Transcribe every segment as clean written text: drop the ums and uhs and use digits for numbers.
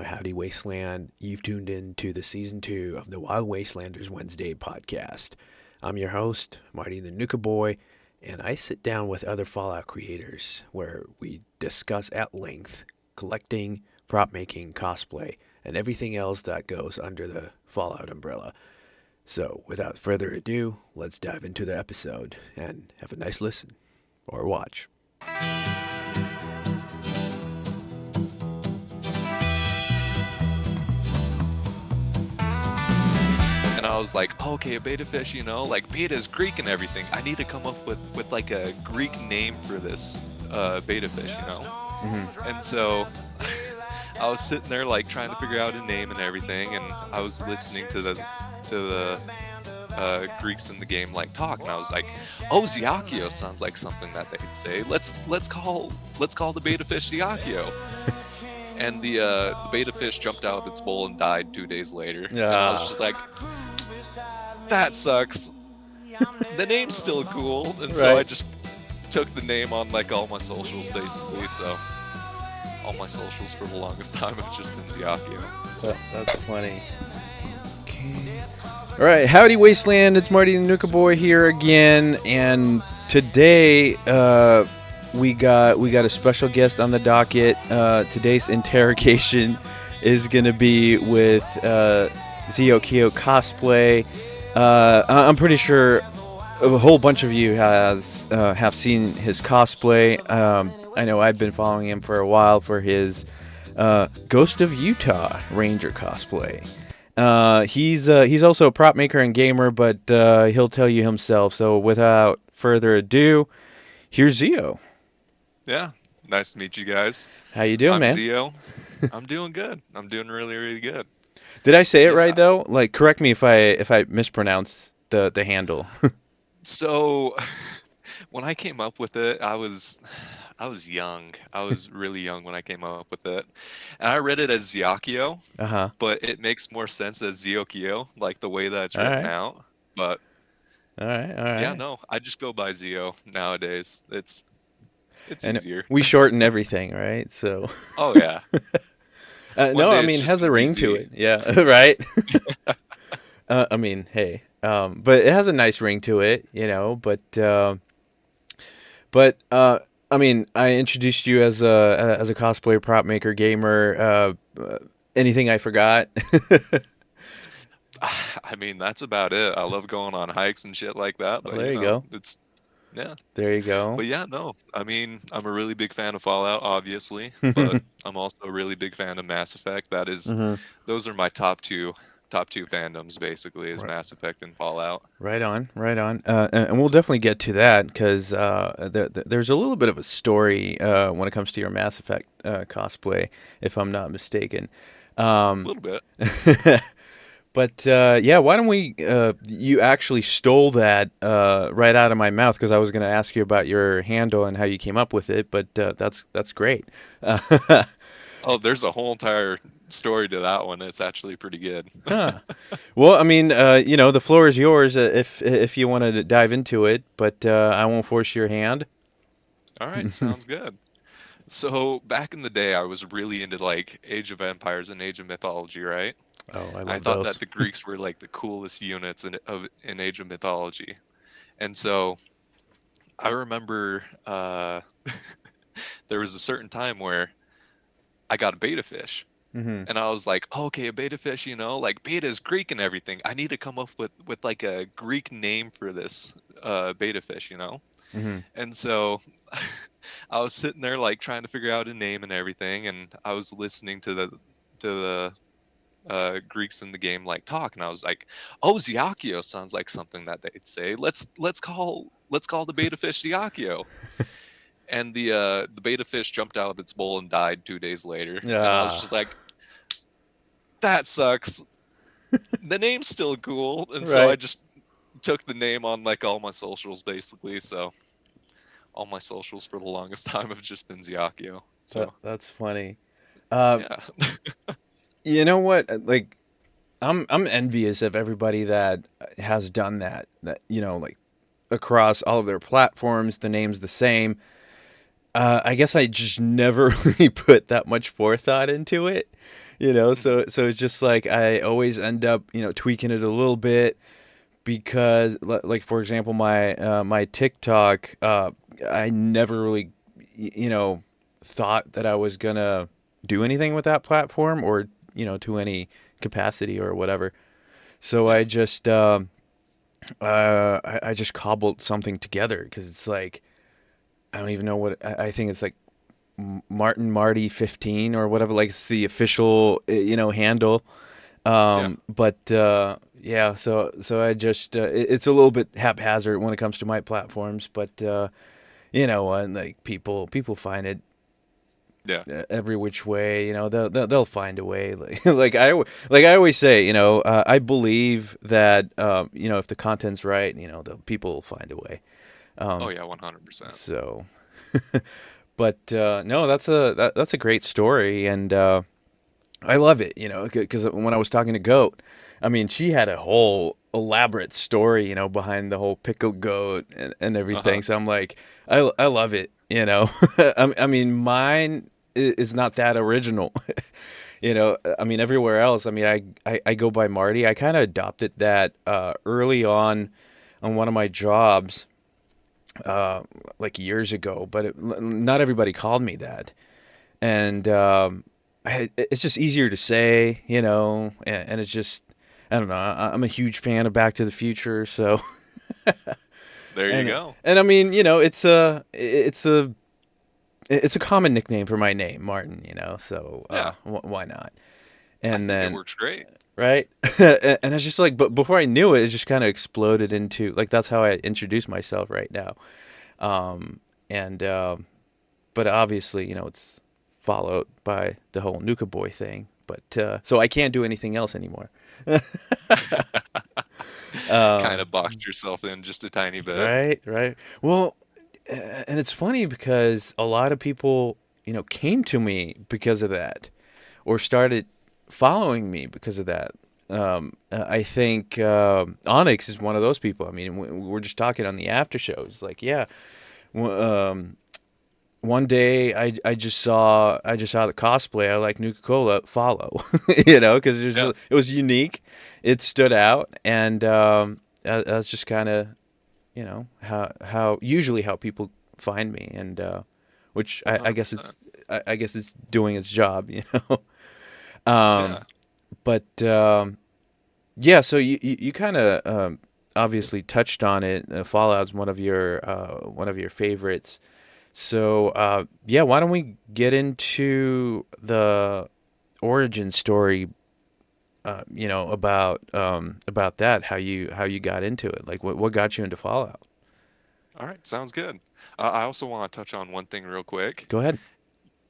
Well, howdy, Wasteland. You've tuned in to the season 2 of the Wild Wastelanders Wednesday podcast. I'm your host, Marty the Nuka Boy, and I sit down with other Fallout creators where we discuss at length collecting, prop making, cosplay, and everything else that goes under the Fallout umbrella. So, without further ado, let's dive into the episode and have a nice listen or watch. And I was like, oh, okay, a beta fish, like beta is Greek and everything. I need to come up with like a Greek name for this beta fish, And so I was sitting there like trying to figure out a name and everything, and I was listening to the Greeks in the game like talk, and I was like, oh, zeokeo sounds like something that they'd say. Let's call the beta fish zeokeo. And the beta fish jumped out of its bowl and died 2 days later. And I was just like, that sucks. The name's still cool, and so I just took the name on like all my socials basically. So all my socials for the longest time have just been zeokeo. So that's funny. Okay. All right, howdy Wasteland. It's Marty the Nuka Boy here again, and today we got a special guest on the docket. Today's interrogation is gonna be with zeokeo.cosplay. I'm pretty sure a whole bunch of you have seen his cosplay. I know I've been following him for a while for his Ghost of Utah Ranger cosplay. He's also a prop maker and gamer, but he'll tell you himself. So without further ado, here's Zeo. Yeah, nice to meet you guys. How you doing, man? I'm Zeo. I'm doing good. I'm doing really, really good. Did I say it right though? Like, correct me if I mispronounce the handle. So, when I came up with it, I was young. I was really young when I came up with it, and I read it as zeokeo, but it makes more sense as zeokeo, like the way that it's written out. But all right. Yeah, no, I just go by Zeo nowadays. It's and easier. We shorten everything, right? So. Oh yeah. No, I mean, it has a ring to it. Yeah, right. I mean, hey, but it has a nice ring to it, But I mean, I introduced you as a cosplayer, prop maker, gamer. Anything I forgot? I mean, that's about it. I love going on hikes and shit like that. But there you go. Yeah. There you go. But yeah, no. I mean, I'm a really big fan of Fallout, obviously, but I'm also a really big fan of Mass Effect. That is, those are my top two fandoms, basically, is Mass Effect and Fallout. Right on. And we'll definitely get to that because there's a little bit of a story when it comes to your Mass Effect cosplay, if I'm not mistaken. A little bit. But yeah, why don't we? You actually stole that right out of my mouth because I was going to ask you about your handle and how you came up with it. But that's great. Oh, there's a whole entire story to that one. It's actually pretty good. Well, I mean, the floor is yours if you want to dive into it. But I won't force your hand. All right, sounds good. So back in the day, I was really into like Age of Empires and Age of Mythology, right? Oh, I love I thought those. that the Greeks were like the coolest units in Age of Mythology, and so I remember there was a certain time where I got a beta fish, and I was like, oh, okay, a beta fish, like beta is Greek and everything. I need to come up with like a Greek name for this beta fish, And so I was sitting there like trying to figure out a name and everything, and I was listening to the Greeks in the game like talk, and I was like, oh, zeokeo sounds like something that they'd say. Let's call the beta fish zeokeo. And the beta fish jumped out of its bowl and died 2 days later. And I was just like, that sucks. The name's still cool, and so I just took the name on like all my socials basically. So all my socials for the longest time have just been zeokeo. So that's funny. Yeah. You know what? Like, I'm envious of everybody that has done that. That like across all of their platforms, the name's the same. I guess I just never really put that much forethought into it. Hmm. So it's just like I always end up tweaking it a little bit because like for example my TikTok, I never really thought that I was gonna do anything with that platform or to any capacity or whatever. So Yeah. I just cobbled something together because it's like I don't even know what I think it's like Martin Marty 15 or whatever, like it's the official handle. Yeah. But yeah, so I just it's a little bit haphazard when it comes to my platforms, but and like people find it Yeah. every which way. They'll find a way. Like I always say, I believe that if the content's right, the people will find a way. Oh Um, yeah, 100%. so, but no, that's a great story, and I love it. Because when I was talking to Goat, I mean, she had a whole elaborate story, behind the whole pickle goat and Uh-huh. everything. So I'm like, I love it. I mean, mine is not that original. I mean, everywhere else, I mean, I go by Marty. I kind of adopted that early on one of my jobs, uh, like years ago, but not everybody called me that. And it's just easier to say, and it's just, I don't know. I'm a huge fan of Back to the Future, so There you and go. and I mean, it's a common nickname for my name, Martin. So Yeah. why not? I And think it then works great. right, and it's just like, but before I knew it, it just kind of exploded into like that's how I introduce myself right now. And but obviously, it's followed by the whole Nuka Boy thing. But so I can't do anything else anymore. Kind Um, of boxed yourself in just a tiny bit. right, right. Well, and it's funny because a lot of people, came to me because of that, or started following me because of that. I think Onyx is one of those people. I mean, we were just talking on the after shows. Like, yeah, one day I just saw the cosplay I like Nuka Cola follow, because Yeah. it was unique, it stood out, and that's just kind of how usually how people find me, and which I guess 100%. I guess it's doing its job, um, Yeah. but yeah, so you kind of obviously touched on it. Fallout's one of your favorites. So, yeah, why don't we get into the origin story? About that, how you got into it, like what got you into Fallout? All right. Sounds good. I also want to touch on one thing real quick. Go ahead.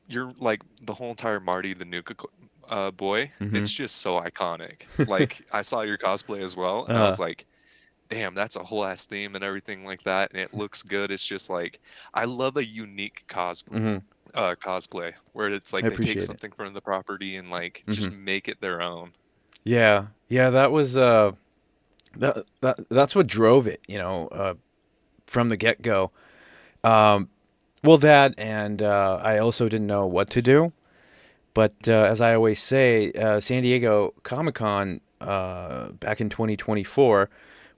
You're like the whole entire Marty the Nuka boy. Mm-hmm. It's just so iconic. Like I saw your cosplay as well, and I uh, was like, damn, that's a whole ass theme and everything like that, and it looks good. It's just like I love a unique mm-hmm. cosplay where it's I like they take appreciate it. something from the property and like Mm-hmm. just make it their own. Yeah, yeah, that was that's what drove it, from the get go. Um, well, that and I also didn't know what to do. But as I always say, San Diego Comic Con back in 2024,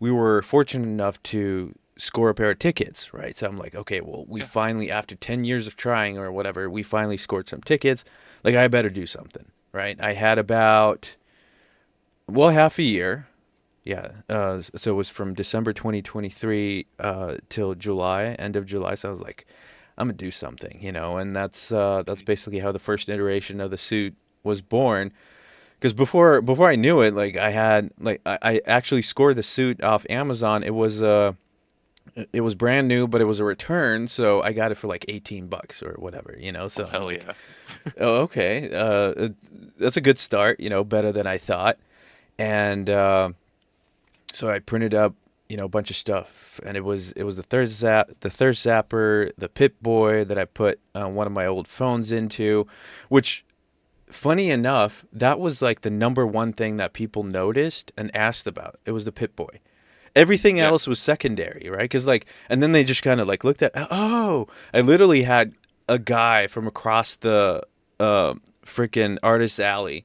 we were fortunate enough to score a pair of tickets, right? So I'm like, okay, well, we Yeah. finally, after 10 years of trying or whatever, we finally scored some tickets. Like, I better do something, right? I had about, well, half a year. Yeah. So it was from December 2023 till July, end of July. So I was like, I'm gonna do something, and that's Mhm. basically how the first iteration of the suit was born. Because before I knew it, like I actually scored the suit off Amazon. It was brand new, but it was a return, so I got it for like $18 or whatever, Oh So I'm hell like, yeah. oh, okay, that's a good start, better than I thought. And so I printed up, a bunch of stuff, and it was the thirst zapper, the Pip Boy that I put one of my old phones into, which, funny enough, that was like the number one thing that people noticed and asked about. It was the Pip Boy. Everything Yeah. else was secondary, right? Because like, and then they just kind of looked at, oh, I literally had a guy from across freaking Artist Alley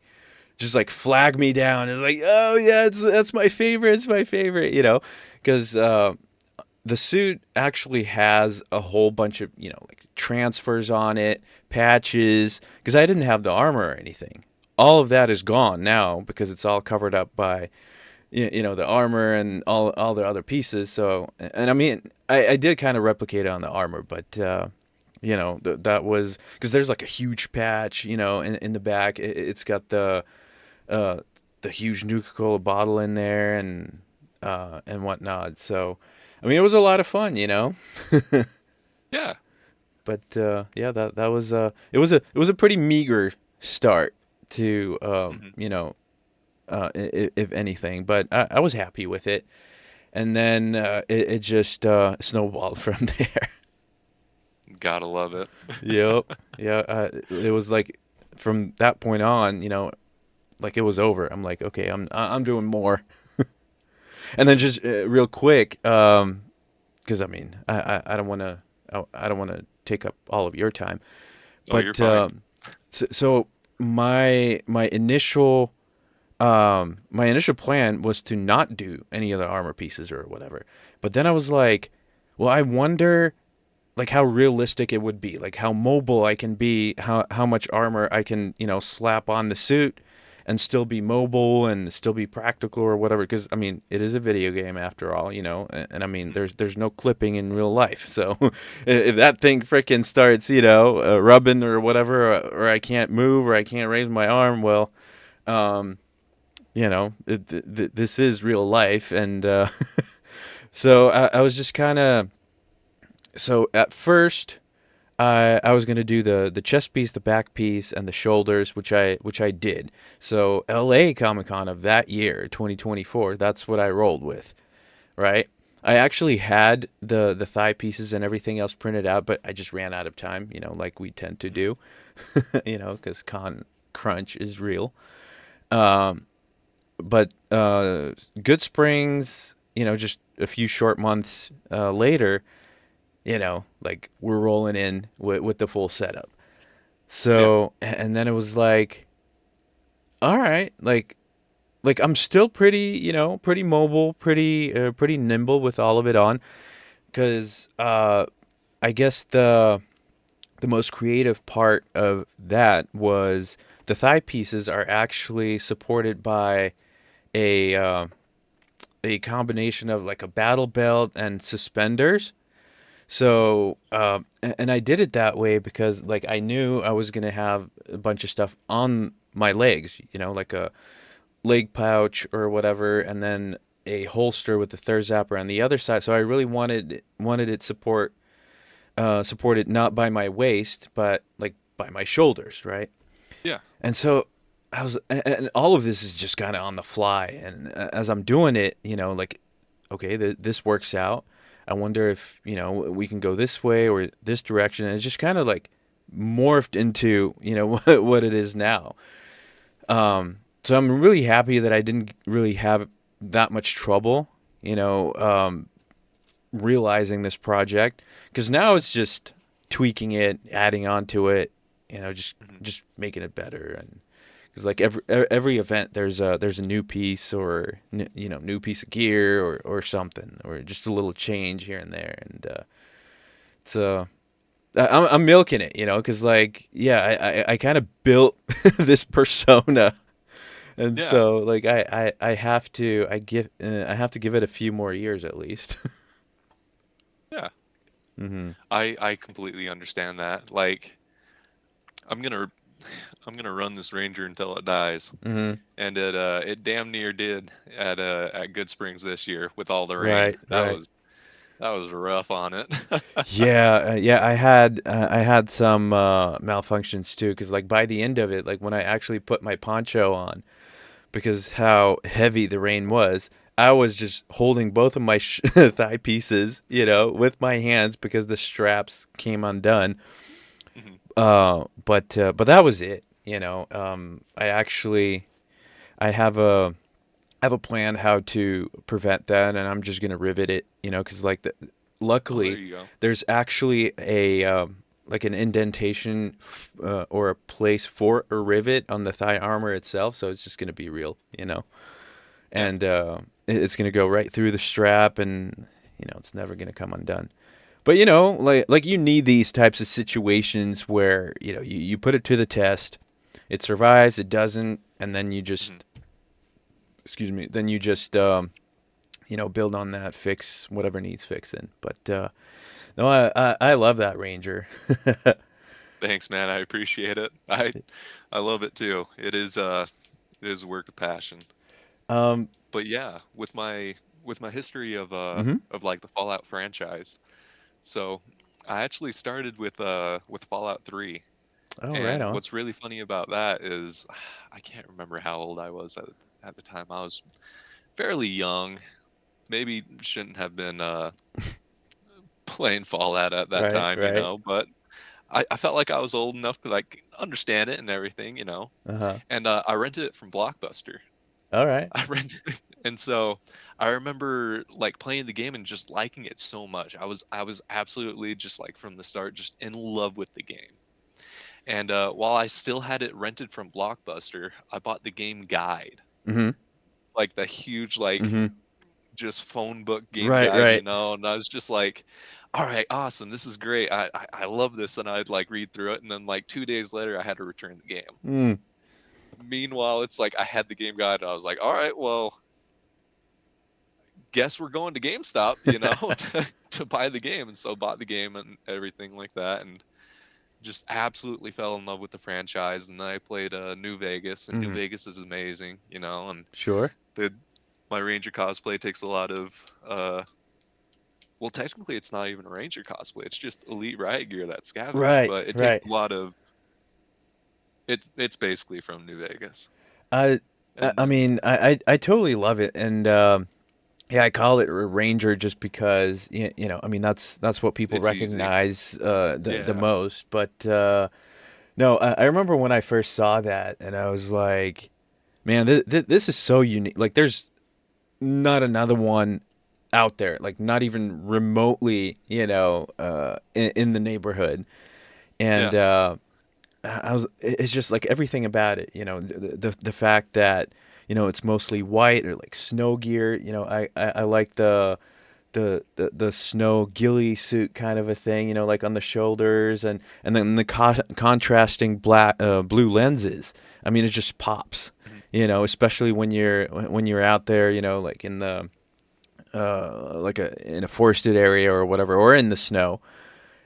just like flag me down and like, oh yeah, that's my favorite. It's my favorite, because the suit actually has a whole bunch of like transfers on it, patches. Because I didn't have the armor or anything. All of that is gone now because it's all covered up by the armor and all the other pieces. So, and I mean, I did kind of replicate it on the armor, but that was because there's like a huge patch, in the back. It's got uh, the huge Nuka-Cola bottle in there and whatnot. So, I mean, it was a lot of fun. Yeah. But yeah, that was it was a pretty meager start to Hmm. if anything, but I was happy with it, and then it just snowballed from there. Gotta love it. Yep, yeah, it was like from that point on, like it was over. I'm like, okay, I'm doing more, and then just real quick, because I mean, I don't want to I don't want to take up all of your time, Oh, you're but fine. so my initial plan was to not do any of the armor pieces or whatever. But then I was like, well, I wonder like how realistic it would be, like how mobile I can be, how much armor I can, slap on the suit and still be mobile and still be practical or whatever. Because I mean, it is a video game after all, and I mean, Mhm. there's no clipping in real life. So if that thing frickin' starts, rubbing or whatever, or I can't move or I can't raise my arm, well, um, this is real life, and so I was just kind of so at first I was gonna do the chest piece, the back piece, and the shoulders, which I did. So L.A. Comic Con of that year, 2024, that's what I rolled with, right? I actually had the thigh pieces and everything else printed out, but I just ran out of time, like we tend to Mhm. do, because con crunch is real. Um, but Good Springs, just a few short months later, like we're rolling in with the full setup. Yeah. So, and then it was like, all right, like I'm still pretty, pretty mobile, pretty nimble with all of it on, because I guess the most creative part of that was the thigh pieces are actually supported by a combination of like a battle belt and suspenders. Mhm. So, and I did it that way because like I knew I was gonna have a bunch of stuff on my legs, like a leg pouch or whatever, and then a holster with the third zapper on the other side. So I really wanted it supported not by my waist, but like by my shoulders, right? Yeah. And so and all of this is just kind of on the fly. And as I'm doing it, like, okay, this works out. I wonder if, we can go this way or this direction. And it's just kind of like morphed into, what it is now. So I'm really happy that I didn't really have that much trouble, realizing this project because now it's just tweaking it, adding on to it, just Mhm. making it better. And because like every event there's a new piece or new piece of gear or something or just a little change here and there. And it's I'm milking it, because like yeah, I kind of built this persona. And Yeah. so like I have to I have to give it a few more years at least. Yeah. Hmm. I completely understand that. Like, I'm gonna I'm gonna run this Ranger until it dies. Hmm. And it damn near did at Good Springs this year with all the rain. Right, right. That was rough on it. Yeah, yeah. I had some malfunctions too, because like by the end of it, like when I actually put my poncho on, because how heavy the rain was, I was just holding both of my thigh pieces, with my hands because the straps came undone. Mhm. But that was it. I have a plan how to prevent that, and I'm just gonna rivet it. Because like Oh, there luckily you go. there's actually like an indentation or a place for a rivet on the thigh armor itself, so it's just going to be real, Yeah. and it's going to go right through the strap, and it's never going to come undone. But like you need these types of situations where you put it to the test, it survives, it doesn't, and then you just Hmm. excuse me, then you just build on that, fix whatever needs fixing. But no, I love that Ranger. Thanks, man. I appreciate it. I love it too. It is a work of passion. um, But yeah, with my history hmm of like the Fallout franchise. So I actually started with Fallout 3. oh, right And on. what's really funny about that is I can't remember how old I was at the time. I was fairly young. Maybe shouldn't have been playing Fallout at that Right, time, right. but I felt like I was old enough to like understand it and everything. Uh huh. And I rented it from Blockbuster. All right. I rented it, and so I remember like playing the game and just liking it so much. I was absolutely just like from the start just in love with the game. And while I still had it rented from Blockbuster, I bought the game guide, Mm-hmm. like the huge like Mm-hmm. just phone book game Right, guide, right. and I was just like, all right, awesome, this is great. I love this, and I'd like read through it, and then like 2 days later, I had to return the game. Mm. Meanwhile, it's like I had the game guide, and I was like, all right, well, guess we're going to GameStop, to buy the game, and so bought the game and everything like that, and just absolutely fell in love with the franchise. And then I played New Vegas, and New Mm-hmm. Vegas is amazing, and Sure. the my Ranger cosplay takes a lot of well, technically it's not even a Ranger cosplay. It's just elite riot gear that scavenge, Right, but it takes right. a lot of it's basically from New Vegas. I, I And I then mean, I totally love it, and yeah, I call it a Ranger just because I mean that's what people it's easy. recognize the Yeah. most. But no, I remember when I first saw that, and I was like, man, this is so unique. Like, there's not another one out there, like not even remotely, in the neighborhood. And Yeah. it's just like everything about it, the fact that it's mostly white or like snow gear. I like the snow ghillie suit kind of a thing, like on the shoulders, and then the contrasting blue lenses. I mean, it just pops, Mhm. especially when you're out there, like in the like in a forested area or whatever, or in the snow.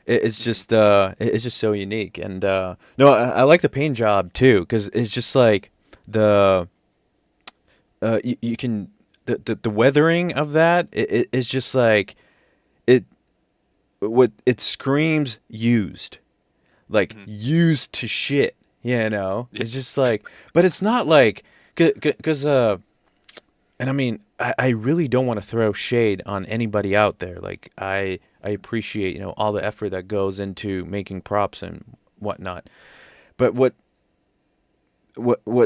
It's Mhm. just it's just so unique. And no, I like the paint job too, because it's just like the you can the weathering of that. It's just like it what it screams used, like Mhm. used to shit. Yeah. It's just like, but it's not like because and I mean, I really don't want to throw shade on anybody out there. Like, I appreciate all the effort that goes into making props and whatnot. But what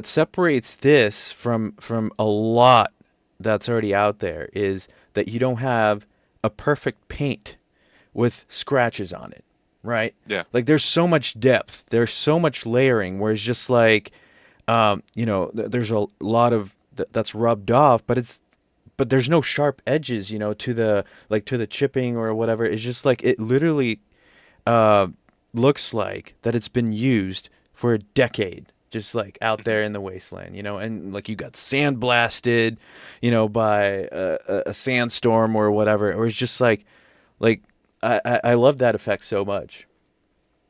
separates this from a lot that's already out there is that you don't have a perfect paint with scratches on it, right? Yeah. Like, there's so much depth, there's so much layering, where it's just like, there's a lot of that's rubbed off, but there's no sharp edges, to the chipping or whatever. It's just like it literally uh, looks like that it's been used for a decade, just like out Mhm. there in the wasteland, and like you got sandblasted, by a sandstorm or whatever. Or it's just like I love that effect so much,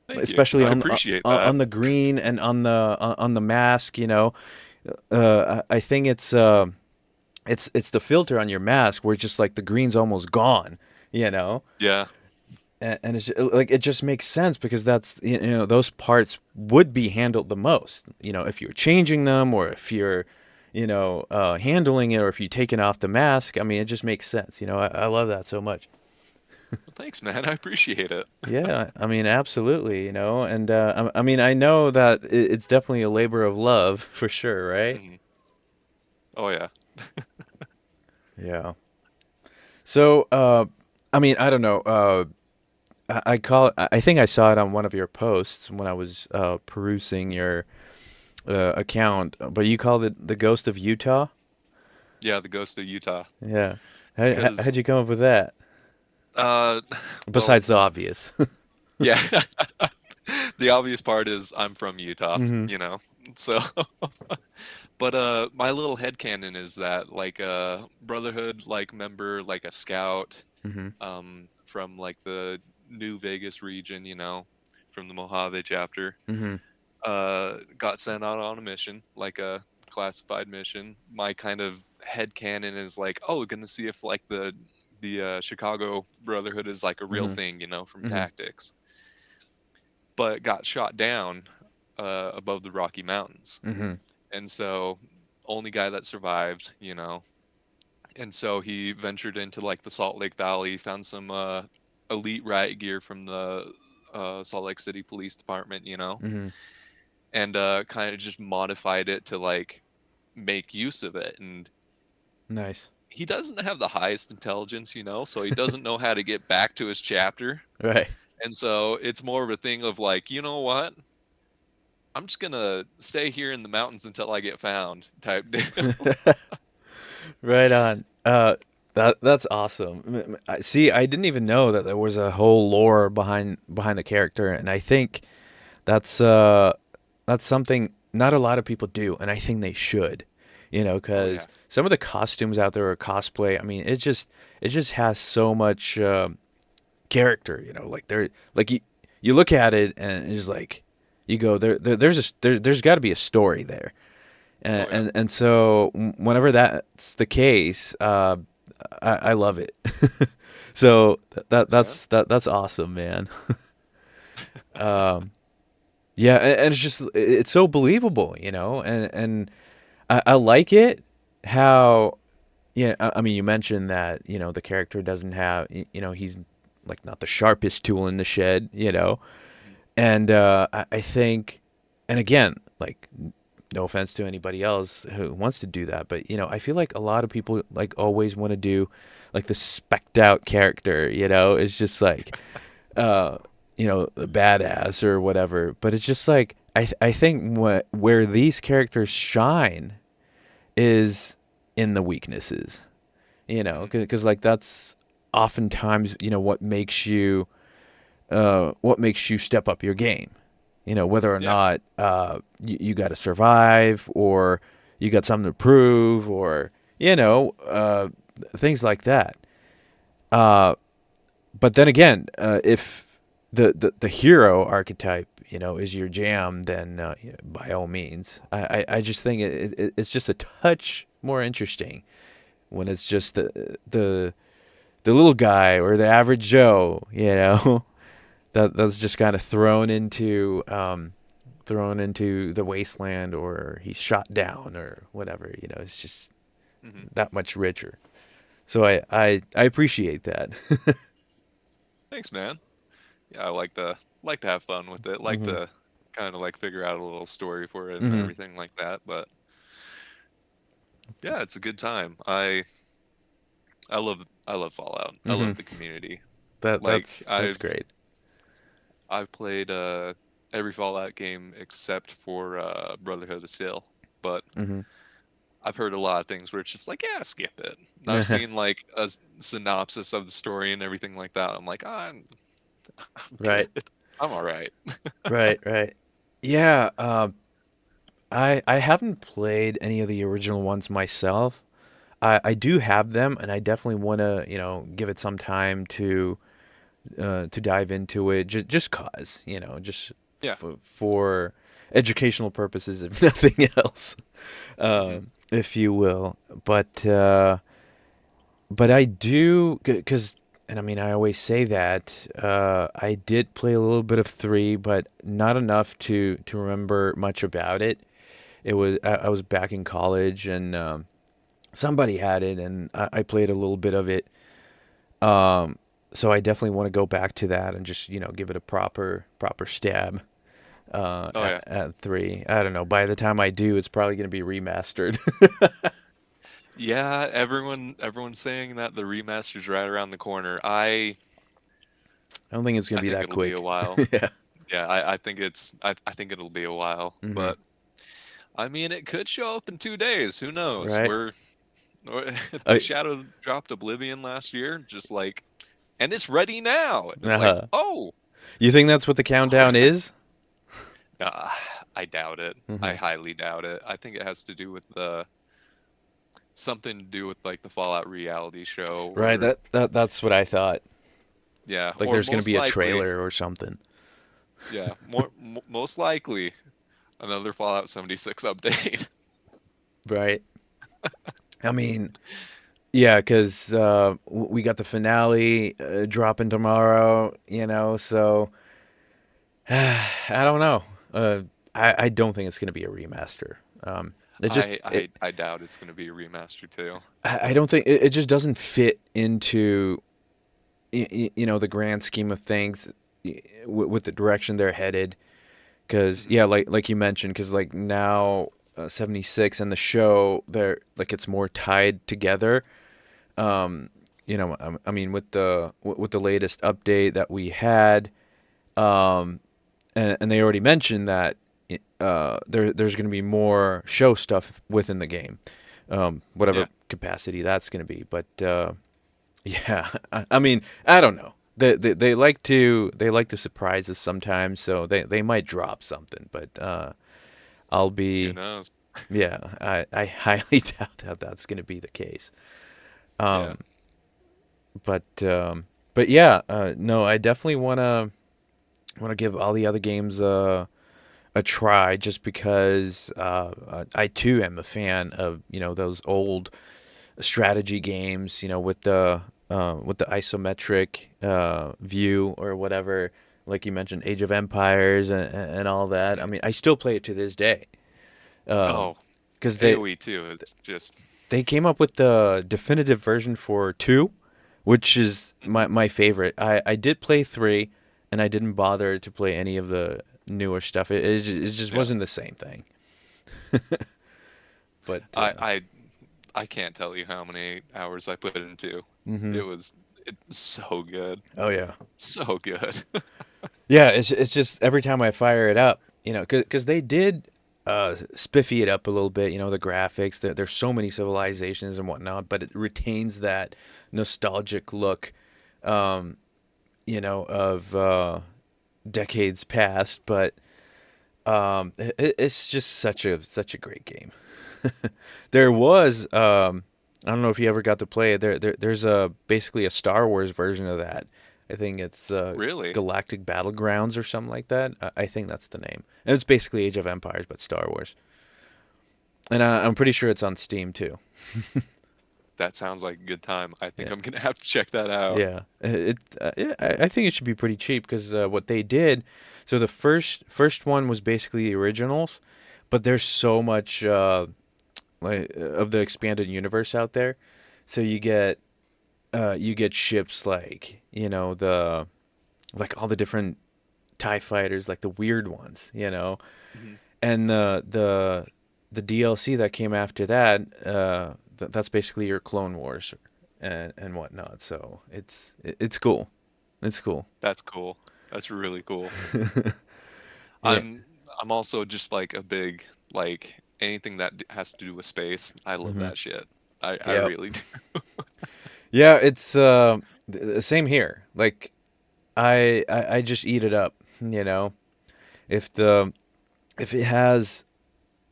Thank you. especially I appreciate that. on the green and on the mask. I think it's the filter on your mask where it's just like the green's almost gone, you know, Yeah. and it's like it just makes sense because that's those parts would be handled the most, if you're changing them or if you're handling it or if you take it off the mask. I mean, it just makes sense. I love that so much. Well, thanks, man. I appreciate it. Yeah, I mean, absolutely, and I mean, I know that it's definitely a labor of love for sure, right? Mhm. Oh yeah. Yeah. So, I mean, I don't know. I call it. I think I saw it on one of your posts when I was perusing your account. But you called it the Ghost of Utah. Yeah, the Ghost of Utah. Yeah. Because, How'd you come up with that? uh, well, Besides the obvious. yeah, the obvious part is I'm from Utah, Hmm. you know. So, but my little headcanon is that like a Brotherhood like member, like a scout, Hmm. from like the New Vegas region, you know, from the Mojave chapter, Hmm. got sent out on a mission, like a classified mission. My kind of headcanon is like, oh, gonna see if like the Chicago Brotherhood is like a real Hmm. thing, you know, from Hmm. tactics, but got shot down above the Rocky Mountains. Hmm. And so only guy that survived, you know. And so he ventured into like the Salt Lake Valley, found some elite riot gear from the Salt Lake City Police Department, you know, Hmm. and kind of just modified it to like make use of it. And Nice. he doesn't have the highest intelligence, you know, so he doesn't know how to get back to his chapter. Right. And so it's more of a thing of like, you know what? I'm just gonna stay here in the mountains until I get found type deal. Right on. That's awesome. See, I didn't even know that there was a whole lore behind the character, and I think that's that's something not a lot of people do, and I think they should. Oh yeah. Because some of the costumes out there are cosplay. I mean, it just has so much character. Like you look at it and it's like you go there's got to be a story there. And Oh yeah. and, and so whenever that's the case, I love it. So Thanks, man. that's awesome, man. Um, yeah, and it's so believable, and I like it how yeah. I mean, you mentioned that the character doesn't have he's like not the sharpest tool in the shed, Mhm. and I think, and again, like no offense to anybody else who wants to do that, but I feel like a lot of people like always want to do like the specked out character, it's just like uh the badass or whatever, but it's just like I think where these characters shine is in the weaknesses, Mhm. because like that's oftentimes what makes you step up your game, whether or Yeah. not you got to survive or you got something to prove or things like that. Uh, but then again, if the hero archetype is your jam, then by all means, I just think it's just a touch more interesting when it's just the little guy or the average Joe, that's just kind of thrown into the wasteland, or he's shot down or whatever. It's just Mhm. that much richer. So I appreciate that. Thanks, man. Yeah, I like to have fun with it. Like Hmm. to kind of like figure out a little story for it and Hmm. everything like that. But yeah, it's a good time. I love Fallout. I Hmm. love the community. That Like that's great. I've played every Fallout game except for Brotherhood of Steel. But Hmm. I've heard a lot of things where it's just like, yeah, skip it. And I've seen like a synopsis of the story and everything like that. I'm like, I'm good. Right, I'm all right. right. Yeah, I haven't played any of the original ones myself. I do have them, and I definitely want to give it some time to dive into it, just cause just Yeah. for educational purposes, if nothing else, Hmm. if you will. But I do, because, and I mean, I always say that I did play a little bit of three, but not enough to remember much about it. I was back in college, and somebody had it, and I played a little bit of it. Um, so I definitely want to go back to that and just give it a proper stab Oh yeah. at three. I don't know. By the time I do, it's probably going to be remastered. Yeah, everyone's saying that the remaster's right around the corner. I I don't think it's gonna I be think that it'll be a quick. while. Yeah. Yeah, I think it'll be a while, Hmm. but I mean, it could show up in 2 days. Who knows? Right. They Uh, shadow dropped Oblivion last year, just like, and it's ready now. And it's like, uh oh, You think that's what the countdown is? uh, I doubt it. I Hmm. highly doubt it. I think it has to do with the something to do with like the Fallout reality show, Right. or That's what I thought. yeah, Like or there's gonna most be a likely, trailer or something. yeah, most likely another Fallout 76 update. Right. I mean, yeah, because we got the finale dropping tomorrow. So I don't know. Uh, I don't think it's gonna be a remaster. It just I doubt it's going to be a remaster too. I don't think it just doesn't fit into the grand scheme of things with the direction they're headed. Because Hmm. yeah, like you mentioned, because like now 76 and the show, they're like it's more tied together. Um, I mean, with the latest update that we had, um, and they already mentioned that there's going to be more show stuff within the game, Yeah, whatever capacity that's going to be. But yeah, I mean, I don't know. They like to surprise us sometimes, so they might drop something. But I'll who be knows? yeah, I highly doubt that that's going to be the case. Yeah. Um, but yeah, no, I definitely wanna give all the other games a try just because I too am a fan of those old strategy games, with the isometric view or whatever, like you mentioned, Age of Empires and all that. I Mhm. mean, I still play it to this day Oh, because AoE too. It's just they came up with the definitive version for two, which is mhm. my favorite. I did play three, and I didn't bother to play any of the newer stuff. It just Yeah. wasn't the same thing. But I I I can't tell you how many hours I put into. hmm It was it's so good. oh yeah, So good. yeah. It's just every time I fire it up, because they did spiffy it up a little bit. The graphics. There's so many civilizations and whatnot, but it retains that nostalgic look. Um, of decades past, but it's just such a great game. There was I don't know if you ever got to play it. There's a basically a Star Wars version of that. I think it's Really? Galactic Battlegrounds or something like that. I think that's the name, and it's basically Age of Empires but Star Wars. And I'm pretty sure it's on Steam too. That sounds like a good time. I think Yeah. I'm gonna have to check that out. Yeah, yeah, I think it should be pretty cheap because what they did, so the first one was basically the originals, but there's so much like of the expanded universe out there, so you get ships like the like all the different TIE fighters, like the weird ones, Mhm. and the DLC that came after that, that's basically your Clone Wars and whatnot. So it's cool. It's cool. That's cool. That's really cool. Yeah. I'm I'm also just like a big like anything that has to do with space. I love Hmm. that shit. I Yep. really do. Yeah. It's same here. Like I just eat it up. You know, if the if it has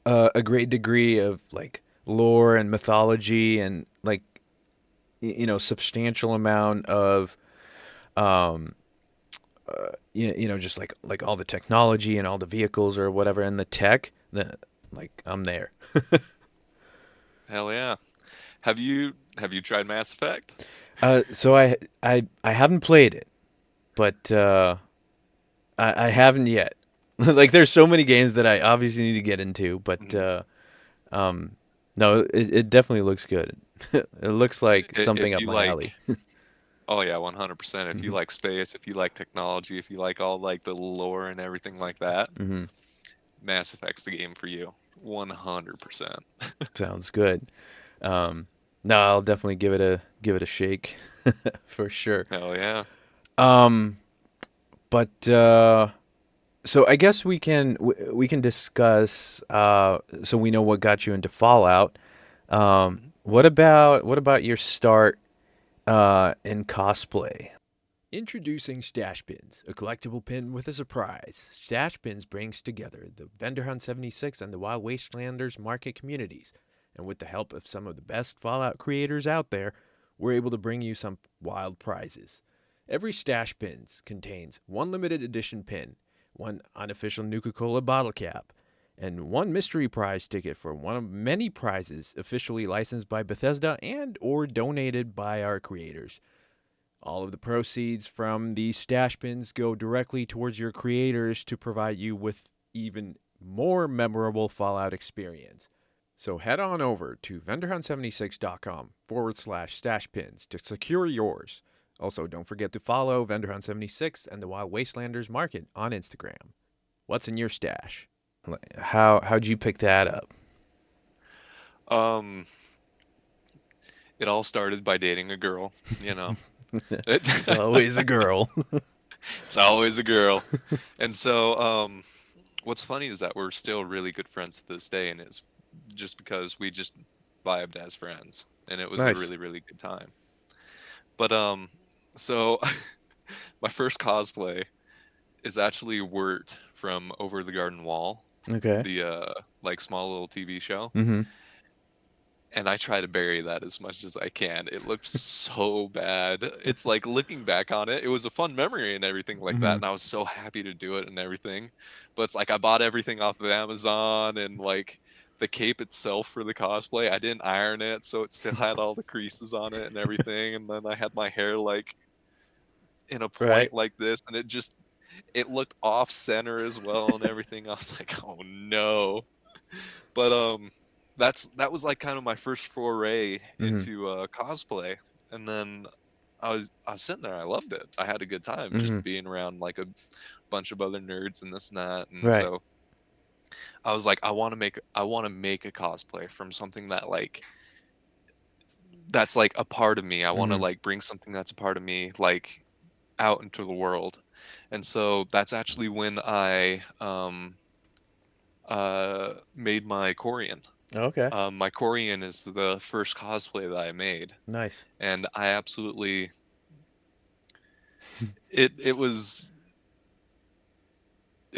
a great degree of like lore and mythology and like substantial amount of um just like all the technology and all the vehicles or whatever and the tech, like I'm there. Hell yeah. Have you tried Mass Effect? So I haven't played it, but I haven't yet. Like there's so many games that I obviously need to get into, but Mhm. um no, it definitely looks good. It looks like If something up you my alley. like, oh yeah, 100%. If you Hmm. like space, if you like technology, if you like all like the lore and everything like that, Hmm. Mass Effect's the game for you. 100%. Sounds good. Um, no, I'll definitely give it a shake for sure. Hell yeah. Um, But so I guess we can discuss. So we know what got you into Fallout. Mhm. What about your start in cosplay? Introducing Stash Pins, a collectible pin with a surprise. Stash Pins brings together the Vendor Hunt 76 and the Wild Wastelanders market communities. And with the help of some of the best Fallout creators out there, we're able to bring you some wild prizes. Every Stash Pins contains one limited edition pin, one unofficial Nuka-Cola bottle cap, and one mystery prize ticket for one of many prizes officially licensed by Bethesda and or donated by our creators. All of the proceeds from these stash pins go directly towards your creators to provide you with even more memorable Fallout experience. So head on over to vendorhunt76.com/stash pins to secure yours. Also, don't forget to follow VendorHunt76 and the Wild Wastelanders Market on Instagram. What's in your stash? How'd you pick that up? Um, it all started by dating a girl, you know. It's always a girl. It's always a girl. And so, what's funny is that we're still really good friends to this day, and it's just because we just vibed as friends, and it was a Nice. really, really good time. But so my first cosplay is actually Wirt from Over the Garden Wall, Okay. the like small little TV show. Mm-hmm. And I try to bury that as much as I can. It looked so bad. It's like looking back on it, it was a fun memory and everything like that, Mm-hmm. and I was so happy to do it and everything. But it's like I bought everything off of Amazon and like the cape itself for the cosplay, I didn't iron it, so it still had all the creases on it and everything. And then I had my hair like in a Right. point like this, and it looked off center as well and everything. I was like, oh no. But that was like kind of my first foray Mm-hmm. into cosplay. And then I was sitting there, I loved it. I had a good time just Mm-hmm. being around like a bunch of other nerds and this and that. And Right. so I was like, I want to make a cosplay from something that like that's like a part of me. I want to Mm-hmm. like bring something that's a part of me like out into the world. And so that's actually when I made my Corian. Okay. My Corian is the first cosplay that I made, Nice. and I absolutely it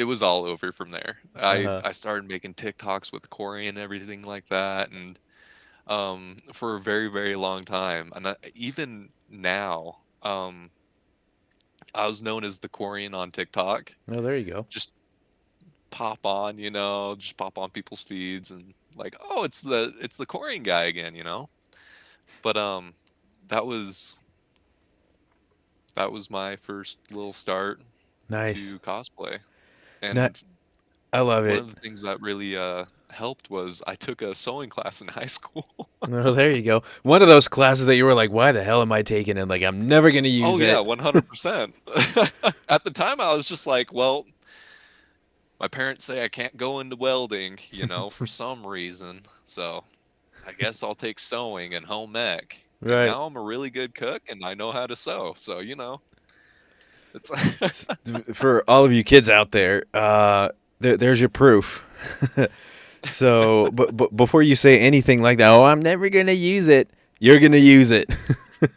was all over from there. I Uh-huh. I started making TikToks with Corian and everything like that, and for a very very long time, and even now, I was known as the Corian on TikTok. Oh, there you go. Just just pop on people's feeds and like, oh, it's the Corian guy again. But that was that was my first little start Nice. to cosplay. No, And I love one it. of the things that really helped was I took a sewing class in high school. Oh, there you go. One of those classes that you were like, why the hell am I taking it? Like, I'm never going to Oh use yeah, it. 100%. At the time I was just like, well, my parents say I can't go into welding, for some reason. So I guess I'll take sewing and home ec. And Right. now I'm a really good cook and I know how to sew. So, it's For all of you kids out there, there's your proof. So, but before you say anything like that, oh, I'm never going to use it, you're going to use it.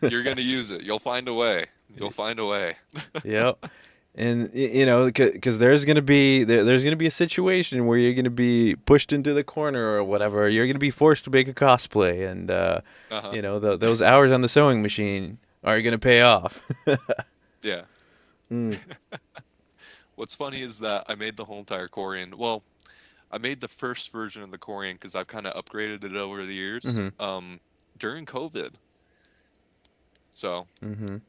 you're gonna use it. You'll find a way. You'll find a way. Yep. And because there's gonna be a situation where you're gonna be pushed into the corner or whatever. You're gonna be forced to make a cosplay, and Uh-huh. those hours on the sewing machine are gonna pay off. Yeah. Mm. What's funny is that I made the whole entire Corian. Well, I made the first version of the Corian because I've kind of upgraded it over the years. Mhm. During COVID. So Mhm.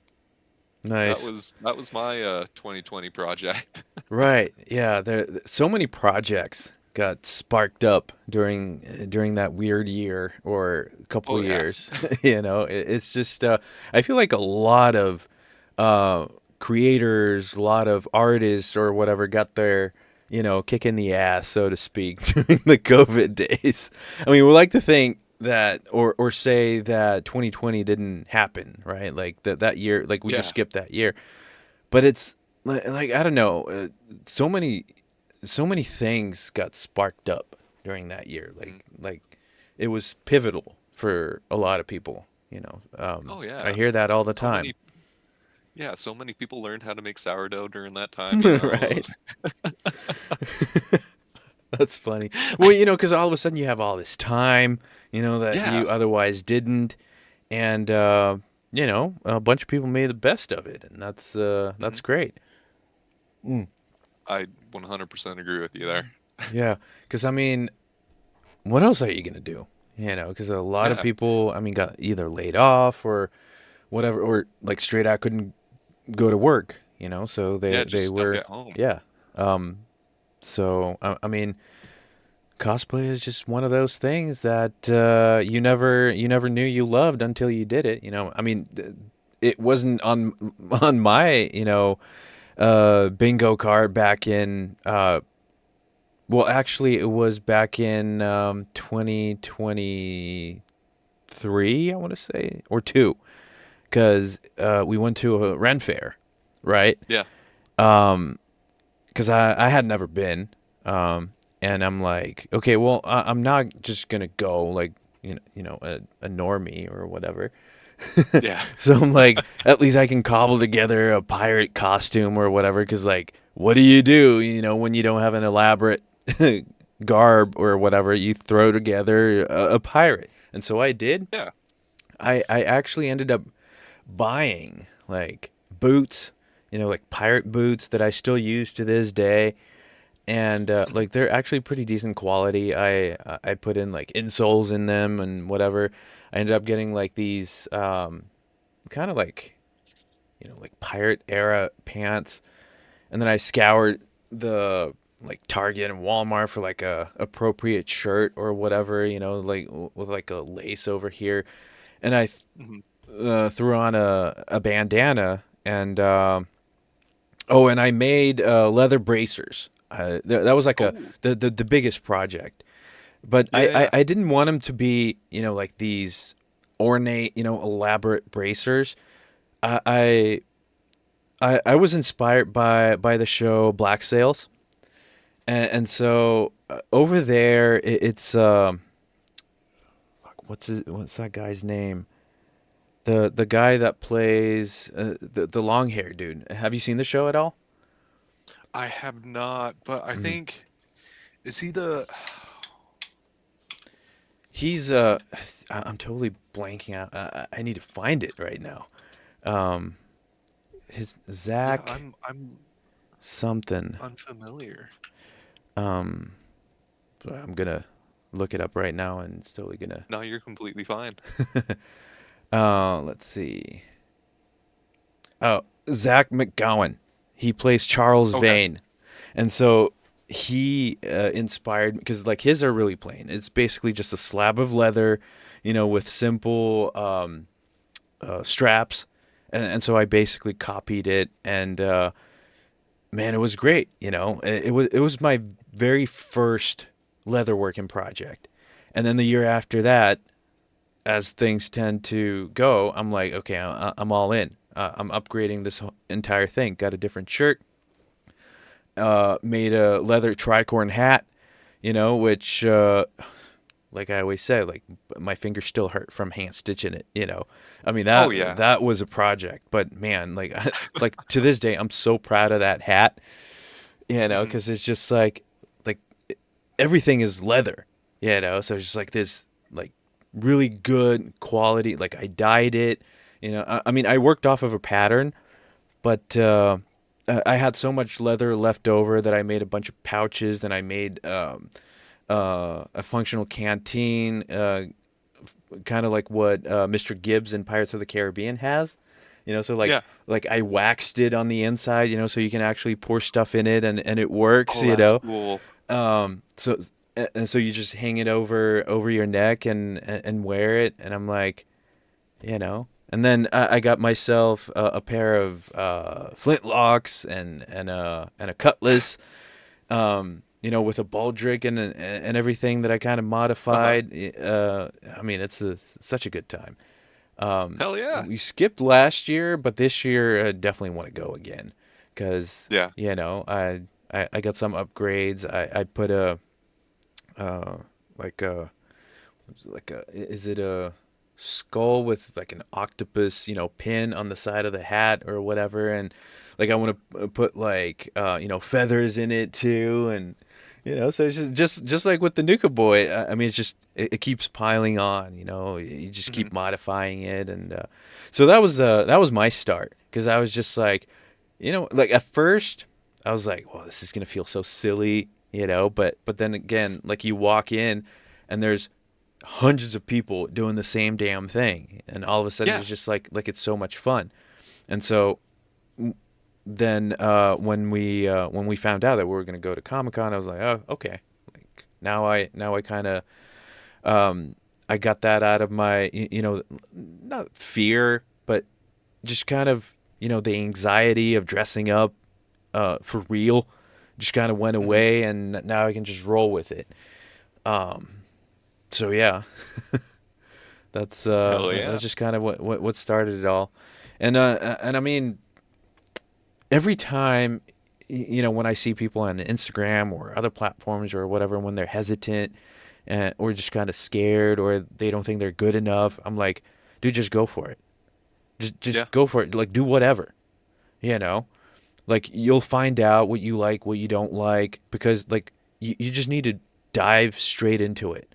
that Nice. was that was my 2020 project. Right. Yeah. So many projects got sparked up during that weird year or couple Oh of yeah. years. It's just I feel like a lot of uh, creators, a lot of artists or whatever got their kick in the ass, so to speak, during the COVID days. I mean, we like to think that or say that 2020 didn't happen, right? Like that year, like we just Yeah. skipped that year, but it's like I don't know, so many things got sparked up during that year. Mhm. Like it was pivotal for a lot of people. Oh I yeah. hear that all the So time. many Yeah, so many people learned how to make sourdough during that time, you know. Right? That's funny. Well, because all of a sudden you have all this time, that Yeah. you otherwise didn't, and a bunch of people made the best of it, and hmm that's great. Mm. I 100% agree with you there. Yeah, because I mean, what else are you gonna do? Because a lot of Yeah. people, I mean, got either laid off or whatever, or like straight out couldn't go to work. So Yeah, they just stuck were, at home. yeah. Um, so I mean, cosplay is just one of those things that you never knew you loved until you did it. I mean, it wasn't on on my bingo card back in well, actually, it was back in 2023, I want to say, or two, because we went to a Ren fair, right? Yeah. Because I had never been, and I'm like, okay, well, I'm not just gonna go like a normie or whatever. Yeah. So I'm like, at least I can cobble together a pirate costume or whatever. Because like, what do? When you don't have an elaborate garb or whatever? You throw together a pirate, and so I did. Yeah. I actually ended up buying like boots, like pirate boots that I still use to this day, and like they're actually pretty decent quality. I put in like insoles in them and whatever. I ended up getting like these kind of like like pirate era pants, and then I scoured the like Target and Walmart for like a appropriate shirt or whatever, like with like a lace over here, and I hmm threw on a bandana and oh, and I made leather bracers. That was like Oh. the biggest project, but Yeah, yeah. I didn't want them to be like these ornate elaborate bracers. I I was inspired by the show Black Sails, and so over there it's fuck, what's that guy's name? The guy that plays the long hair dude. Have you seen the show at all? I have not, but I Mhm. think is he the He's I'm totally blanking out. I need to find it right now. Um, his Yeah, Zach I'm something. unfamiliar. Um, so I'm gonna look it up right now, and it's totally gonna. No, you're completely fine. Let's see. Oh, Zach McGowan. He plays Charles Okay. Vane, and so he inspired because like his are really plain. It's basically just a slab of leather, with simple straps, and so I basically copied it, and man, it was great. It was my very first leatherworking project, and then the year after that, as things tend to go, I'm like, okay, I'm all in. I'm upgrading this entire thing. Got a different shirt. Made a leather tricorn hat. Which like I always say, like my fingers still hurt from hand stitching it. I mean Oh that yeah. that was a project, but man, like like to this day, I'm so proud of that hat. hmm Because it's just like everything is leather. So it's just like this like really good quality. Like I dyed it. I mean I worked off of a pattern, but I had so much leather left over that I made a bunch of pouches. Then I made a functional canteen, kind of like what Mr. Gibbs in Pirates of the Caribbean has. So Yeah. like I waxed it on the inside, so you can actually pour stuff in it and it works. Oh, that's cool. So and so you just hang it over your neck and wear it, and I'm like, and then I got myself a pair of flintlocks and a cutlass, with a baldric and everything that I kind of Uh-huh. modified. I mean, it's such a good time. Hell yeah. We skipped last year, but this year I definitely want to go again because Yeah. I got some upgrades. I put a uh like a is it a skull with like an octopus, pin on the side of the hat or whatever, and like I want to put like feathers in it too, and so it's just like with the Nuka Boy. I mean, it's just it keeps piling on. You just Hmm. keep modifying it, and so that was my start because I was just like, like at first I was like, well, this is gonna feel so silly, but then again, like you walk in and there's hundreds of people doing the same damn thing, and all of a sudden Yeah. it's just like it's so much fun. And so then when we found out that we were going to go to Comic-Con, I was like, oh, okay, like now I kind of I got that out of my not fear, but just kind of the anxiety of dressing up for real just kind of went Hmm. away, and now I can just roll with it. um so yeah. Hell That's yeah. just kind of what started it all, and I mean, every time, when I see people on Instagram or other platforms or whatever, when they're hesitant, or just kind of scared, or they don't think they're good enough, I'm like, dude, just go for it. Yeah. Just go for it. Like, do whatever. You know, like you'll find out what you like, what you don't like, because like you just need to dive straight into it,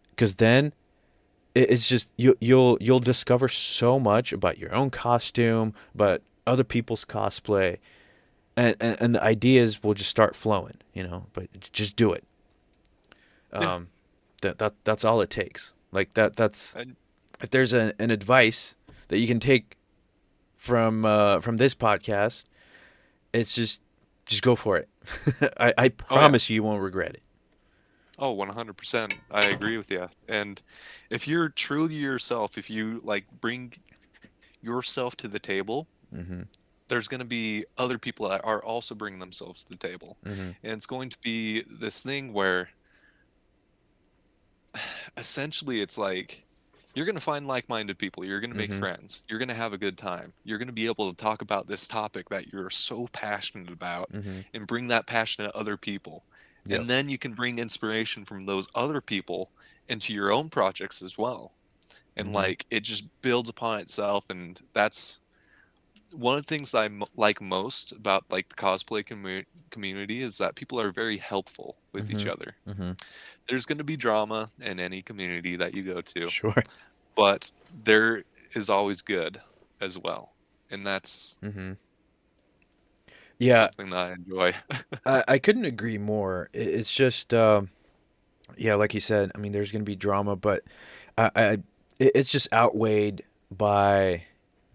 because then it's just you'll discover so much about your own costume, but other people's cosplay, and the ideas will just start flowing, but just do it. Yeah. um that's all it takes. Like that's And if there's an advice that you can take from this podcast, it's just go for it. I oh yeah. promise you won't regret it. Oh, 100%. I agree with you. And if you're truly yourself, if you like bring yourself to the table, Mm-hmm. there's going to be other people that are also bringing themselves to the table. Mm-hmm. And it's going to be this thing where essentially it's like you're going to find like-minded people, you're going to make Mm-hmm. friends, you're going to have a good time, you're going to be able to talk about this topic that you're so passionate about Mm-hmm. and bring that passion to other people, Yep. and then you can bring inspiration from those other people into your own projects as well, and Mm-hmm. like it just builds upon itself. And that's one of the things like most about like the cosplay community is that people are very helpful with each Mm-hmm. other. Mm-hmm. There's going to be drama in any community that you go to, Sure. but there is always good as well. And that's Mm-hmm. Yeah, something that I enjoy. I couldn't agree more. It's just, yeah, like you said. I mean, there's gonna be drama, but it's just outweighed by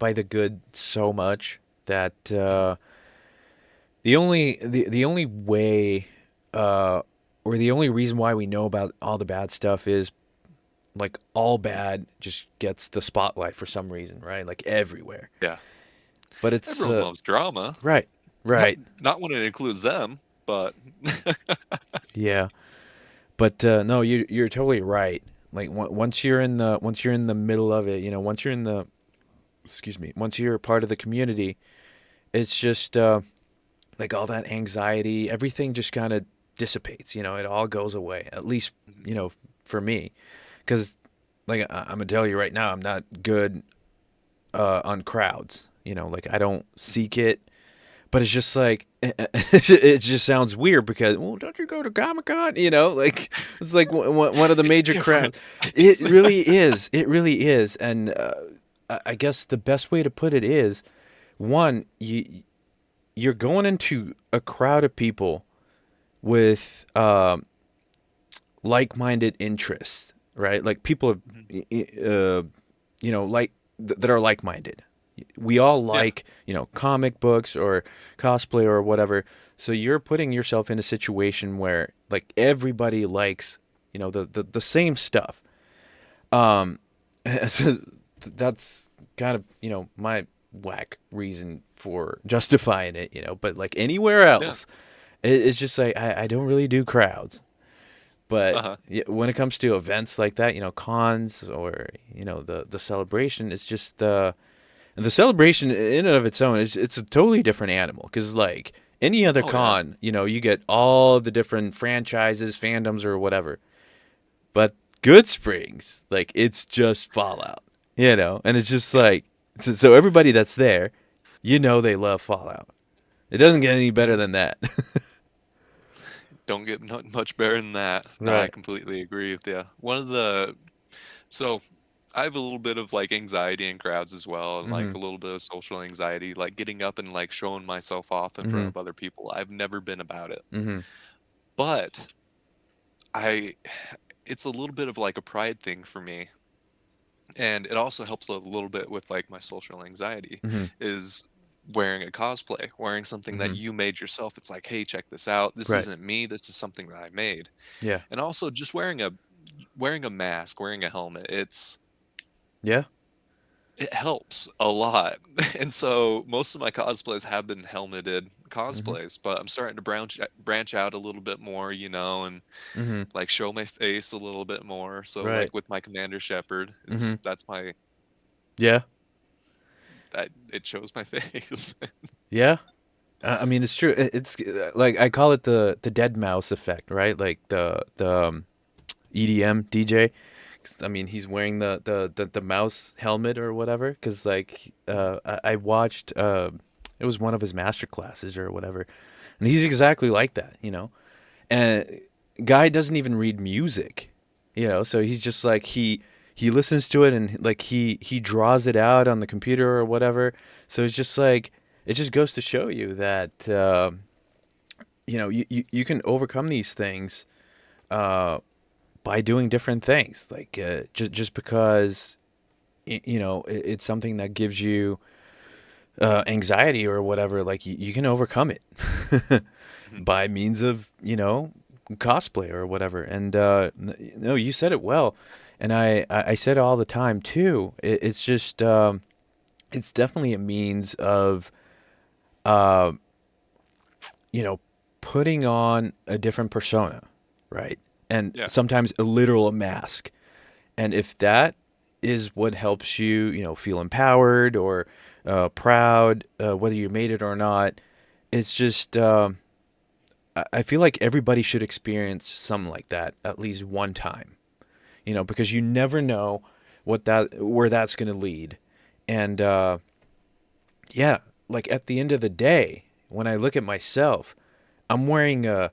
the good so much that the only way, uh, or the only reason why we know about all the bad stuff is like all bad just gets the spotlight for some reason, right? Like everywhere. Yeah. But it's Everyone loves drama. right, Not right, not when it includes them, but yeah. But no, you're totally right. Like once you're in the middle of it, once you're in the excuse me, once you're a part of the community, it's just like all that anxiety, everything just kind of dissipates. It all goes away. At least Mhm. for me, because like I'm gonna tell you right now, I'm not good on crowds. Like I don't seek it. But it's just like it just sounds weird because, well, don't you go to Comic Con? Like it's like one of the It's major different. crowds. It really is. It really is. And I guess the best way to put it is, one, you're going into a crowd of people with like-minded interests, right? Like people, Mhm. like that are like-minded. We all Yeah. like, comic books or cosplay or whatever. So you're putting yourself in a situation where like everybody likes, the same stuff. Um, so that's kind of, my whack reason for justifying it, but like anywhere Yeah. else, it's just like I don't really do crowds. But Uh-huh. when it comes to events like that, cons or, the celebration, it's just And the celebration in and of its own is it's a totally different animal because like any other Oh yeah. con, you get all the different franchises, fandoms, or whatever. But Good Springs, like it's just Fallout, and it's just Yeah. like so everybody that's there, they love Fallout. It doesn't get any better Mhm. than that. Don't get much better than that. No, I Right. completely agree with you. So I have a little bit of like anxiety in crowds as well, and like Mhm. a little bit of social anxiety, like getting up and like showing myself off in front Mhm. of other people. I've never been about it. Mhm. But I it's a little bit of like a pride thing for me. And it also helps a little bit with like my social anxiety Mhm. is wearing a cosplay, wearing something that Mhm. you made yourself. It's like, hey, check this out. This Right. isn't me. This is something that I made. Yeah. And also just wearing a mask, wearing a helmet. Yeah. It helps a lot. And so most of my cosplays have been helmeted Mhm. cosplays, but I'm starting to branch out a little bit more, and Mhm. like show my face a little bit more. So Right. like with my Commander Shepard, Mhm. that's my Yeah. that it shows my face. Yeah. I mean, it's true. It's like I call it the dead mouse effect, right? Like the EDM DJ. 'Cause, I mean, he's wearing the mouse helmet or whatever. Because like I watched it was one of his master classes or whatever, and he's exactly like that. And guy doesn't even read music. So he's just like he listens to it and like he draws it out on the computer or whatever. So it's just like it just goes to show you that you can overcome these things uh, by doing different things. Like just because it's something that gives you anxiety or whatever. Like you can overcome it Mhm. by means of cosplay or whatever. And no, you said it well, and I said it all the time too. It's just it's definitely a means of uh, you know putting on a different persona, right? And Yeah. sometimes a literal mask. And if that is what helps you, feel empowered or proud, whether you made it or not, it's just I feel like everybody should experience something like that at least one time. Because you never know where that's going to lead. And yeah, like at the end of the day, when I look at myself, I'm wearing a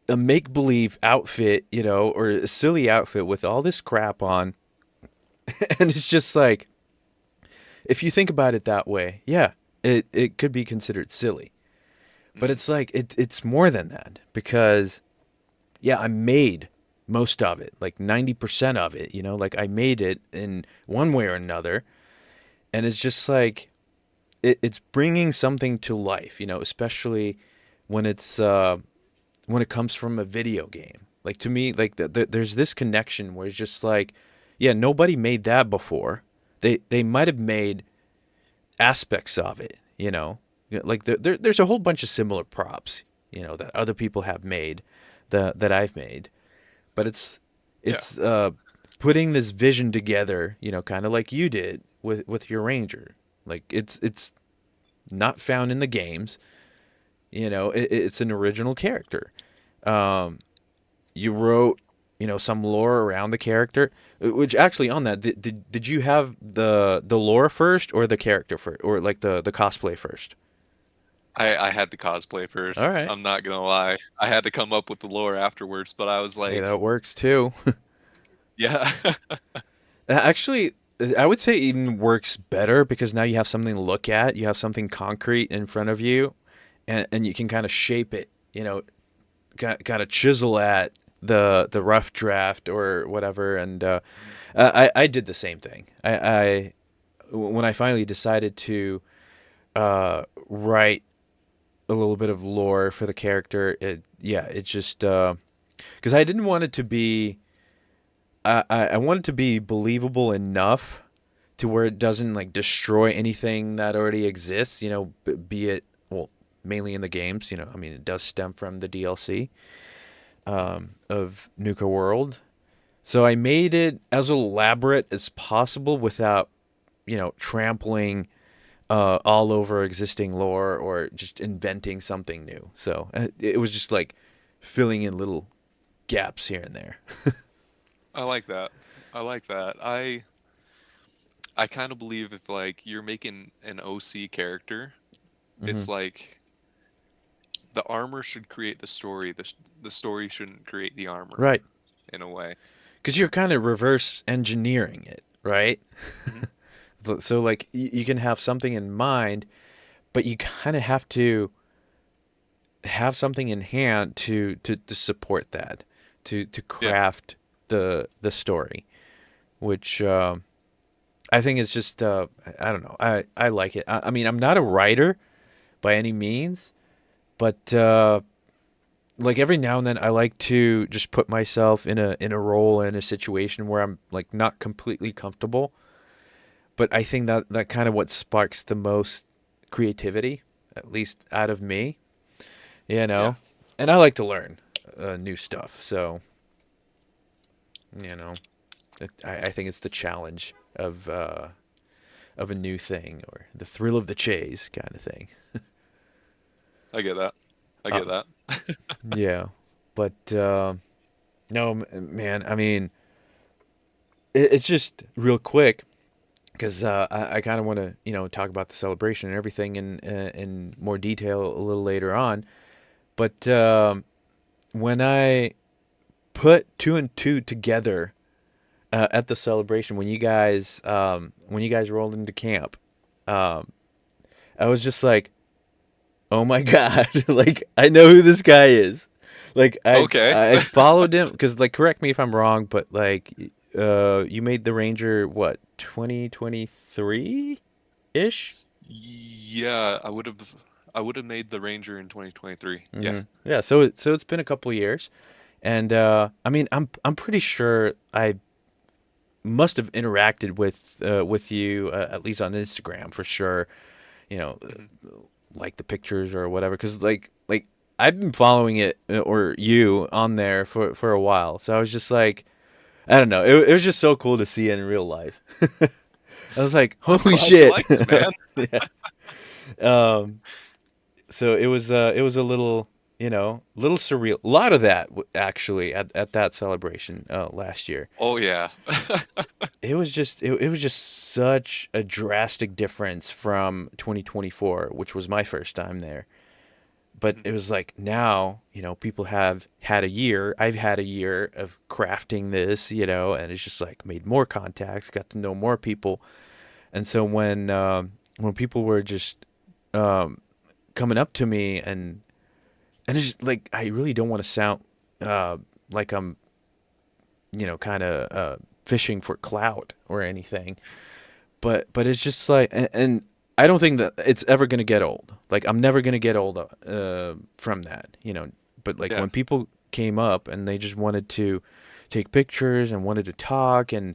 make believe outfit, or a silly outfit with all this crap on, and it's just like if you think about it that way, yeah, it could be considered silly. But Mhm. it's like it's more than that because yeah, I made most of it, like 90% of it, like I made it in one way or another, and it's just like it's bringing something to life, especially when when it comes from a video game. Like to me, like there's this connection where it's just like, yeah, nobody made that before. They might have made aspects of it, like there's a whole bunch of similar props, that other people have made, that I've made, but Yeah. it's putting this vision together, kind of like you did with your ranger. Like it's not found in the games. It's an original character. Um, you wrote, some lore around the character. Which actually, on that, did you have the lore first or the character first, or like the cosplay first? I had the cosplay All first. right. I'm not gonna lie. I had to come up with the lore afterwards, but I was Hey, like, that works too. yeah. Actually, I would say it even works better because now you have something to look at. You have something concrete in front of you, and you can kind of shape it. Kind of chisel at the rough draft or whatever. And I did the same thing. When I finally decided to write a little bit of lore for the character, it's just because I didn't want it to be. I want it to be believable enough to where it doesn't like destroy anything that already exists. Be it well, mainly in the games. I mean, it does stem from the DLC of Nuka World. So I made it as elaborate as possible without trampling all over existing lore or just inventing something new. So it was just like filling in little gaps here and there. I like that. I like that. I kind of believe if like you're making an OC character, Hmm. it's like the armor should create the story. The story shouldn't create the armor Right. in a way. Because you're kind of reverse engineering it, right? Hmm. So like you can have something in mind, but you kind of have to have something in hand to support that, to Yeah. craft the story, which I think is just I don't know. I like it. I mean, I'm not a writer by any means, but like every now and then I like to just put myself in a role in a situation where I'm like not completely comfortable, but I think that kind of what sparks the most creativity, at least out of me, you Yeah. know. And I like to learn new stuff, so you know, I think it's the challenge of a new thing or the thrill of the chase kind of thing. I get that. I Uh, get that. yeah, but no, man. I mean, it's just real quick because I kind of want to talk about the celebration and everything in more detail a little later on. But when I put two and two together at the celebration, when you guys rolled into camp, um, I was just like, oh my god, like I know who this guy is. Like Okay. I followed him because like correct me if I'm wrong, but like you made the Ranger what 2023 ish. Yeah, I would have made the Ranger in 2023. Yeah. Yeah, so it's been a couple years, and I mean I'm pretty sure I must have interacted with you at least on Instagram for sure. You know, Hmm. like the pictures or whatever, because like I've been following it or you on there for a while, so I was just like I don't know, it was just so cool to see it in real life. I was like, I'm holy glad you shit. liked it, man. Yeah. Um, so it was a little little surreal. A lot of that actually at that celebration last year. Oh yeah. It was just such a drastic difference from 2024, which was my first time there. But Mhm. it was like now, people have had a year. I've had a year of crafting this, and it's just like made more contacts, got to know more people. And so when people were just um, coming up to me and it's just like I really don't want to sound uh, like I'm kind of fishing for clout or anything, but it's just like and I don't think that it's ever gonna get old. Like I'm never gonna get old from that. But like Yeah. when people came up and they just wanted to take pictures and wanted to talk and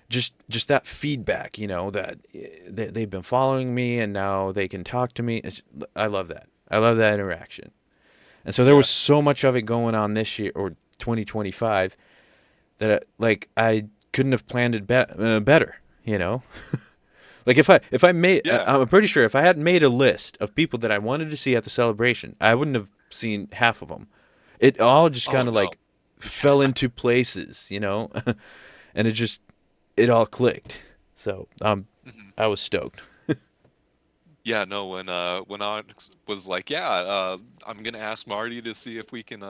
just that feedback, that they've been following me and now they can talk to me. I love that. I love that interaction. And so there Yeah. was so much of it going on this year or 2025 that like I couldn't have planned it better. Like if I made Yeah. I'm pretty sure if I hadn't made a list of people that I wanted to see at the celebration, I wouldn't have seen half of them. It all just Oh kind of no. like fell into places. And it all clicked. So Mhm. I was stoked. Yeah, no, when Onyx was like, yeah, I'm gonna ask Marty to see if we can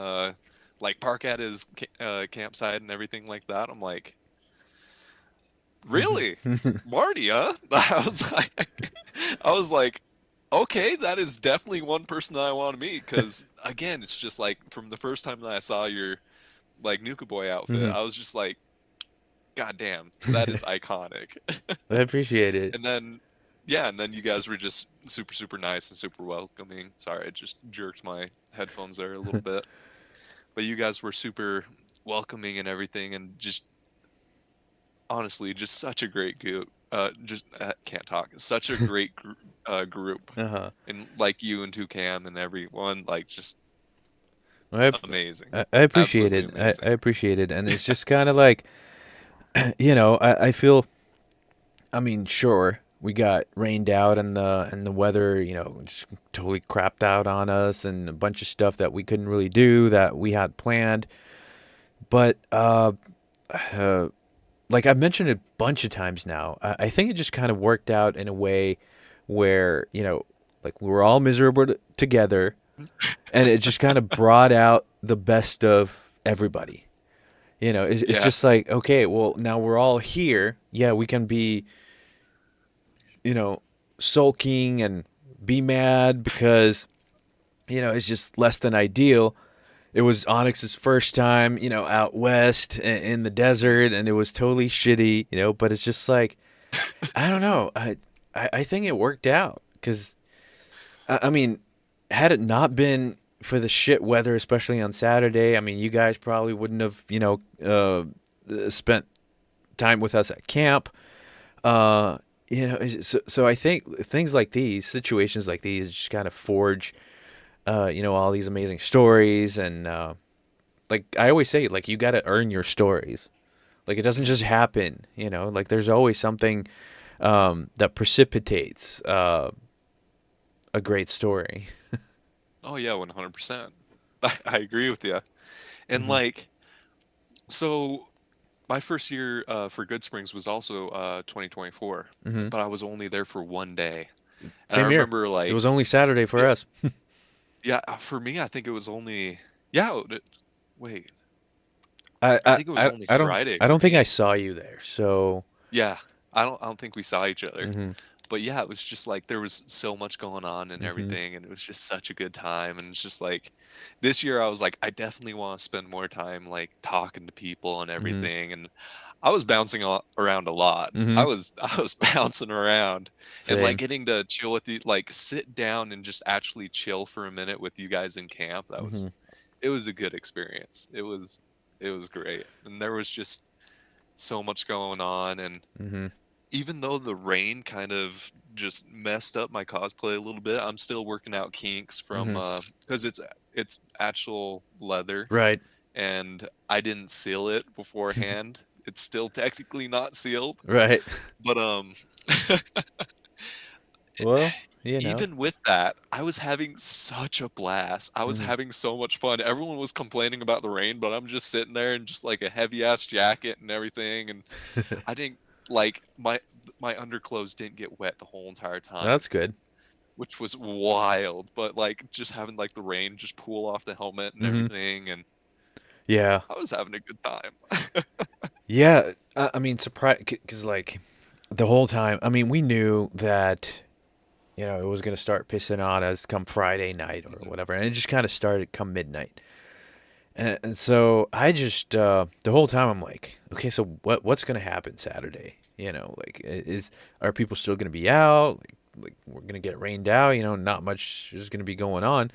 like park at his campsite and everything like that. I'm like, really? Marty, huh? I was like, okay, that is definitely one person that I want to meet because again, it's just like from the first time that I saw your like Nuka Boy outfit, Hmm. I was just like, God damn, that is iconic. I appreciate it. And then, yeah, and then you guys were just super, super nice and super welcoming. Sorry, I just jerked my headphones there a little bit. But you guys were super welcoming and everything, and just honestly, just such a great group. Just can't talk. Such a great group, Uh huh. and like you and Toucan and everyone, like just I, amazing, I appreciate absolutely it. I amazing. appreciate it, and it's just kind of like I feel. I mean, sure. we got rained out, and the weather, just totally crapped out on us, and a bunch of stuff that we couldn't really do that we had planned. But uh, like I've mentioned it a bunch of times now, I think it just kind of worked out in a way where like we were all miserable together, and it just kind of brought out the best of everybody. It's Yeah. just like, okay, well, now we're all here. Yeah, we can be, you know, sulking and be mad because, it's just less than ideal. It was Onyx's first time, out west in the desert, and it was totally shitty, but it's just like, I don't know. I think it worked out because, I mean, had it not been for the shit weather, especially on Saturday, I mean, you guys probably wouldn't have, spent time with us at camp. Uh, so I think things like these, situations like these, just kind of forge, all these amazing stories. And like I always say, like you got to earn your stories. Like it doesn't just happen, Like there's always something that precipitates a great story. Oh yeah, 100%. I agree with you. And Hmm. like, so my first year for Good Springs was also 2024, Hmm. but I was only there for 1 day. And I Same here. remember It like, was only Saturday for it, us. yeah, for me, I think it was only, yeah, wait, I, I I, think it was I, only I don't Friday I for don't think I me. saw you there. So. Yeah, I don't think we saw each other. Hmm. But yeah, it was just like there was so much going on and Hmm. everything, and it was just such a good time. And it's just like this year, I was like, I definitely want to spend more time like talking to people and Hmm. everything. And I was bouncing around a lot. Hmm. I was bouncing around and like Same. getting to chill with you, like sit down and just actually chill for a minute with you guys in camp. Hmm. It was a good experience. It was great, and there was just so much going on. And Hmm. even though the rain kind of just messed up my cosplay a little bit, I'm still working out kinks from Hmm. because it's actual leather Right. and I didn't seal it beforehand. It's still technically not sealed, Right. but Well, you know. even with that, I was having such a blast. I was Hmm. having so much fun. Everyone was complaining about the rain, but I'm just sitting there in just like a heavy ass jacket and everything, and I didn't like my underclothes didn't get wet the whole entire time, That's good. which was wild. But like just having like the rain just pool off the helmet and Hmm. everything, and Yeah. I was having a good time. Yeah. I mean, surprise, because like the whole time, I mean, we knew that it was gonna start pissing on us come Friday night or Mhm. whatever, and it just kind of started come midnight. And so I just the whole time I'm like, okay, so what's gonna happen Saturday? Like is are people still gonna be out? Like we're gonna get rained out? Not much is gonna be going on.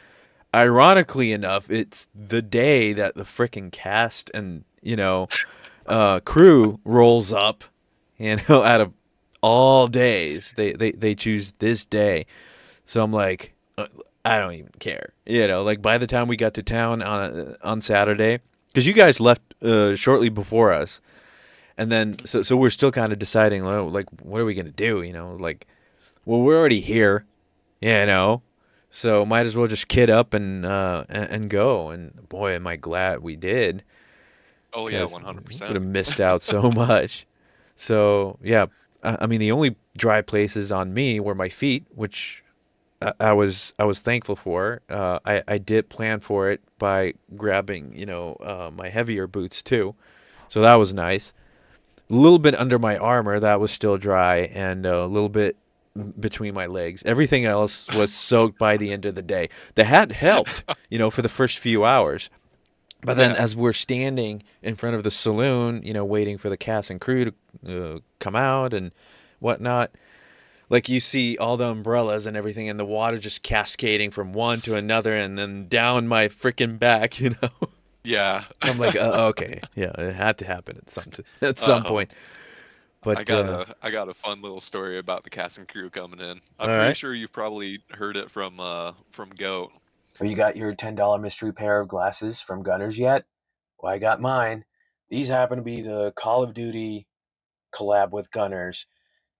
Ironically enough, it's the day that the frickin' cast and crew rolls up. Out of all days, they choose this day. So I'm like, I don't even care. Like by the time we got to town on Saturday, because you guys left shortly before us, and then so we're still kind of deciding, well, like, what are we gonna do? Like, well, we're already here, you know, so might as well just kid up and go. And boy, am I glad we did, Oh yeah, because we would 100%. have missed out so much. So yeah, I mean the only dry places on me were my feet, which I was thankful for. I did plan for it by grabbing my heavier boots too, so that was nice. A little bit under my armor that was still dry, and a little bit between my legs. Everything else was soaked by the end of the day. The hat helped, for the first few hours. But then, Yeah. as we're standing in front of the saloon, waiting for the cast and crew to come out and whatnot, like you see all the umbrellas and everything, and the water just cascading from one to another, and then down my freaking back. Yeah. I'm like, okay, yeah, it had to happen at some Uh-oh. point. But I got a fun little story about the cast and crew coming in. I'm all pretty right. sure you've probably heard it from Goat. Oh, you got your $10 mystery pair of glasses from Gunners yet? Well, I got mine. These happen to be the Call of Duty collab with Gunners.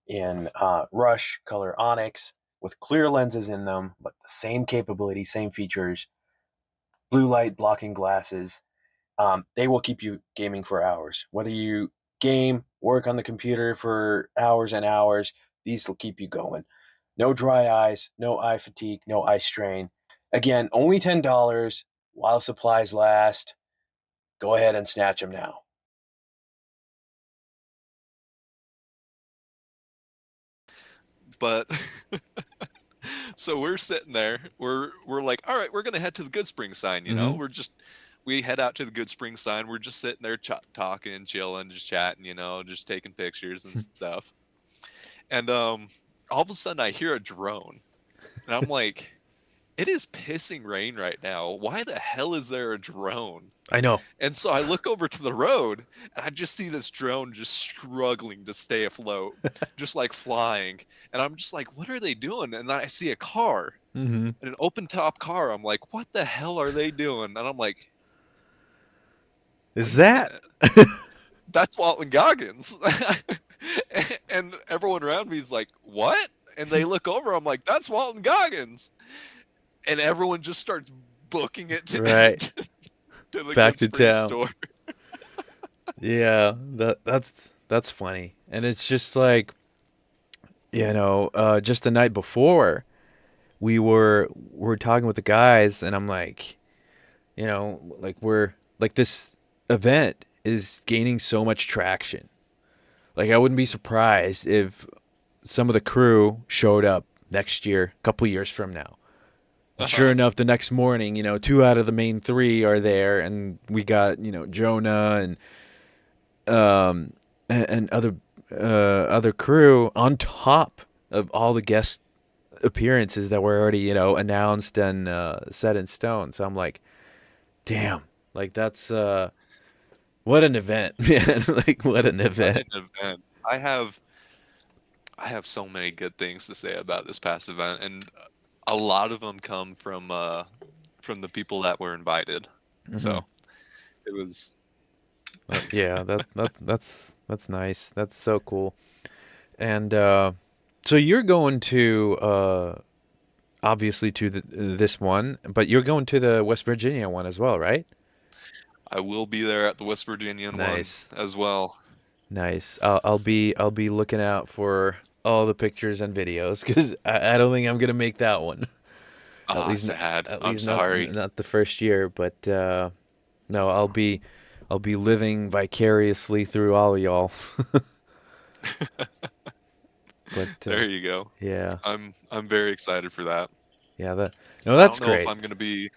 in Rush Color Onyx with clear lenses in them, but the same capability, same features, blue light blocking glasses. They will keep you gaming for hours. Whether you game, work on the computer for hours and hours, these will keep you going. No dry eyes, no eye fatigue, no eye strain. Again, only $10 while supplies last. Go ahead and snatch them now. But so we're sitting there. We're like, all right, we're gonna head to the Good Spring sign. Mm-hmm. We head out to the Good Spring sign. We're just sitting there talking, chilling, just chatting. Just taking pictures and stuff. And all of a sudden I hear a drone, and I'm like, it is pissing rain right now. Why the hell is there a drone? I know. And so I look over to the road, and I just see this drone just struggling to stay afloat, just like flying. And I'm just like, what are they doing? And then I see a car, Mm-hmm. an open top car. I'm like, what the hell are they doing? And I'm like, Is wait a that? minute, that's Walton Goggins. And everyone around me is like, what? And they look over, I'm like, that's Walton Goggins. And everyone just starts booking it to, Right. to the Back Good to Spring town. store. Yeah, that's funny. And it's just like, just the night before we were talking with the guys, and I'm like, like we're like this event is gaining so much traction. Like I wouldn't be surprised if some of the crew showed up next year, a couple years from now. And sure Uh-huh. enough, the next morning, two out of the main three are there, and we got Jonah and other crew on top of all the guest appearances that were already announced and set in stone. So I'm like, damn, like that's what an event, man! Like what an What an event. event. I have so many good things to say about this past event, and a lot of them come from the people that were invited. Hmm. So it was Yeah, that's nice. That's so cool. And so you're going to obviously to this one, but you're going to the West Virginia one as well, right? I will be there at the West Virginian one Nice, as well. nice. I'll be looking out for all the pictures and videos because I don't think I'm gonna make that one. At Ah, least sad. at I'm least not sorry. not the first year, but no, I'll be living vicariously through all of y'all. But There you go. yeah, I'm very excited for that. yeah, that no, I that's don't know if great. I'm going to be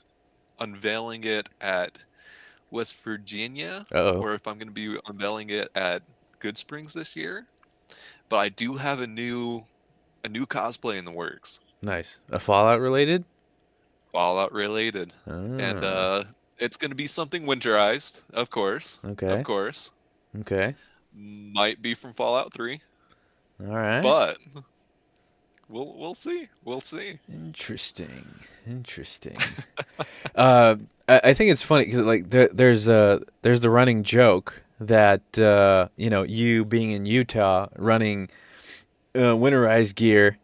unveiling it at West Virginia Uh-oh. or if I'm going to be unveiling it at Good Springs this year, but I do have a new cosplay in the works. Nice. A Fallout related? Fallout related. And Ah, it's going to be something winterized, of course. Of okay. course. Okay. Might be from Fallout 3, All right. but we'll see. We'll see. Interesting. Interesting. I think it's funny because like there's the running joke that you being in Utah running winterized gear,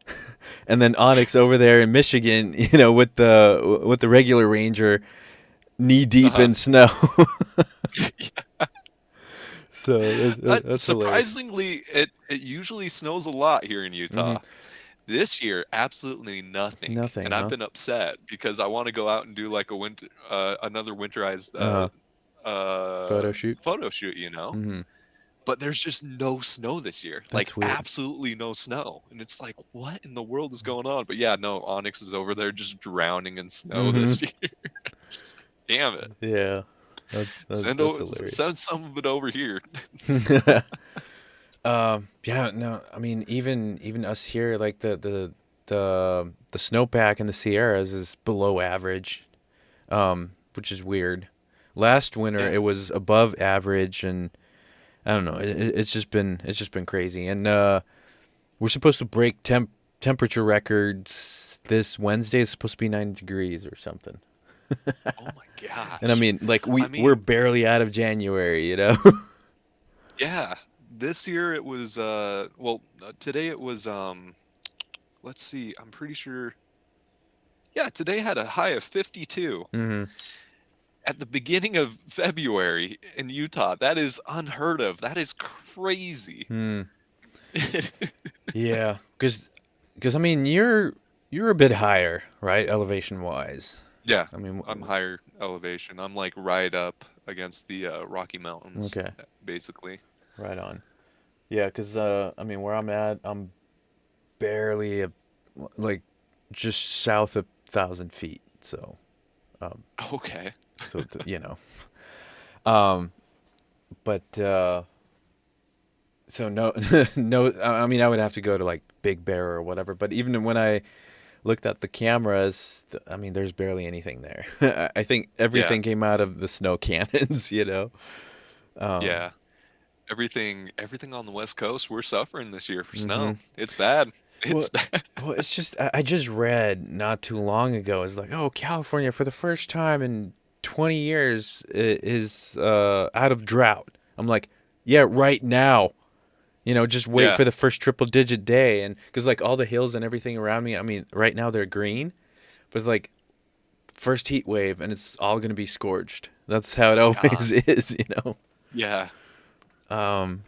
and then Onyx over there in Michigan, with the regular Ranger knee deep Uh-huh. in snow. So that's hilarious. Surprisingly, it usually snows a lot here in Hmm. Utah. This year, absolutely nothing, Nothing, and I've huh? been upset because I want to go out and do like another winterized Uh, photo shoot. photo shoot. Hmm. But there's just no snow this year, like That's weird. absolutely no snow, and it's like, what in the world is going on? But yeah, no, Onyx is over there just drowning in snow Hmm. this year. Just, damn it, Yeah, that's hilarious. send some of it over here. Yeah, no, I mean even us here, like the snowpack in the Sierras is below average, which is weird. Last winter Yeah. it was above average, and I don't know. It's just been crazy, and we're supposed to break temperature records this Wednesday. It's supposed to be 90 degrees or something. Oh my And I gosh. mean, like I we're mean, barely out of January, you know. yeah. this year it was well, today it was let's see, I'm pretty sure, yeah, today had a high of 52. Mm-hmm. At the beginning of February in Utah. That is unheard of. That is crazy. Hmm. Yeah, because I mean you're a bit higher, right, elevation wise. Yeah, I mean, I'm higher elevation. I'm like right up against the Rocky Mountains, okay, basically. right on. Yeah, because I mean where I'm at, I'm barely like just south of 1,000 feet. So um, Okay. you know, um, but so no, no. I mean, I would have to go to like Big Bear or whatever. But even when I looked at the cameras, I mean, there's barely anything there. I think Yeah, everything came out of the snow cannons, you know. Um, yeah. Everything on the West Coast, we're suffering this year for hmm snow. It's bad. Well, It's bad. well, it's just I just read not too long ago. It's like, oh, California for the first time in 20 years is out of drought. I'm like, yeah, right now. You know, just wait Yeah. for the first triple digit day, and because like all the hills and everything around me, I mean, right now they're green, but it's like first heat wave, and it's all gonna be scorched. That's how it God. always is, you know. Yeah. Um,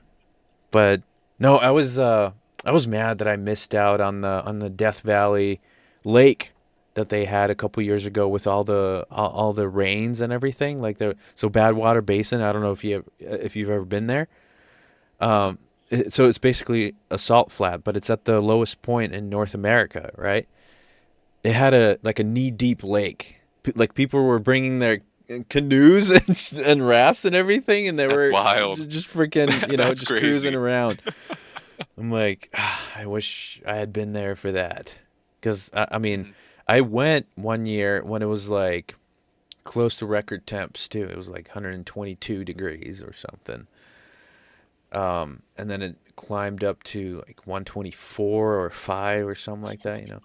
but no, I was mad that I missed out on the Death Valley lake that they had a couple years ago with all the rains and everything. Like the so Badwater Basin. I don't know if you've ever been there. Mm-mm. So it's basically a salt flat, but it's at the lowest point in North America, right? It had a like a knee deep lake. Like people were bringing their canoes and rafts and everything, and they That's were wild. just freaking, you know, That's just cruising crazy. around. I'm like, I wish I had been there for that. Because, I mean, Hmm. I went one year when it was like close to record temps too. It was like 122 degrees or something. And then it climbed up to like 124 or 5 or something like that, you know.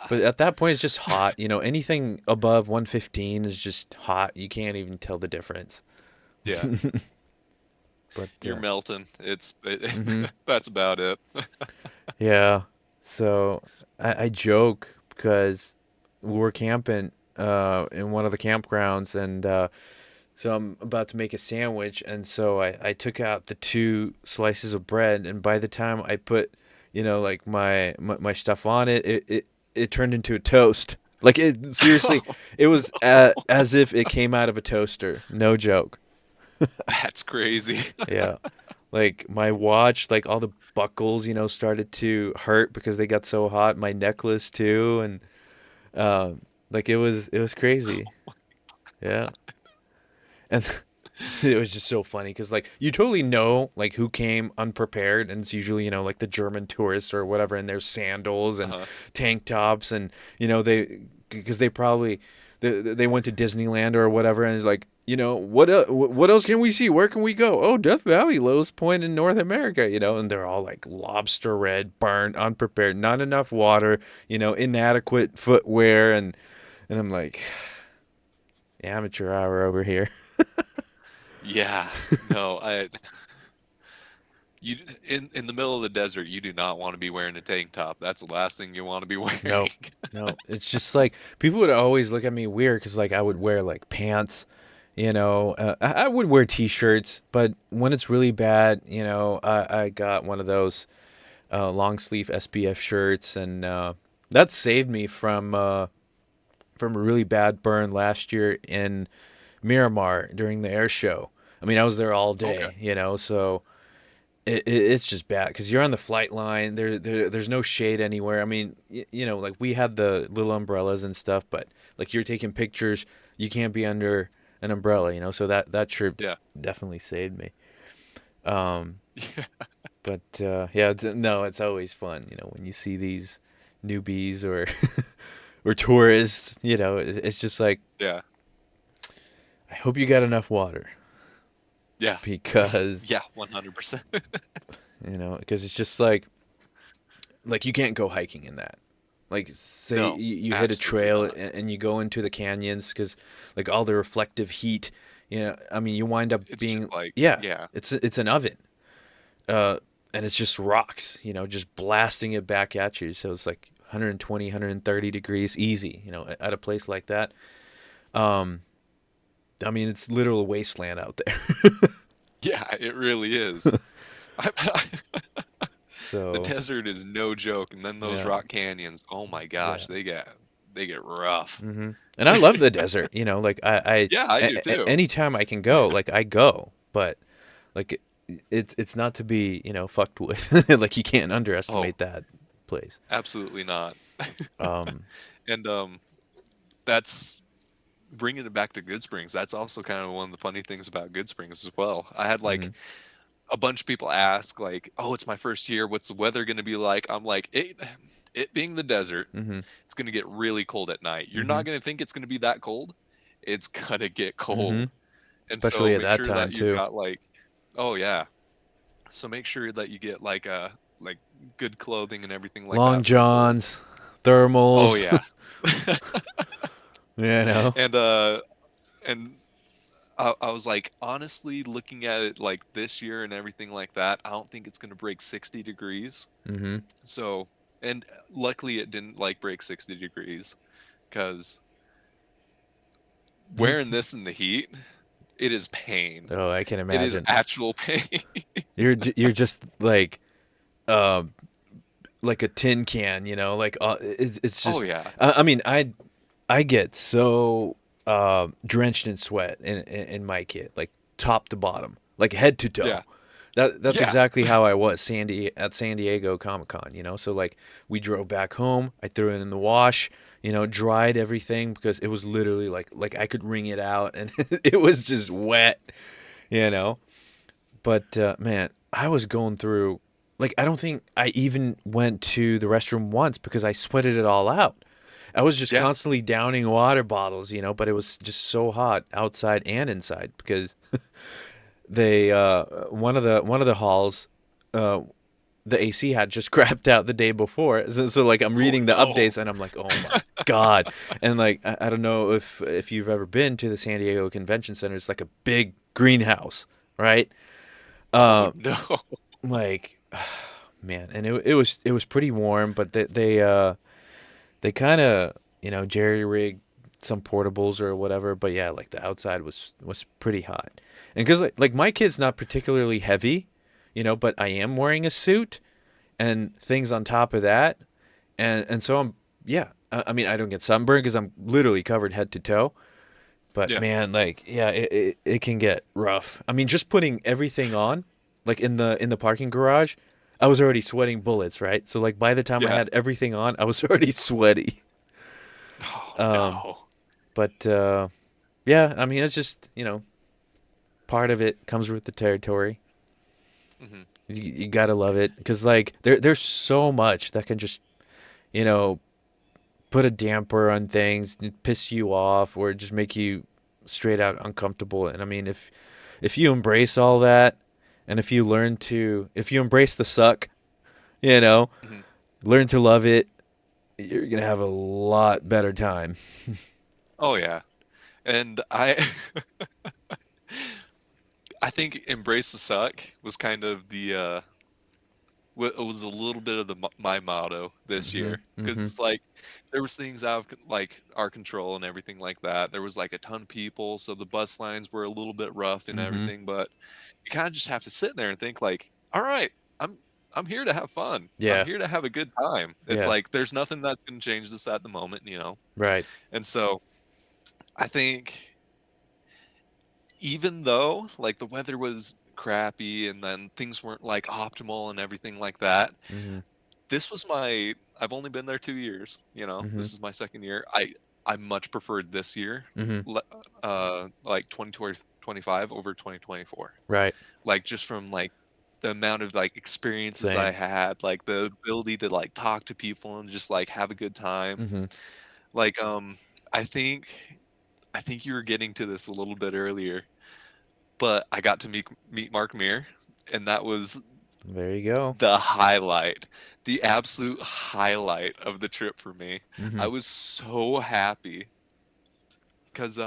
But God. at that point, it's just hot. You know, anything above 115 is just hot. You can't even tell the difference. Yeah. But, You're melting. hmm That's about it. yeah. So I joke because we were camping in one of the campgrounds, and so I'm about to make a sandwich, and so I took out the two slices of bread, and by the time I put, you know, like my stuff on it, it turned into a toast. Like it seriously, it was as if it came out of a toaster. No joke. That's crazy. Yeah. Like my watch, like all the buckles, you know, started to hurt because they got so hot. My necklace too, and like it was crazy. Yeah. And it was just so funny because like you totally know like who came unprepared, and it's usually, you know, like the German tourists or whatever in their sandals and Uh-huh. tank tops, and you know they because they probably they went to Disneyland or whatever, and it's like, you know, what else can we see? Where can we go? Oh, Death Valley, lowest point in North America, you know, and they're all like lobster red, burned, unprepared, not enough water, you know, inadequate footwear, and I'm like, amateur hour over here. Yeah. No, you in the middle of the desert, you do not want to be wearing a tank top. That's the last thing you want to be wearing. No, no. It's just like people would always look at me weird because like I would wear like pants, you know. I would wear t-shirts, but when it's really bad, you know, I got one of those long sleeve SPF shirts, and that saved me from a really bad burn last year in Miramar during the air show. I mean, I was there all Okay. day, you know, so it's just bad because you're on the flight line. There's no shade anywhere. I mean, you know, like we had the little umbrellas and stuff, but like you're taking pictures, you can't be under an umbrella, you know. So that trip Yeah. definitely saved me. Um, but yeah, no, it's always fun, you know, when you see these newbies or or tourists. You know, it's just like Yeah. I hope you got enough water Yeah. because Yeah, 100%. you know because it's just like you can't go hiking in that. Like, say No, you hit a absolutely trail not. and you go into the canyons because, like, all the reflective heat, you know, I mean, you wind up It's being, just like, yeah, yeah. it's an oven. uh, and it's just rocks, just blasting it back at you. So it's like 120, 130 degrees easy, at a place like that. Um, I mean, it's literal wasteland out there. Yeah, it really is. I, the So desert is no joke, and then those yeah, rock canyons. Oh my yeah. gosh, they get rough. And I love the desert. Like Yeah, I do too. anytime I can go, like I go. But like it's not to be fucked with. Like you can't Oh, underestimate that place. absolutely not. Um, And that's bringing it back to Good Springs. That's also kind of one of the funny things about Good Springs as well. I had like mhm, a bunch of people ask like, "Oh, it's my first year. What's the weather going to be like?" I'm like, it being the desert, mhm, it's going to get really cold at night. You're mhm, not going to think it's going to be that cold. It's going to get mhm. cold. And so Especially at make that sure time that you've too. got like, oh yeah. So make sure that you get like good clothing and everything like Long that for the cold. johns, Oh thermals. yeah. you know. And and I was like, honestly, looking at it like this year and everything like that, I don't think it's gonna break 60 degrees. Mhm. So, and luckily it didn't like break 60 degrees because wearing this in the heat, it is pain. Oh, I can It is imagine. actual pain. You're just uh, like a tin can, like it's Oh just. yeah. I mean, I get so drenched in sweat in my kit, like top to bottom, like head to toe. Yeah. That's Yeah. exactly how I was at San Diego Comic Con. So like we drove back home. I threw it in the wash. Dried everything because it was literally like I could wring it out and it was just wet. You know. But man, I was going through. Like I don't think I even went to the restroom once because I sweated it all out. I was just Yeah. constantly downing water bottles, but it was just so hot outside and inside because they one of the halls uh the AC had just crapped out the day before. So like I'm Oh reading the no. updates and I'm like, "Oh my God." And like I don't know if you've ever been to the San Diego Convention Center. It's like a big greenhouse, right? Oh Uh no. like man, and it was pretty warm, but they kind of jerry rigged some portables or whatever. But yeah, like the outside was pretty hot, and because like my kid's not particularly heavy, but I am wearing a suit and things on top of that, and so I'm yeah. I mean, I don't get sunburned because I'm literally covered head to toe. But Yeah. man, like yeah, it can get rough. I mean, just putting everything on, like in the parking garage, I was already sweating bullets, right? So like by the time I Yeah. had everything on, I was already sweaty. Oh Um, no. but yeah, I mean it's just part of it comes with the territory. Hmm. You gotta love it because like there's so much that can just you know put a damper on things, and piss you off, or just make you straight out uncomfortable. And I mean if you embrace all that, and if you embrace the suck, you know, Hmm. learn to love it, you're gonna have a lot better time. Oh yeah. And I think embrace the suck was kind of the was a little bit of my motto this Mhm. year because Mhm. it's like there was things out of like our control and everything like that. There was like a ton of people, so the bus lines were a little bit rough and Mhm. everything, but you kind of just have to sit there and think like, all right, I'm I'm here to have fun. I'm Yeah. here to have a good time. It's Yeah. like there's nothing that's going to change this at the moment. Right. And so I think even though like the weather was crappy and then things weren't like optimal and everything like that, Mhm. this was I've only been there 2 years. Mhm. This is my 2nd year. I much preferred this year, Mhm. like 2025 over 2024. Right. Like just from like the amount of like experiences I Same. had, like the ability to like talk to people and just like have a good time. Mhm. Like I think I think you were getting to this a little bit earlier, but I got to meet Mark Meer, and that was There you go. the highlight, the absolute highlight of the trip for me. I Mhm. was so happy because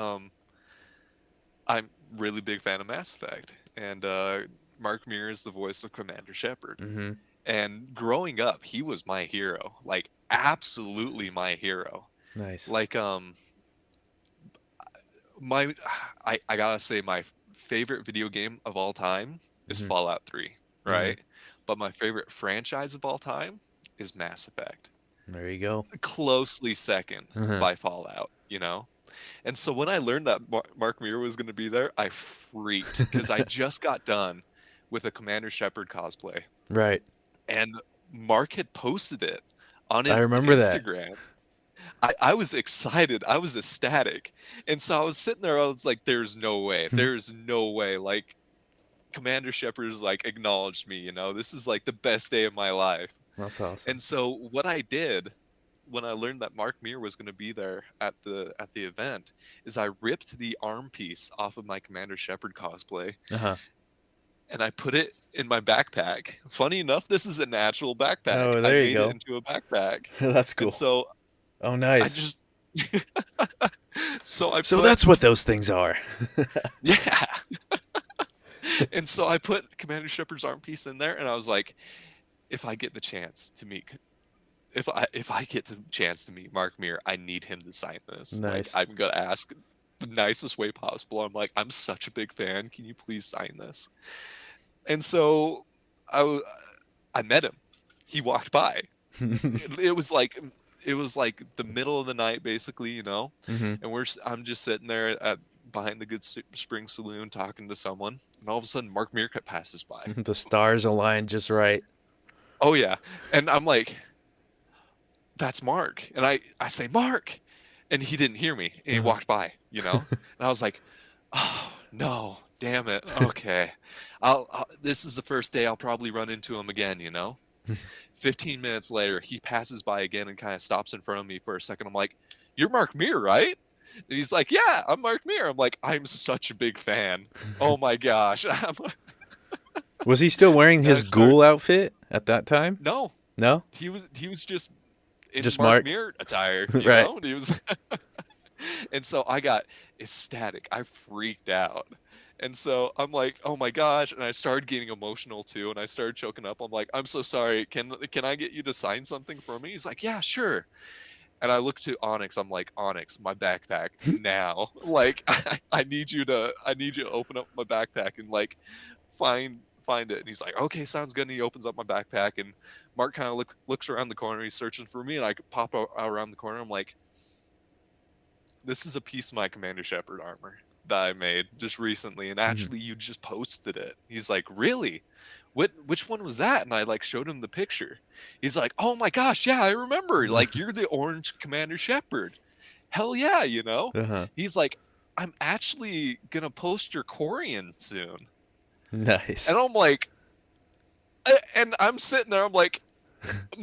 I'm really big fan of Mass Effect, and Mark Mir is the voice of Commander Shepard. Mm-hmm. And growing up, he was my hero. Like absolutely my hero. Nice. Like my I gotta say my favorite video game of all time is Mm-hmm. Fallout 3, Mm-hmm. right? But my favorite franchise of all time is Mass Effect. There you go. Closely second Uh-huh. by Fallout, you know? And so when I learned that Mark Mir was going to be there, I freaked because I just got done with a Commander Shepard cosplay, Right. and Mark had posted it on I his remember that. Instagram. I was excited. I was ecstatic. And so I was sitting there, I was like, there's no way. There's no way. Like Commander Shepard's like acknowledged me, you know. This is like the best day of my life. That's awesome. And so what I did when I learned that Mark Mir was going to be there at the event is I ripped the arm piece off of my Commander Shepard cosplay Uh-huh. and I put it in my backpack. Funny enough, this is a natural backpack. Oh, I there you made it go. into a backpack. That's And cool. so Oh, I nice. just so I So put that's what those things are. yeah. And so I put Commander Shepard's arm piece in there and I was like, if I get the chance to meet if I get the chance to meet Mark Mir, I need him to sign this. Like Nice. I'm gonna ask the nicest way possible. I'm like, I'm such a big fan. Can you please sign this? And so I w- I met him. He walked by. It was like the middle of the night, basically, you know. Mm-hmm. And I'm just sitting there at behind the Good Spring Saloon talking to someone, and all of a sudden Mark Meerkat passes by. The stars aligned just right. Oh yeah, and I'm like, that's Mark. And I say, Mark. And he didn't hear me. And he Uh-huh. walked by, you know? And I was like, oh, no, damn it. Okay. This is the first day I'll probably run into him again, you know? 15 minutes later, he passes by again and kind of stops in front of me for a second. I'm like, you're Mark Meer, right? And he's like, yeah, I'm Mark Meer. I'm like, I'm such a big fan. Oh my gosh. Was he still wearing And I his start, ghoul outfit at that time? no, No? he was just in Just Mark Mark? Meer attire, you Right. know? And he was and so I got ecstatic. I freaked out. And so I'm like, "Oh my gosh." And I started getting emotional too and I started choking up. I'm like, "I'm so sorry. Can I get you to sign something for me?" He's like, "Yeah, sure." And I look to Onyx. I'm like, "Onyx, my backpack now. Like I need you to open up my backpack and like find it." And he's like, "Okay, sounds good." And he opens up my backpack and Mark kind of looks around the corner. He's searching for me and I pop out around the corner. I'm like, this is a piece of my Commander Shepard armor that I made just recently, and Mm-hmm. actually you just posted it. He's like, really? Which one was that? And I like showed him the picture. He's like, oh my gosh, yeah, I remember. Like you're the orange Commander Shepard. Hell yeah, you know? Uh-huh. He's like, I'm actually gonna post your Corian soon. Nice. And I'm like, and I'm sitting there, I'm like,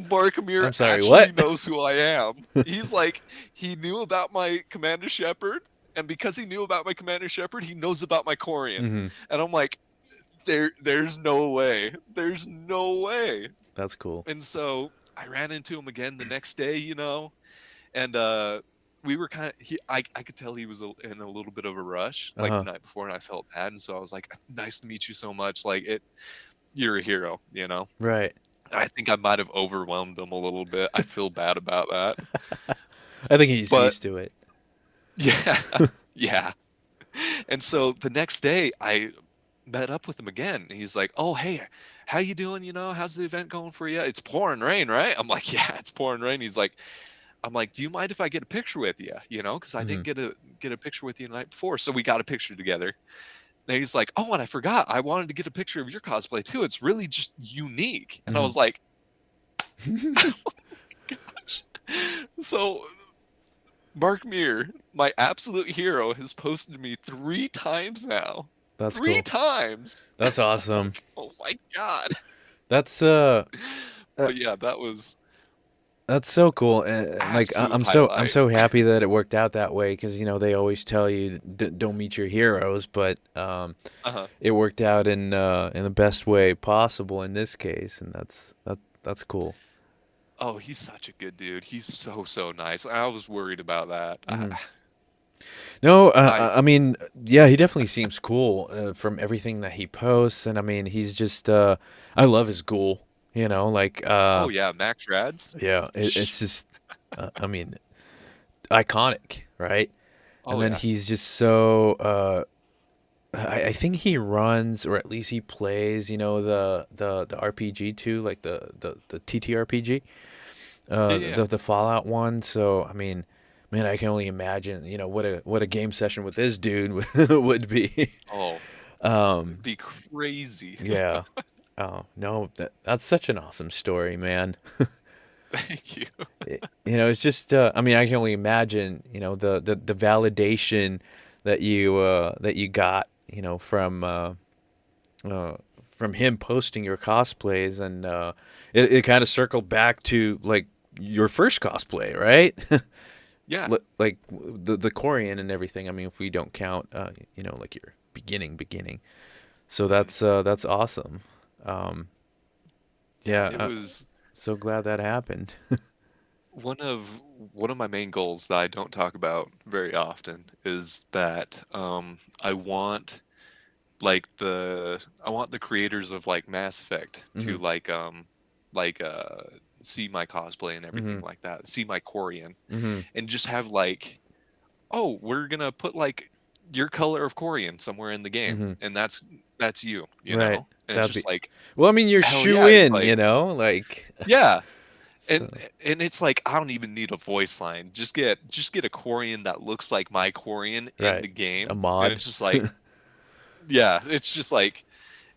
Mark Amir I'm sorry, actually what? knows who I am. He's like, he knew about my Commander Shepard, and because he knew about my Commander Shepard, he knows about my Corian. Mm-hmm. And I'm like, there's no way. There's no way. That's cool. And so I ran into him again the next day, you know, and we were kind of I could tell he was in a little bit of a rush like the Uh-huh. night before, and I felt bad, and so I was like, nice to meet you so much. Like you're a hero, you know. Right. I think I might have overwhelmed him a little bit. I feel bad about that. I think he's But used to it. yeah, yeah. And so the next day I met up with him again. And he's like, "Oh, hey, how you doing? You know, how's the event going for you? It's pouring rain, right?" I'm like, "Yeah, it's pouring rain." He's like, "I'm like, do you mind if I get a picture with you? You know, because I Mm-hmm. didn't get a picture with you the night before." So we got a picture together. And he's like, "Oh, and I forgot. I wanted to get a picture of your cosplay too. It's really just unique." And I Mm-hmm. was like, so Mark Meer, my absolute hero, has posted me 3 times now. That's Three cool. times. That's awesome. Oh my god. That's uh, But yeah, that was that's so cool. Like absolute I'm highlight. so happy that it worked out that way because they always tell you don't meet your heroes, but Uh-huh. it worked out in the best way possible in this case, and that's cool. Oh, he's such a good dude. He's so nice. I was worried about that. Hmm. No, I I mean, yeah, he definitely seems cool from everything that he posts, and I mean, he's just, I love his ghoul, like, oh yeah, Max Rads. yeah, Shh. it's just, I mean, iconic, right? And Oh then yeah. he's just so, I think he runs, or at least he plays, the RPG too, like the TTRPG, Yeah, yeah. the Fallout one. So I mean, man, I can only imagine, what a game session with this dude would be. Oh, Um, it'd be crazy. yeah. Oh no, that's such an awesome story, man. Thank you. It's just, I mean, I can only imagine, the validation that you got, uh, from him posting your cosplays, and it kind of circled back to like your first cosplay, right? Yeah. Like the Korean and everything. I mean, if we don't count, like your beginning. So Mhm. that's awesome. Um, Yeah, yeah, it was so glad that happened. one of one of my main goals that I don't talk about very often is that I want the creators of like Mass Effect Hmm. to like see my cosplay and everything Hmm. like that, see my Korean, Hmm. and just have like, oh, we're gonna put like your color of Korean somewhere in the game, Hmm. and that's you, you Right. know? And it's That'd be. just like, Well, I mean, you're hell shoe yeah, it's in, like, like. yeah. And So. and it's like I don't even need a voice line. Just get a Korean that looks like my Korean in Right. the A game, and mod. it's just like, yeah, it's just like,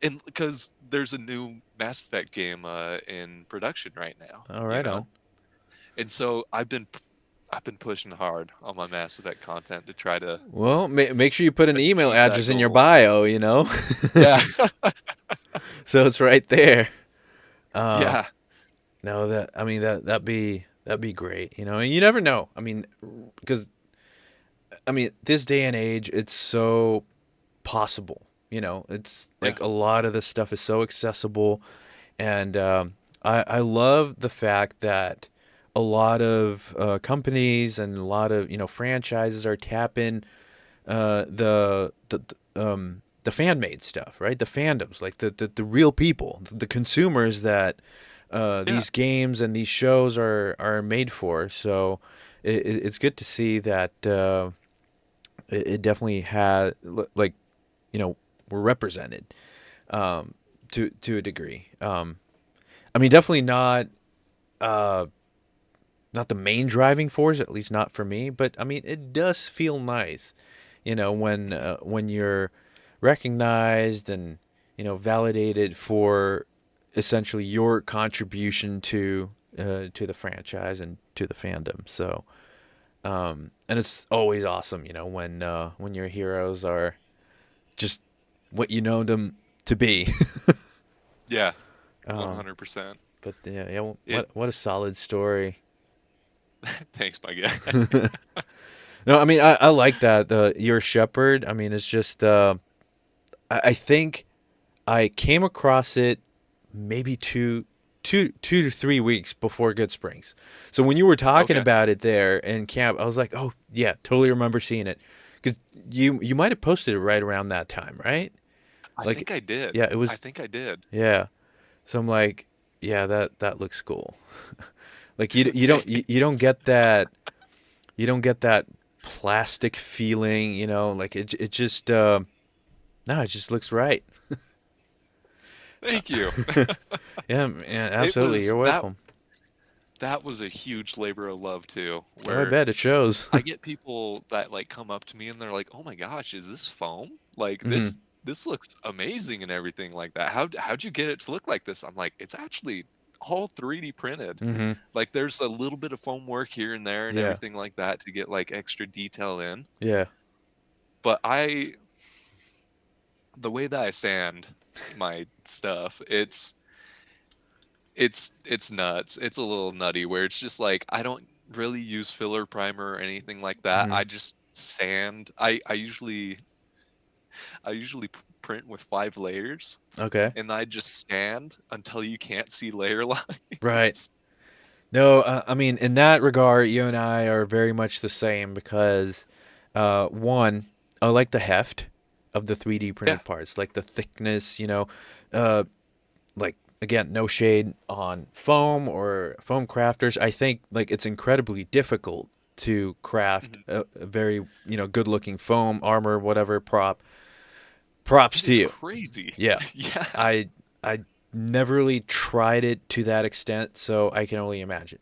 and because there's a new Mass Effect game in production right now, All you right on. know, and so I've been pushing hard on my Mass Effect content to try to Well, make sure you put an email achieve that address in your goal. bio. Yeah, So it's right there. Uh, yeah, no, that I mean that'd be great, and you never know. I mean, because I mean this day and age, it's so possible. It's yeah, like a lot of this stuff is so accessible, and I love the fact that a lot of companies and a lot of franchises are tapping the fan made stuff, right? The fandoms, like the real people, the consumers that yeah, these games and these shows are made for. So it's good to see that it definitely had like we're represented to a degree. I mean, definitely uh, not the main driving force, at least not for me. But I mean, it does feel nice, when you're recognized and validated for essentially your contribution to the franchise and to the fandom. So, and it's always awesome, when your heroes are just what you know them to be. yeah, um, 100%. but yeah, yeah, It what a solid story. thanks, my guy. No, I mean, I like that. Your shepherd. I mean, it's just. I think I came across it maybe two to 3 weeks before Good Springs. So when you were talking Okay, about it there in camp, I was like, oh yeah, totally remember seeing it, because you might have posted it right around that time, right? I Like, think I did. yeah, it I was. think I did. Yeah. So I'm like, yeah, that looks cool. Like you don't Thanks. get that. You don't get that plastic feeling, like it just no, it just looks right. Thank you. Yeah, yeah, It absolutely. was You're welcome. that was a huge labor of love too, Oh, I where bet it shows. I get people that like come up to me and they're like, "Oh my gosh, is this foam? Like Hmm. this looks amazing and everything like that. How'd you get it to look like this?" I'm like, "It's actually all 3D printed. Hmm. Like there's a little bit of foam work here and there and Yeah. everything like that to get like extra detail in. Yeah. But the way that I sand my stuff, it's nuts. It's a little nutty where it's just like I don't really use filler primer or anything like that. Hmm. I just sand. I usually print with 5 layers, Okay. and I just sand until you can't see layer Right. lines. No, I mean, in that regard, you and I are very much the same, because One, I like the heft of the 3D Yeah. printed parts, like the thickness, uh, like again, no shade on foam or foam crafters. I think like it's incredibly difficult to craft Mhm. a very, good looking foam armor, whatever prop. Props It to is you. crazy. Yeah. Yeah. I never really tried it to that extent, so I can only imagine.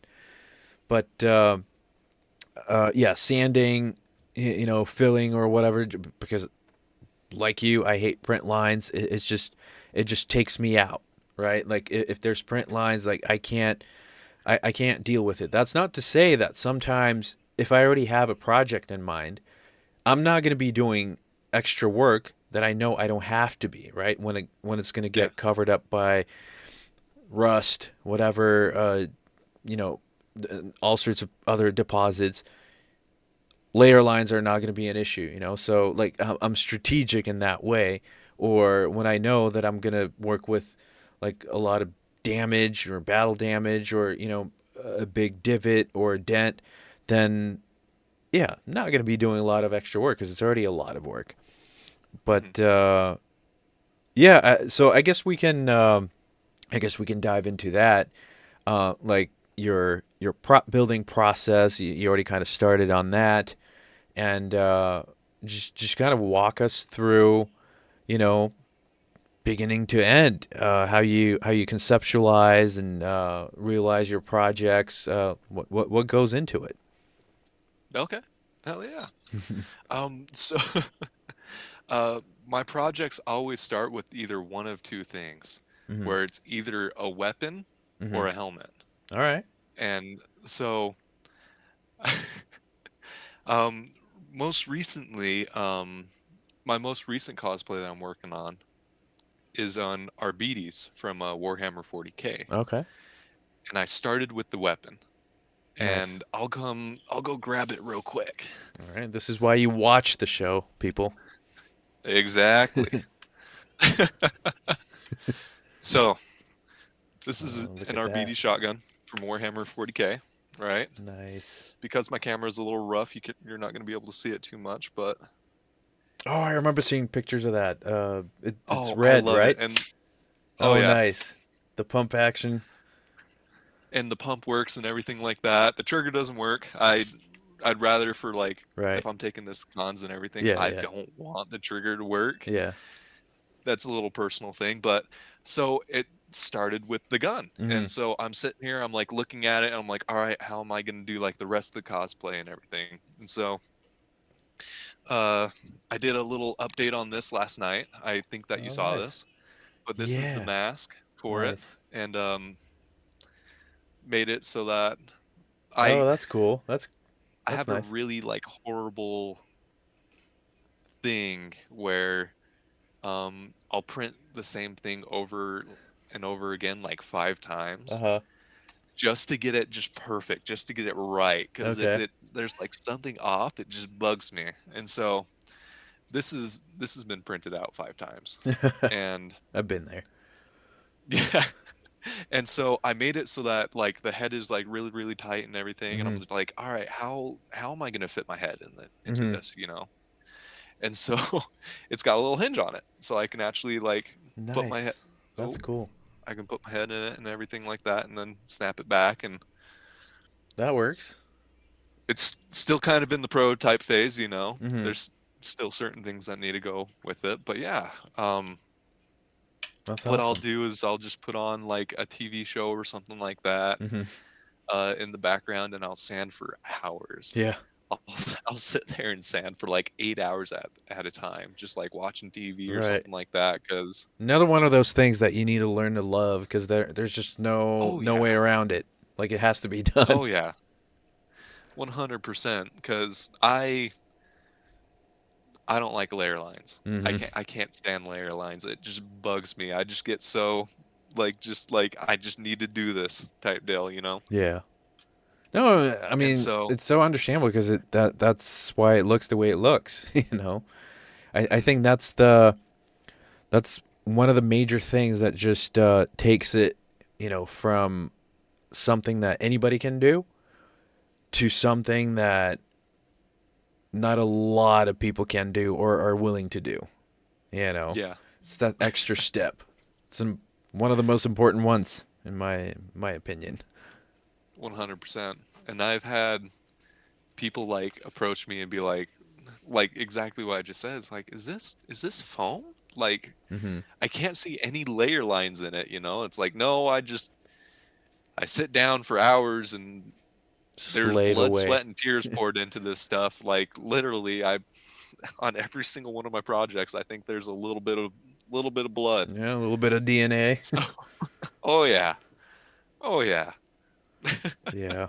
But yeah, sanding, filling or whatever, because like you, I hate print lines. It just takes me out, right? Like if there's print lines, like I can't deal with it. That's not to say that sometimes if I already have a project in mind, I'm not going to be doing extra work that I know I don't have to be, right? When it's going to Yeah. get covered up by rust, whatever, you know, all sorts of other deposits, layer lines are not going to be an issue. So like I'm strategic in that way. Or when I know that I'm going to work with like a lot of damage or battle damage or a big divot or a dent, then yeah, I'm not going to be doing a lot of extra work because it's already a lot of work. Mhm. But yeah, so I guess we can dive into that. Like your prop building process. You already kind of started on that, and just kind of walk us through, you know, beginning to end, how you conceptualize and realize your projects. What goes into it? Okay. Hell yeah. So my projects always start with either one of two things, Mm-hmm. where it's either a weapon Mm-hmm. or a helmet. All right. And so um most recently, my most recent cosplay that I'm working on is on Arbites from Warhammer 40K. Okay. And I started with the weapon. Nice. And I'll go grab it real quick. All right. This is why you watch the show, people. Exactly. So this is Look an at RBD that. shotgun from Warhammer 40K, right? Nice. Because my camera is a little rough, you're not going to be able to see it too much, but Oh, I remember seeing pictures of that. It's oh, I red, love it. right? And oh Oh, yeah, nice. The pump action. and the pump works and everything like that. The trigger doesn't work. I'd rather for like Right. if I'm taking this cons and everything, Yeah, I yeah. don't want the trigger to work. Yeah. That's a little personal thing, but so it started with the gun. Mm-hmm. And so I'm sitting here, I'm like looking at it, and I'm like, all right, how am I going to do like the rest of the cosplay and everything? And so uh I did a little update on this last night. I think that you Oh, saw nice. this, but this is the Yeah. mask for it, Nice. and made it so that Oh, I that's cool. I That's have a nice. really like horrible thing where I'll print the same thing over and over again like 5 times Uh-huh. just to get it just perfect, just to get it right. Because if Okay. it there's like something off, it just bugs me. And so this has been printed out 5 times, and I've been there. yeah. And so I made it so that like the head is like really really tight and everything, and Mm-hmm. I'm just like, all right, how am I gonna fit my head into Mm-hmm. this? And so it's got a little hinge on it, so I can actually like put my head. Nice. That's Oh, cool. I can put my head in it and everything like that, and then snap it back. And That works. it's still kind of in the prototype phase, you know. Mm-hmm. There's still certain things that need to go with it, but yeah. That's What I'll awesome. do is I'll just put on like a TV show or something like that Mm-hmm. in the background, and I'll sand for hours. Yeah. I'll, I'll sit there and sand for like 8 hours at a time, just like watching TV or Right. something like that. Because Another one of those things that you need to learn to love because there's just no oh no way yeah, around it. Like it has to be done. oh yeah, 100%. Because I don't like layer lines. Mm-hmm. I can't stand layer lines. It just bugs me. I just get so like just like I just need to do this type deal. Yeah. No, I And mean so it's so understandable because that's why it looks the way it looks. I mhm, think that's one of the major things that just takes it, from something that anybody can do to something that not a lot of people can do or are willing to do. You know, Yeah, it's that extra step. It's one of the most important ones, in my opinion. 100%. And I've had people like approach me and be like exactly what I just said. It's like, is this foam? Like, Mm-hmm. I can't see any layer lines in it, you know? It's like, no, I sit down for hours and there's Slave blood, away. sweat, and tears poured into this stuff. Like literally, I on every single one of my projects, I think there's a little bit of blood. Yeah, a little bit of DNA. So, oh yeah, oh yeah. Yeah.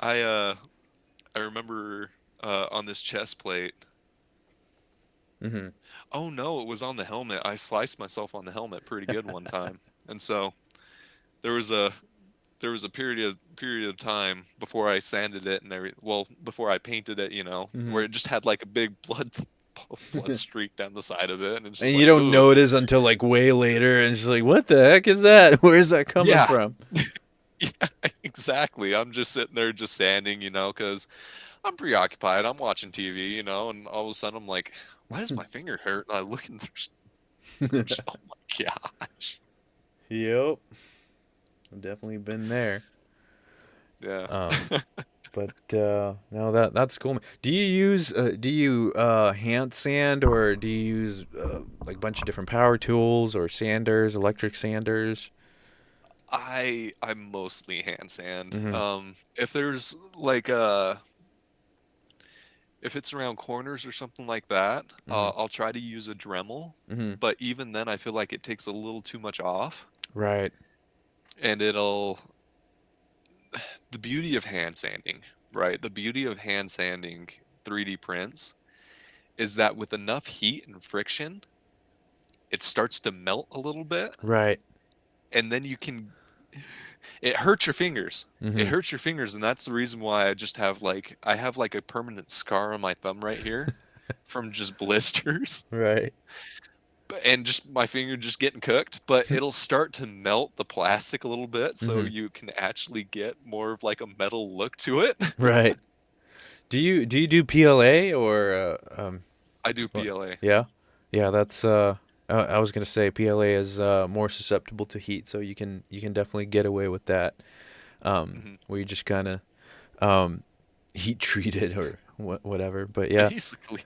I I remember on this chest plate. Mm-hmm. Oh no, it was on the helmet. I sliced myself on the helmet pretty good one time, and so there was a there was a period of time before I sanded it and well, before I painted it, Mm-hmm. where it just had like a big blood streak down the side of it, and it's And just you like, don't ooh, notice until like way later, and it's just like, what the heck is that? Where's that coming yeah, from? yeah, exactly. I'm just sitting there just sanding, because I'm preoccupied. I'm watching TV, and all of a sudden I'm like, why does my finger hurt? And I look and there's oh my gosh, Yep, I've definitely been there. yeah. Um, but no, that's cool. Do you hand sand, or do you use like a bunch of different power tools or sanders, electric sanders? I mostly hand sand. Mm-hmm. If there's like if it's around corners or something like that, Mm-hmm. I'll try to use a Dremel. Mm-hmm. But even then, I feel like it takes a little too much off, Right. and the beauty of hand sanding, right? The beauty of hand sanding 3D prints is that with enough heat and friction, it starts to melt a little bit, Right. and then you can it hurts your fingers. It Mm-hmm. hurts your fingers, and that's the reason why I have like a permanent scar on my thumb right here from just blisters Right. and just my finger just getting cooked, but it'll start to melt the plastic a little bit so Mm-hmm. you can actually get more of like a metal look to it. Right. Do you do PLA or I do what? PLA. Yeah. Yeah, that's I was gonna say PLA is more susceptible to heat, so you can definitely get away with that. Hmm. Where you just kind of um, heat treat it or whatever. But yeah, Basically,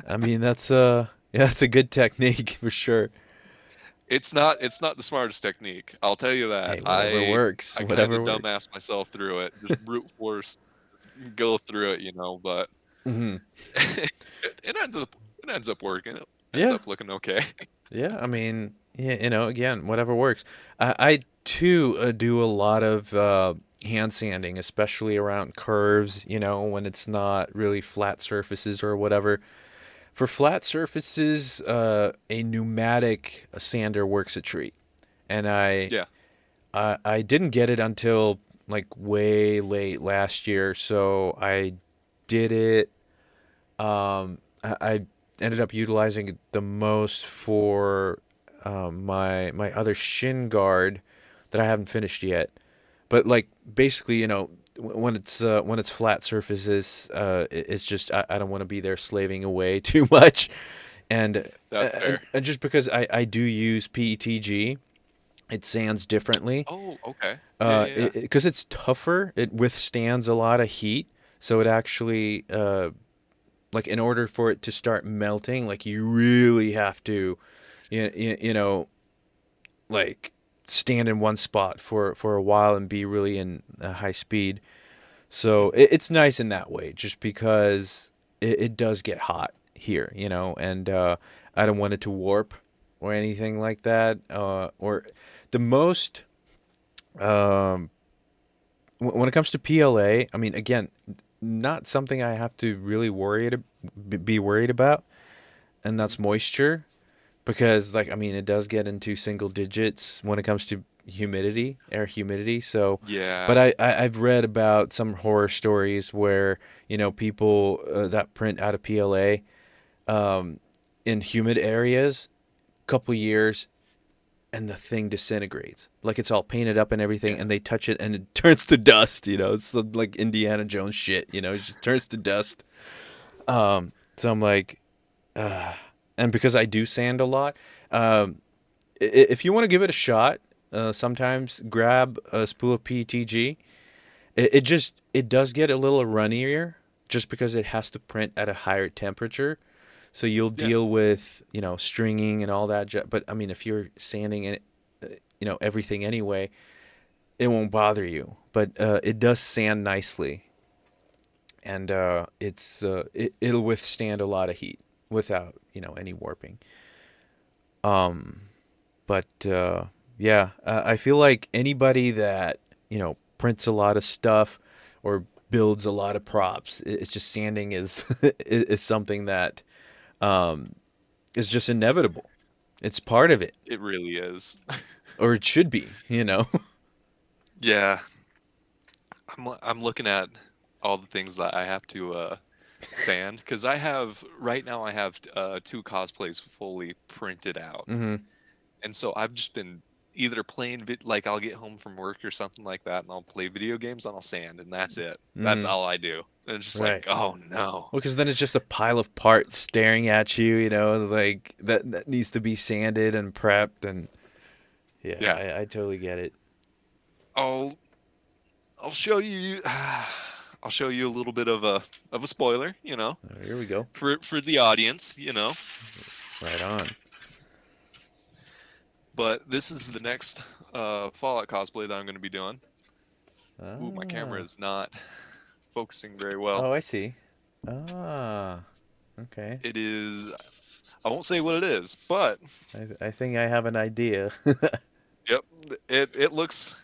I mean that's yeah, that's a good technique for sure. it's not the smartest technique. I'll tell you that. Hey, whatever I works, I kind whatever of works. dumbass myself through it, just brute force go through it, but Hmm. it ends up working. It ends Yeah, up looking okay. yeah. I mean, yeah, again, whatever works. I too do a lot of hand sanding, especially around curves. When it's not really flat surfaces or whatever. For flat surfaces, a pneumatic sander works a treat, and Yeah. I didn't get it until like way late last year, so I did it. I ended up utilizing it the most for my other shin guard that I haven't finished yet. But like basically, when it's flat surfaces, it's just I don't want to be there slaving away too much, and That's fair. and just because I do use PETG, it sands differently. Oh, okay. Yeah, yeah, yeah. Because it's tougher, it withstands a lot of heat, so it actually like in order for it to start melting, like you really have to, you know, like stand in one spot for a while and be really in high speed. So Mhm. it's nice in that way, just because it does get hot here, and I don't want it to warp or anything like that. Or the most Um, when it comes to PLA, I mean, again, not something I have to really be worried about, and Mhm. that's moisture because, like, I mean, it does get into single digits when it comes to humidity, air humidity. So, but Yeah. I've read about some horror stories where people that print out of PLA um, in humid areas, couple years and the thing disintegrates. Like it's all painted up and everything, Yeah. and they touch it and it turns to dust. It's like Indiana Jones shit. It just turns to dust. So I'm like, and because I do sand a lot, um, if you want to give it a shot, sometimes grab a spool of PETG. It does get a little runnier just because it has to print at a higher temperature. So you'll Yeah. deal with stringing and all that. But I mean, if you're sanding it, everything anyway, it won't bother you. But it does sand nicely, and it'll withstand a lot of heat without any warping. Um, but yeah, I feel like anybody that prints a lot of stuff or builds a lot of props, it's just sanding is is something that um, is just inevitable. It's part of it, It really is. or it should be. Yeah. I'm looking at all the things that I have to sand because I have right now I have two cosplays fully printed out. Hmm. And so I've just been either like I'll get home from work or something like that and I'll play video games and I'll sand and that's it. That's Hmm. all I do. And it's just Right. like, oh no. Well, because then it's just a pile of parts staring at you, like that needs to be sanded and prepped, and yeah, Yeah. I totally get it. I'll I'll show you I'll show you a little bit of a spoiler, Here we go. for the audience. Right on. But this is the next Fallout cosplay that I'm going to be doing. Ooh, my camera Ah. is not focusing very well. Oh, I see. Ah. Okay. It is, I won't say what it is, but I think I have an idea. yep, it looks,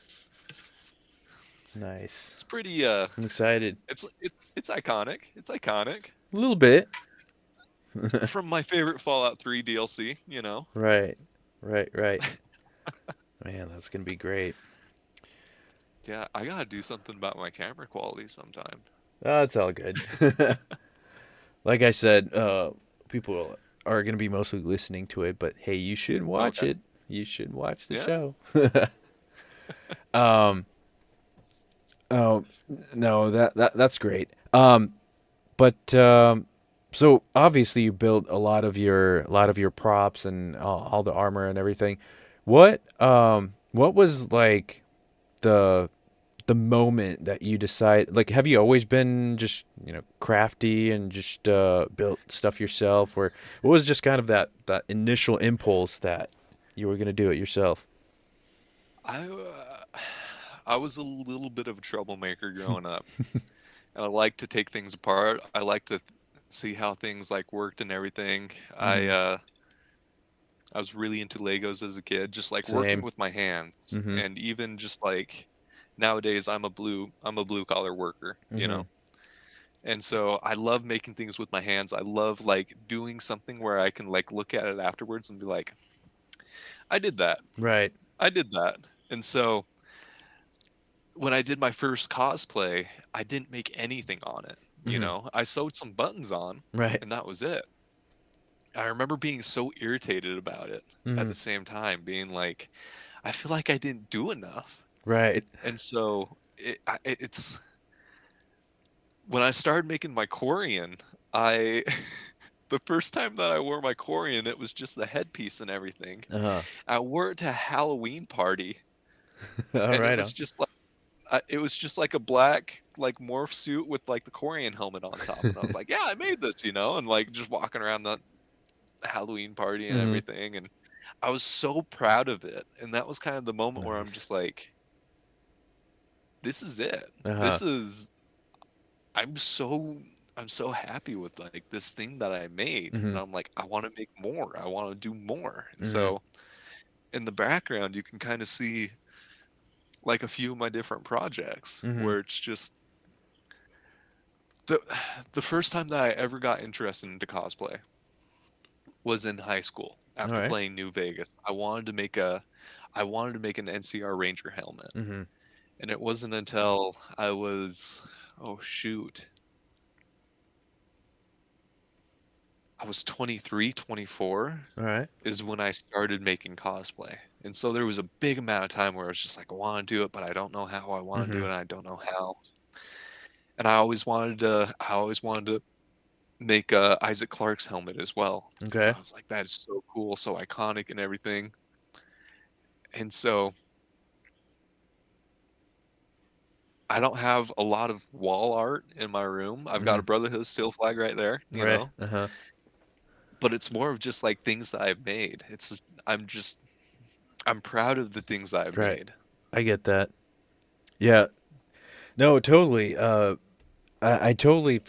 Nice. it's pretty, I'm excited. it's iconic. It's iconic A little bit. from my favorite Fallout 3 DLC. Right. Right. Right. Man, that's gonna be great. Yeah, I gotta do something about my camera quality sometime. Oh, it's all good. Like I said, people are gonna be mostly listening to it, but hey, you should watch Okay. it. You should watch the Yeah. show. um. Oh no, that's great. But so obviously you built a lot of your props and all the armor and everything. What was like the the moment that you decide, like, have you always been just crafty and just built stuff yourself, or what was just kind of that initial impulse that you were gonna do it yourself? I I was a little bit of a troublemaker growing up, and I like to take things apart. I like to see how things like worked and everything. Mm-hmm. I was really into Legos as a kid, just like working Same. with my hands, Mm-hmm. and even just like nowadays I'm a blue collar worker. Mm-hmm. And so I love making things with my hands. I love like doing something where I can like look at it afterwards and be like, I did that. Right. I did that. And so when I did my first cosplay, I didn't make anything on it. Mm-hmm. I sewed some buttons on Right. and that was it. I remember being so irritated about it at Mm-hmm. the same time, being like, I feel like I didn't do enough. Right. And so it's when I started making my Corian, I the first time that I wore my Corian, it was just the headpiece and everything. Uh-huh. I wore it to a Halloween party, All and it right was on. just like a black like morph suit with like the Corian helmet on top, and I was like, yeah, I made this, and like just walking around the Halloween party and Mm-hmm. everything, and I was so proud of it, and that was kind of the moment where I'm Nice. just like, this is it. Uh-huh. This is I'm so I'm so happy with like this thing that I made, Mm-hmm. and I'm like, I want to make more. I want to do more. And Mm-hmm. so in the background, you can kind of see like a few of my different projects Mm-hmm. where it's just the the first time that I ever got interested into cosplay was in high school All after right. playing New Vegas. I wanted to make an NCR Ranger helmet. Mm-hmm. And it wasn't until I was, oh shoot, I was 23, 24 All right. is when I started making cosplay. And so there was a big amount of time where I was just like, I want to do it, but I don't know how. I want to do Mm-hmm. it, and I don't know how. And I always wanted to make Isaac Clarke's helmet as well because Okay. I was like, that is so cool, so iconic and everything. And so I don't have a lot of wall art in my room. I've got Mm-hmm. a Brotherhood steel flag right there, Right. Uh-huh. but it's more of just like things that I've made. I'm just I'm proud of the things that I've Right. made. I get that. Yeah. No, totally. I totally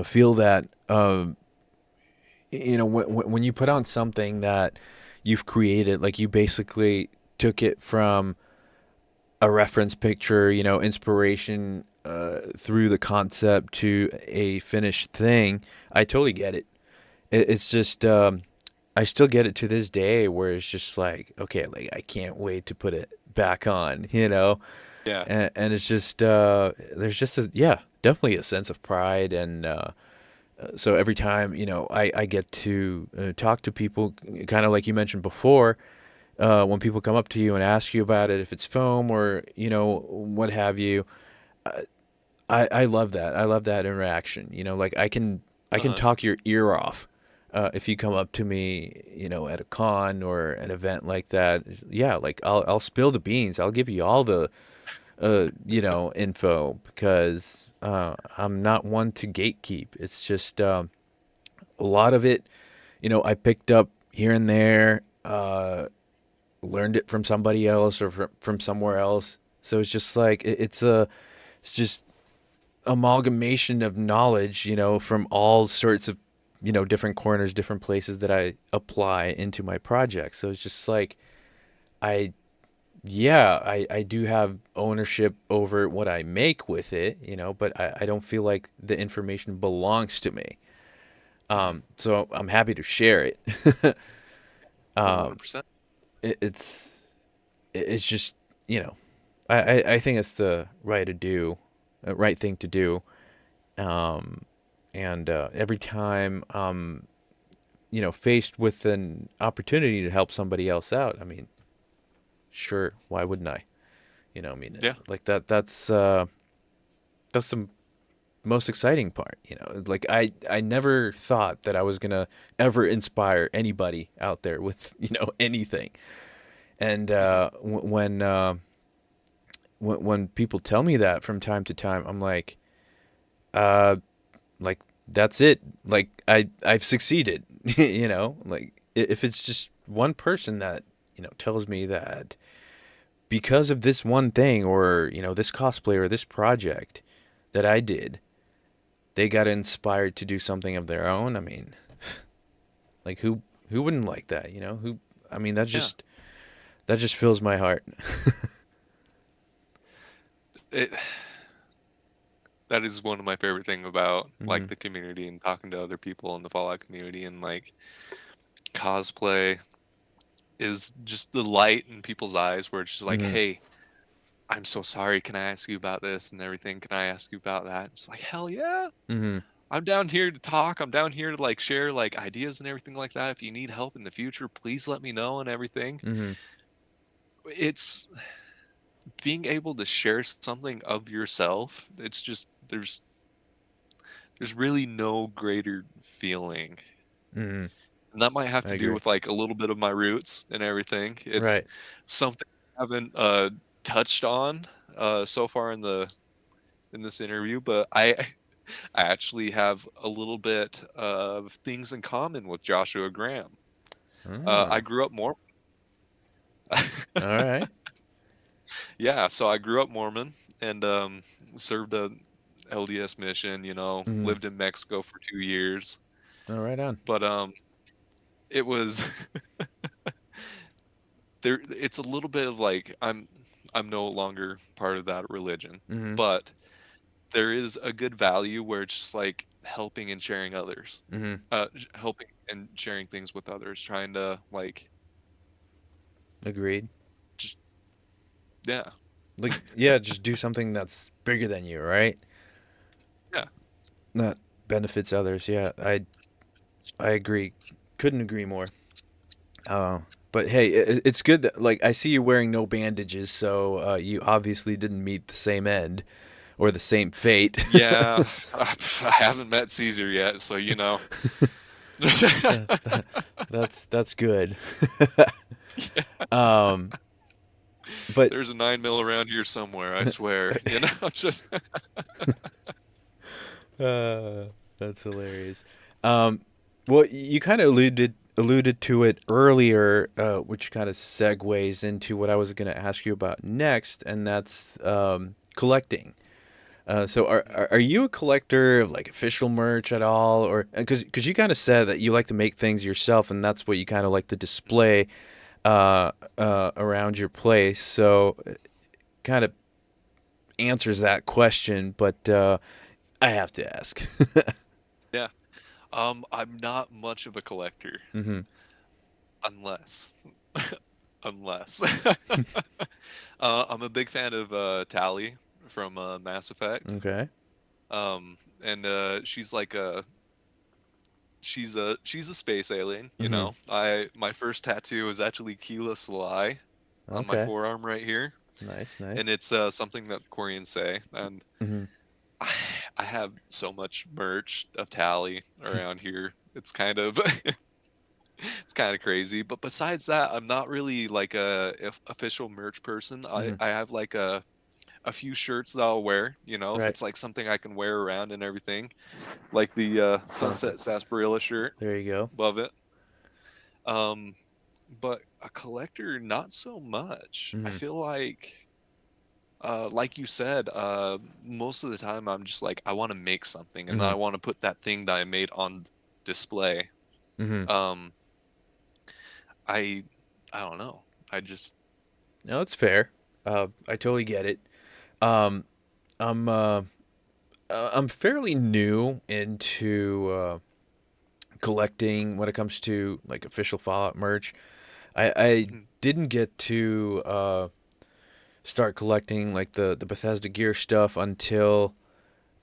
feel that. You know, when you put on something that you've created, like you basically took it from a reference picture, you know, inspiration through the concept to a finished thing. I totally get it. It's just I still get it to this day where it's just like, okay, like I can't wait to put it back on, you know, Yeah. and it's just there's just a yeah, definitely a sense of pride and so every time you know I get to talk to people, kind of like you mentioned before, when people come up to you and ask you about it, if it's foam or you know what have you, I love that. I love that interaction. You know, like I can Uh-huh. talk your ear off if you come up to me, you know, at a con or an event like that. Yeah, like I'll spill the beans. I'll give you all the you know info because I'm not one to gatekeep. It's just a lot of it, you know, I picked up here and there, learned it from somebody else or from somewhere else. So it's just like it's just amalgamation of knowledge, you know, from all sorts of, you know, different corners, different places that I apply into my project. So it's just like I yeah, I do have ownership over what I make with it, you know, but I don't feel like the information belongs to me. Mhm. So I'm happy to share it. 100%. It's it's just you know I think it's the right to do, right thing to do. Um, and every time you know faced with an opportunity to help somebody else out, I mean, sure, why wouldn't I? You know, I mean, Yeah. like that's the most exciting part. You know, like I never thought that I was gonna ever inspire anybody out there with you know anything. And Mhm. when people tell me that from time to time, I'm uh, like that's it. Like I've succeeded. You know, like if it's just one person that you know tells me that because of this one thing or you know this cosplay or this project that I did, they got inspired to do something of their own. I mean, like who wouldn't like that? You know, who? I mean, Yeah. that just fills my heart. It that is one of my favorite thing about Hmm. like the community and talking to other people in the Fallout community and like cosplay is just the light in people's eyes where it's just like, Hmm. "Hey, I'm so sorry. Can I ask you about this and everything? Can I ask you about that?" It's like, "Hell yeah. Hmm. I'm down here to talk. I'm down here to like share like ideas and everything like that. If you need help in the future, please let me know and everything." Hmm. It's being able to share something of yourself. It's just there's really no greater feeling. Hmm. And that might have I to do agree. with like a little bit of my roots and everything. It's Right. something I haven't touched on so far in this interview, but I actually have a little bit of things in common with Joshua Graham. I Oh, grew up Mormon. all right. Yeah, so I grew up Mormon and served a LDS mission, you know, Hmm. lived in Mexico for 2 years. All right on. But it was there it's a little bit of like I'm no longer part of that religion, Mm-hmm. but there is a good value where it's just like helping and sharing others, Mm-hmm. helping and sharing things with others, trying to like Agreed. just yeah, Like, yeah, just do something that's bigger than you, right? yeah, That benefits others. Yeah, I agree. Couldn't agree more. Uh, but hey, it's good that like I see you wearing no bandages, so you obviously didn't meet the same end or the same fate. yeah. I haven't met Caesar yet, so you know. Uh, that's good. um, but There's a 9 mil around here somewhere, I swear. You know, just uh, that's hilarious. Um, well, you kind of alluded to it earlier, which kind of segues into what I was going to ask you about next, and that's collecting. So are you a collector of like official merch at all, or because you kind of said that you like to make things yourself, and that's what you kind of like to display around your place. So kind of answers that question, but I have to ask. yeah. I'm not much of a collector hmm unless unless I'm a big fan of Tally from Mass Effect. Okay. And she's a space alien, you hmm know. My first tattoo is actually Keela Sly on my Okay. forearm right here, Nice. and Nice. it's something that the Koreans say, and hmm I, I have so much merch of Tally around here. It's kind of it's kind of crazy, but besides that, I'm not really like a official merch person. I hmm I have like a few shirts that I'll wear, you know, if Right. it's like something I can wear around and everything, like the Sunset. Sunset Sarsaparilla shirt There you go. above it. Um, but a collector, not so much. I hmm feel like you said, most of the time I'm just like, I want to make something and hmm I want to put that thing that I made on display. hmm Um, I, I don't know. I just, No, it's fair. I totally get it. Um, I'm I'm fairly new into collecting when it comes to like official Fallout merch. I mhm, didn't get to start collecting like the Bethesda gear stuff until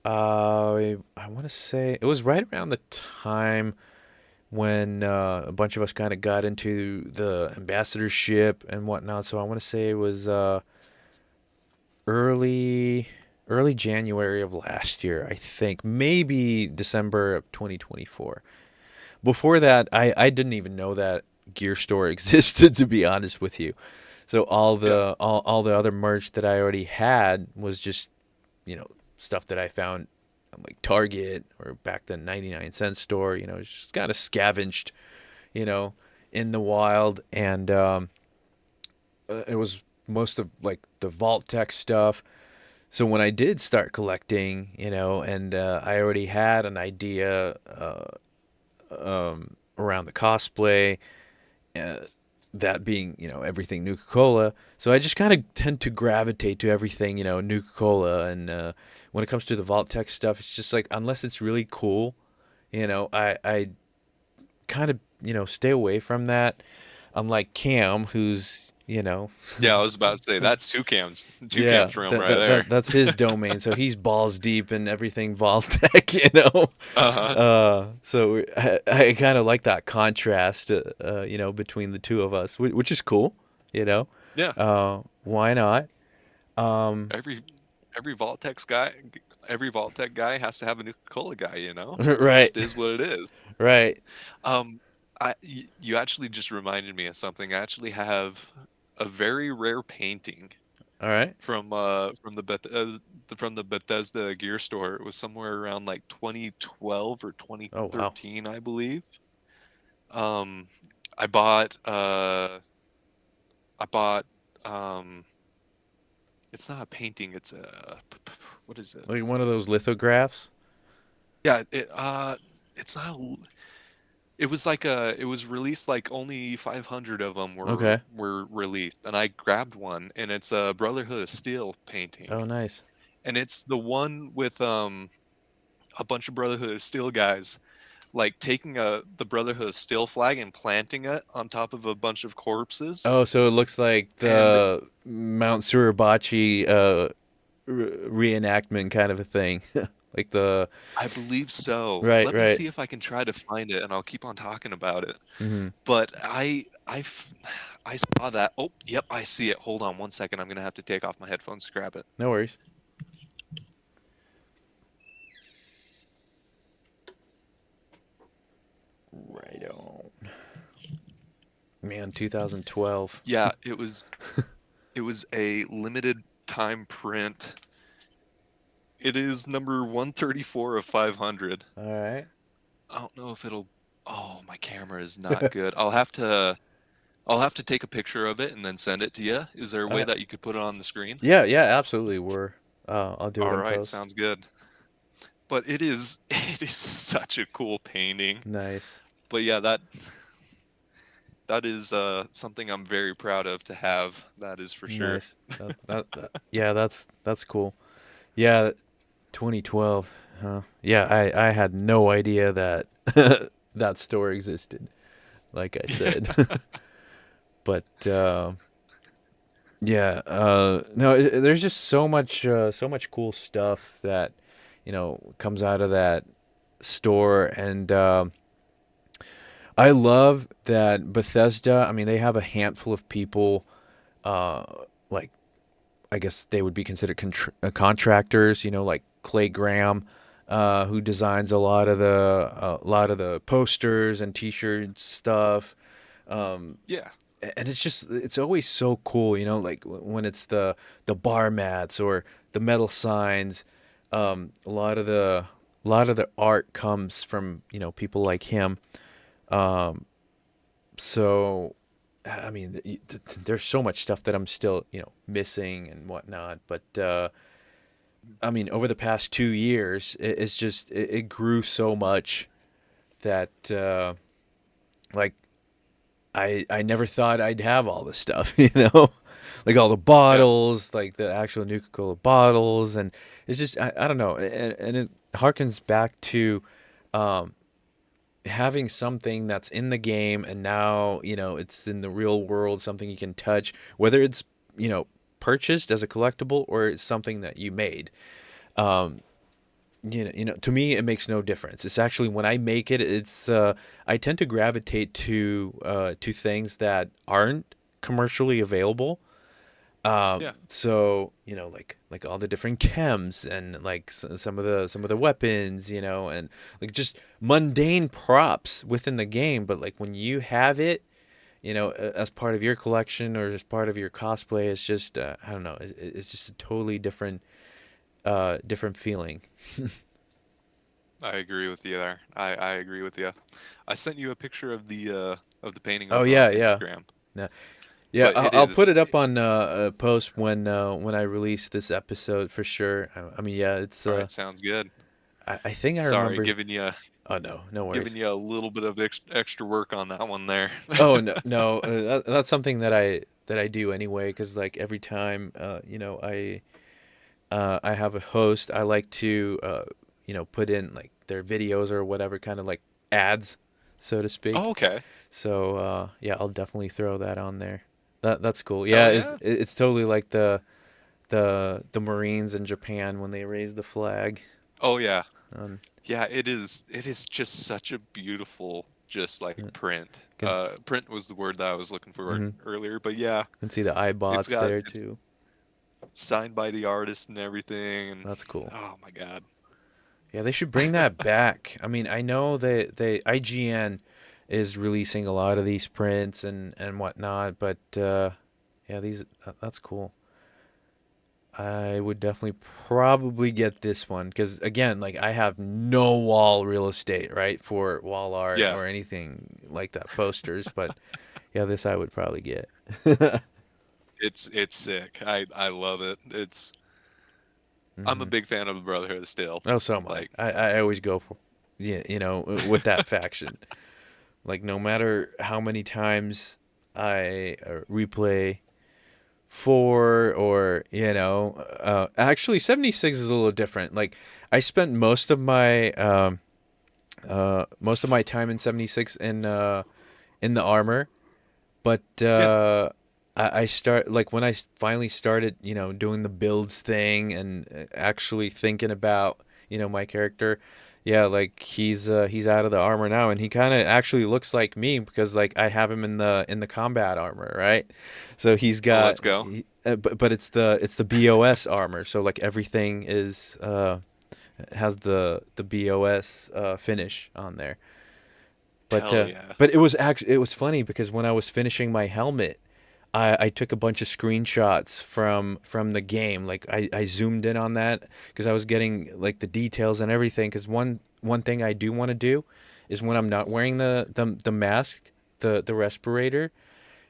I want to say it was right around the time when a bunch of us kind of got into the ambassadorship and whatnot. So I want to say it was early early January of last year, I think, maybe December of 2024. Before that, I didn't even know that gear store existed, to be honest with you. So yeah, all the other merch that I already had was just, you know, stuff that I found at like Target or back then 99-cent store, you know, just kind of scavenged, you know, in the wild. And it was most of like the Vault Tech stuff. So when I did start collecting, you know, and I already had an idea around the cosplay, uh, that being, you know, everything Nuka Cola. So I just kind of tend to gravitate to everything, you know, Nuka Cola. And when it comes to the Vault Tech stuff, it's just like, unless it's really cool, you know, I kind of, you know, stay away from that. Unlike Cam, who's, you know, yeah. I was about to say that's two yeah, cams realm right there. that's his domain. So he's balls deep in everything Vault Tech, you know. Uh-huh. So I kind of like that contrast, you know, between the two of us, which is cool, you know. Yeah. Why not? Um, Every every every Vault Tech guy has to have a Nuka Cola guy, you know? It right, just is what it is. right. Um, you actually just reminded me of something. I actually have a very rare painting All right. from the Bethesda gear store. It was somewhere around like 2012 or Oh wow. 2013, I believe. Um, I bought I bought um it's not a painting, it's a what is it? Like one of those lithographs. Yeah, it's not It was like it was released like only 500 of them Okay. were released, and I grabbed one, and it's a Brotherhood of Steel painting, Oh, nice. and it's the one with a bunch of Brotherhood of Steel guys like taking the Brotherhood of Steel flag and planting it on top of a bunch of corpses, Oh, so it looks like and the Mount Suribachi reenactment kind of a thing. Like the I believe so. right, Let me right. see if I can try to find it, and I'll keep on talking about it. Hmm. But I saw that. Oh, yep, I see it. Hold on one second. I'm gonna have to take off my headphones to grab it. No worries. Right on. Man, 2012. Yeah, it was a limited time print. It is number 134 of 500. All right. I don't know if it'll. Oh, my camera is not good. I'll have to take a picture of it and then send it to you. Is there a way Uh, that you could put it on the screen? yeah, yeah, absolutely. I'll do it All in right, post. sounds good. But it is it is such a cool painting. Nice, But yeah, that is something I'm very proud of to have. That is for sure. nice. Yeah, that's cool. Yeah, 2012. Huh? Yeah, I had no idea that that store existed. Like I said, but yeah, no, there's just so much cool stuff that comes out of that store, and I love that Bethesda. I mean, they have a handful of people, uh, like I guess they would be considered contractors. Like Clay Graham, who designs a lot of the posters and T-shirt stuff. Um, Yeah. and it's always so cool, like when it's the bar mats or the metal signs. A lot of the art comes from people like him. Um, so I mean, there's so much stuff that I'm still missing and whatnot. But I mean, over the past 2 years, it's just it grew so much that like I never thought I'd have all this stuff, like all the Yeah. bottles, like the actual Nuka Cola bottles, and it's just I don't know, and it harkens back to um, having something that's in the game and now it's in the real world, something you can touch, whether it's you know purchased as a collectible or it's something that you made. Um, to me, it makes no difference. It's actually when I make it, it's I tend to gravitate to things that aren't commercially available. Yeah. So like all the different chems and like some of the weapons, and like just mundane props within the game. But like when you have it, as part of your collection or as part of your cosplay, it's just I don't know, it's just a totally different feeling. I agree with you there. I agree with you. I sent you a picture of the painting Oh over yeah, on yeah. Instagram. No, yeah, But it I'll put is it up on a post when I release this episode for sure. I mean, yeah, it's all right, sounds good. I think I Sorry, remember. Oh no, no giving worries. you a little bit of extra work on that one there. Oh no, no, that's something that I do anyway. Because like every time, I have a host, I like to put in like their videos or whatever, kind of like ads, so to speak. Oh, okay. So yeah, I'll definitely throw that on there. That's cool. Yeah, Hell it's yeah. it's totally like the Marines in Japan when they raise the flag. Oh yeah. Um, Yeah, it is just such a beautiful just like yeah, print. can Print was the word that I was looking for hmm earlier, but yeah, can see the iBots there it's too. signed by the artist and everything, and That's cool. oh my God. Yeah, they should bring that back. I mean, I know that IGN is releasing a lot of these prints and whatnot, but yeah, that's cool. I would definitely probably get this one because again, like I have no wall real estate, right, for wall art Yeah, or anything like that, posters. But yeah, this I would probably get. it's sick. I love it. I'm a Hmm. big fan of the Brotherhood of Steel. Oh, so am I. Like I always go for, yeah, with that faction. Like no matter how many times I replay 4 or actually 76 is a little different. Like I spent most of my time in 76 in the armor, but Yeah. I start like when I finally started, doing the builds thing and actually thinking about, my character. Yeah, like he's out of the armor now, and he kind of actually looks like me because like I have him in the combat armor, right? So he's Oh, got, let's go. but it's the BOS armor, so like everything is has the BOS finish on there. But Hell yeah. it was funny because when I was finishing my helmet, I took a bunch of screenshots from the game. Like I zoomed in on that because I was getting like the details and everything. Because one thing I do want to do is when I'm not wearing the mask, the respirator,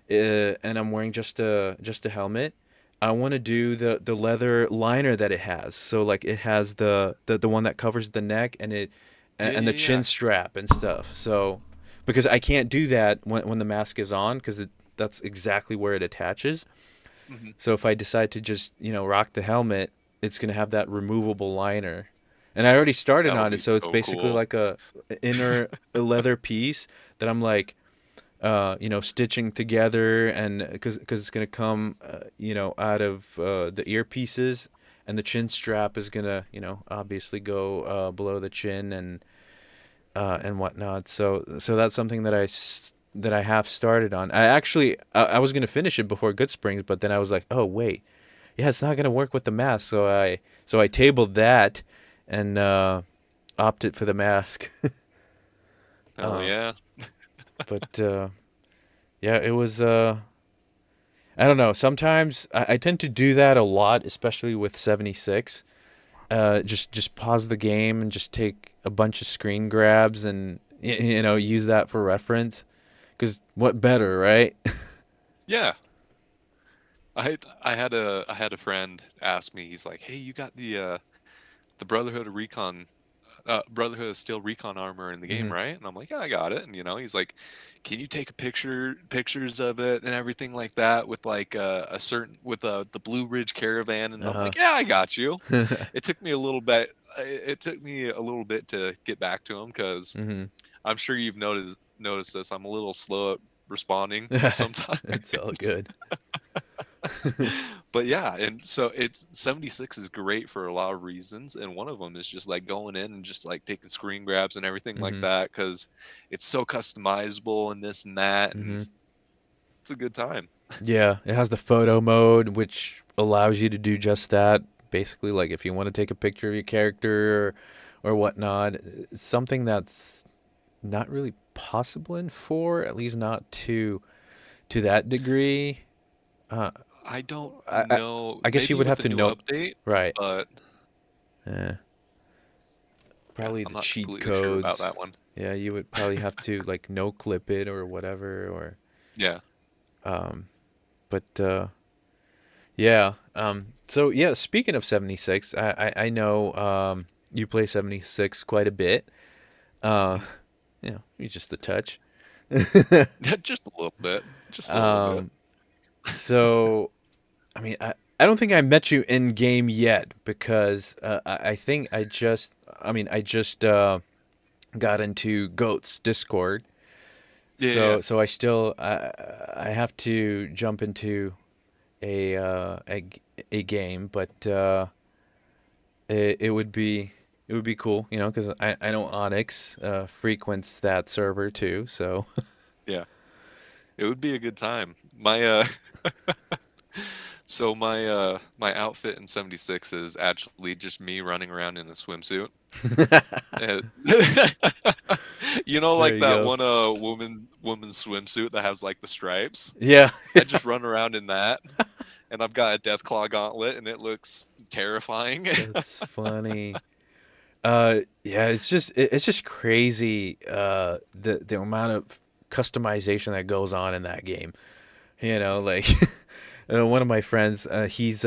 and I'm wearing just a helmet. I want to do the leather liner that it has. So like it has the one that covers the neck Yeah, and yeah, the yeah. chin strap and stuff. So because I can't do that when the mask is on because that's exactly where it attaches. Hmm. So if I decide to just rock the helmet, it's gonna have that removable liner. And I already started That would on it, be so it's so basically cool. like a inner leather piece that I'm like stitching together, and because it's gonna come, out of the earpieces, and the chin strap is gonna, obviously go below the chin and whatnot. So that's something that I have started on. I was gonna finish it before Good Springs, but then I was like, oh wait, yeah, it's not gonna work with the mask. So I tabled that and opted for the mask. Hell uh, yeah. but yeah, it was. I don't know. Sometimes I tend to do that a lot, especially with 76. Just pause the game and just take a bunch of screen grabs and use that for reference. Cause what better, right? Yeah. I had a friend ask me. He's like, "Hey, you got the Brotherhood of Steel recon armor in the game, Hmm. right?" And I'm like, "Yeah, I got it." And he's like, "Can you take a pictures of it and everything like that with like a certain with the Blue Ridge Caravan?" And I'm Uh like, "Yeah, I got you." huh. It took me a little bit. It took me a little bit to get back to him because Hmm. I'm sure you've noticed this. I'm a little slow at responding sometimes. It's all good. But yeah, and so it's 76 is great for a lot of reasons, and one of them is just like going in and just like taking screen grabs and everything like Hmm. that because it's so customizable and this and that, and Hmm. it's a good time. Yeah, it has the photo mode, which allows you to do just that. Basically, like if you want to take a picture of your character or whatnot, it's something that's not really possible in 4, at least not to that degree. Uh, I don't I, I know, I guess you maybe would with have the to new know, update, right? but Yeah, yeah, probably I'm the not cheat completely sure about codes. that one. Yeah, you would probably have to like no clip it or whatever, or Yeah. um, but yeah. So yeah, speaking of 76, I know you play 76 quite a bit. Uh, Mhm. you just a touch. Just a little bit, just a little bit. um, so I mean, I don't think I met you in game yet because I think I just got into Goat's Discord. Yeah, yeah. So I have to jump into a a game, but it would be cool, because I know Onyx frequents that server too. So Yeah. It would be a good time. So my outfit in 76 is actually just me running around in a swimsuit. And there like you that go. one woman's swimsuit that has like the stripes? Yeah, I just run around in that, and I've got a Deathclaw gauntlet and it looks terrifying. that's funny. Yeah, it's just crazy the amount of customization that goes on in that game. Like one of my friends, his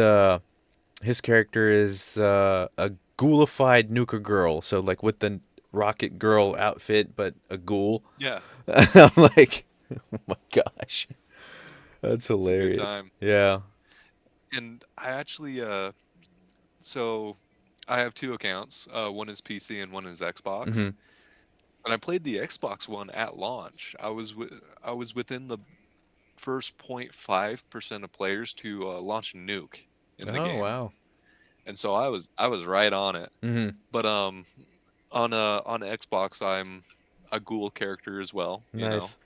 character is a ghoulified Nuka girl, so like with the Rocket Girl outfit, but a ghoul. Yeah, I'm like, oh my gosh, that's it's a good hilarious. time. Yeah. And I actually so I have two accounts. One is PC and one is Xbox. Hmm. And I played the Xbox one at launch. I was within the first 0.5% of players to launch a nuke in the Oh game. wow. And so I was right on it. Hmm. But on Xbox I'm a ghoul character as well, you know. Nice.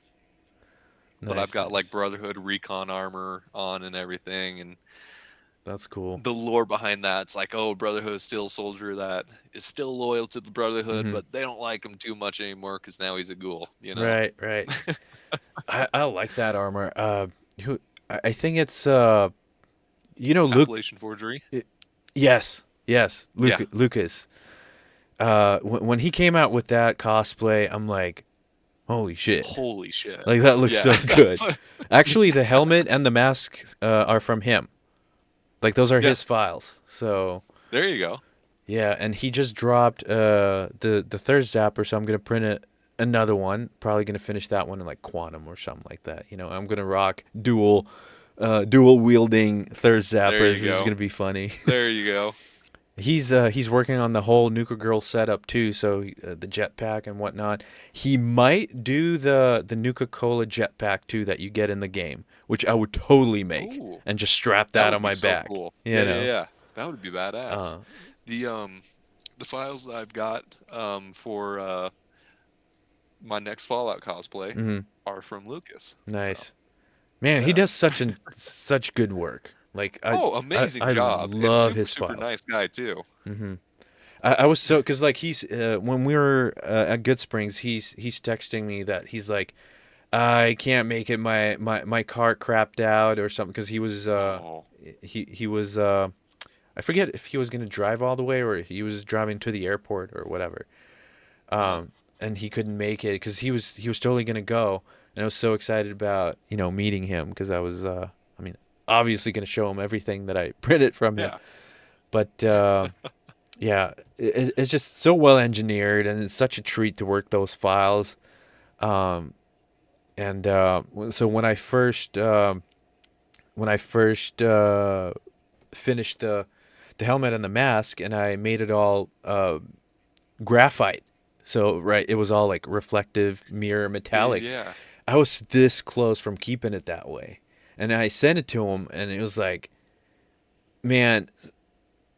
But I've Nice. got like Nice. Brotherhood recon armor on and everything, and That's cool. the lore behind that, it's like, oh, Brotherhood is still a soldier that is still loyal to the Brotherhood, Hmm. but they don't like him too much anymore because now he's a ghoul, you know. Right. Right. I like that armor. Who? I think it's Luke. Appellation forgery. Yes. Yes. Yeah. Lucas. When he came out with that cosplay, I'm like, holy shit! Holy shit. Like that looks Yeah. so good. Actually, the helmet and the mask are from him. Like those are Yeah. his files. So There you go. yeah, and he just dropped the third zapper, so I'm gonna print another one. Probably gonna finish that one in like quantum or something like that. I'm gonna rock dual wielding third There zappers. you This is go. gonna be funny. There you go. He's working on the whole Nuka Girl setup too, so the jetpack and whatnot. He might do the Nuka Cola jetpack too that you get in the game, which I would totally make Ooh, and just strap that that on would be my so back. cool. You Yeah, yeah, know. yeah. That would be badass. Uh, The um the files that I've got for my next Fallout cosplay hmm are from Lucas. So, Nice. Man, he yeah. does such good work. Like Oh, amazing I job. And love super his super files. nice guy too. hmm I was so because like he's when we were at Good Springs, he's texting me that he's like, I can't make it. My car crapped out or something because Oh. he was I forget if he was gonna drive all the way or he was driving to the airport or whatever. Uh-huh. And he couldn't make it because he was totally gonna go, and I was so excited about meeting him because I was I mean obviously gonna show him everything that I printed from him, Yeah. but yeah, it's just so well engineered and it's such a treat to work those files. Um, and so when I first finished the helmet and the mask, and I made it all graphite. So right, it was all like reflective, mirror, Yeah, yeah, metallic. yeah. I was this close from keeping it that way, and I sent it to him, and it was like, man,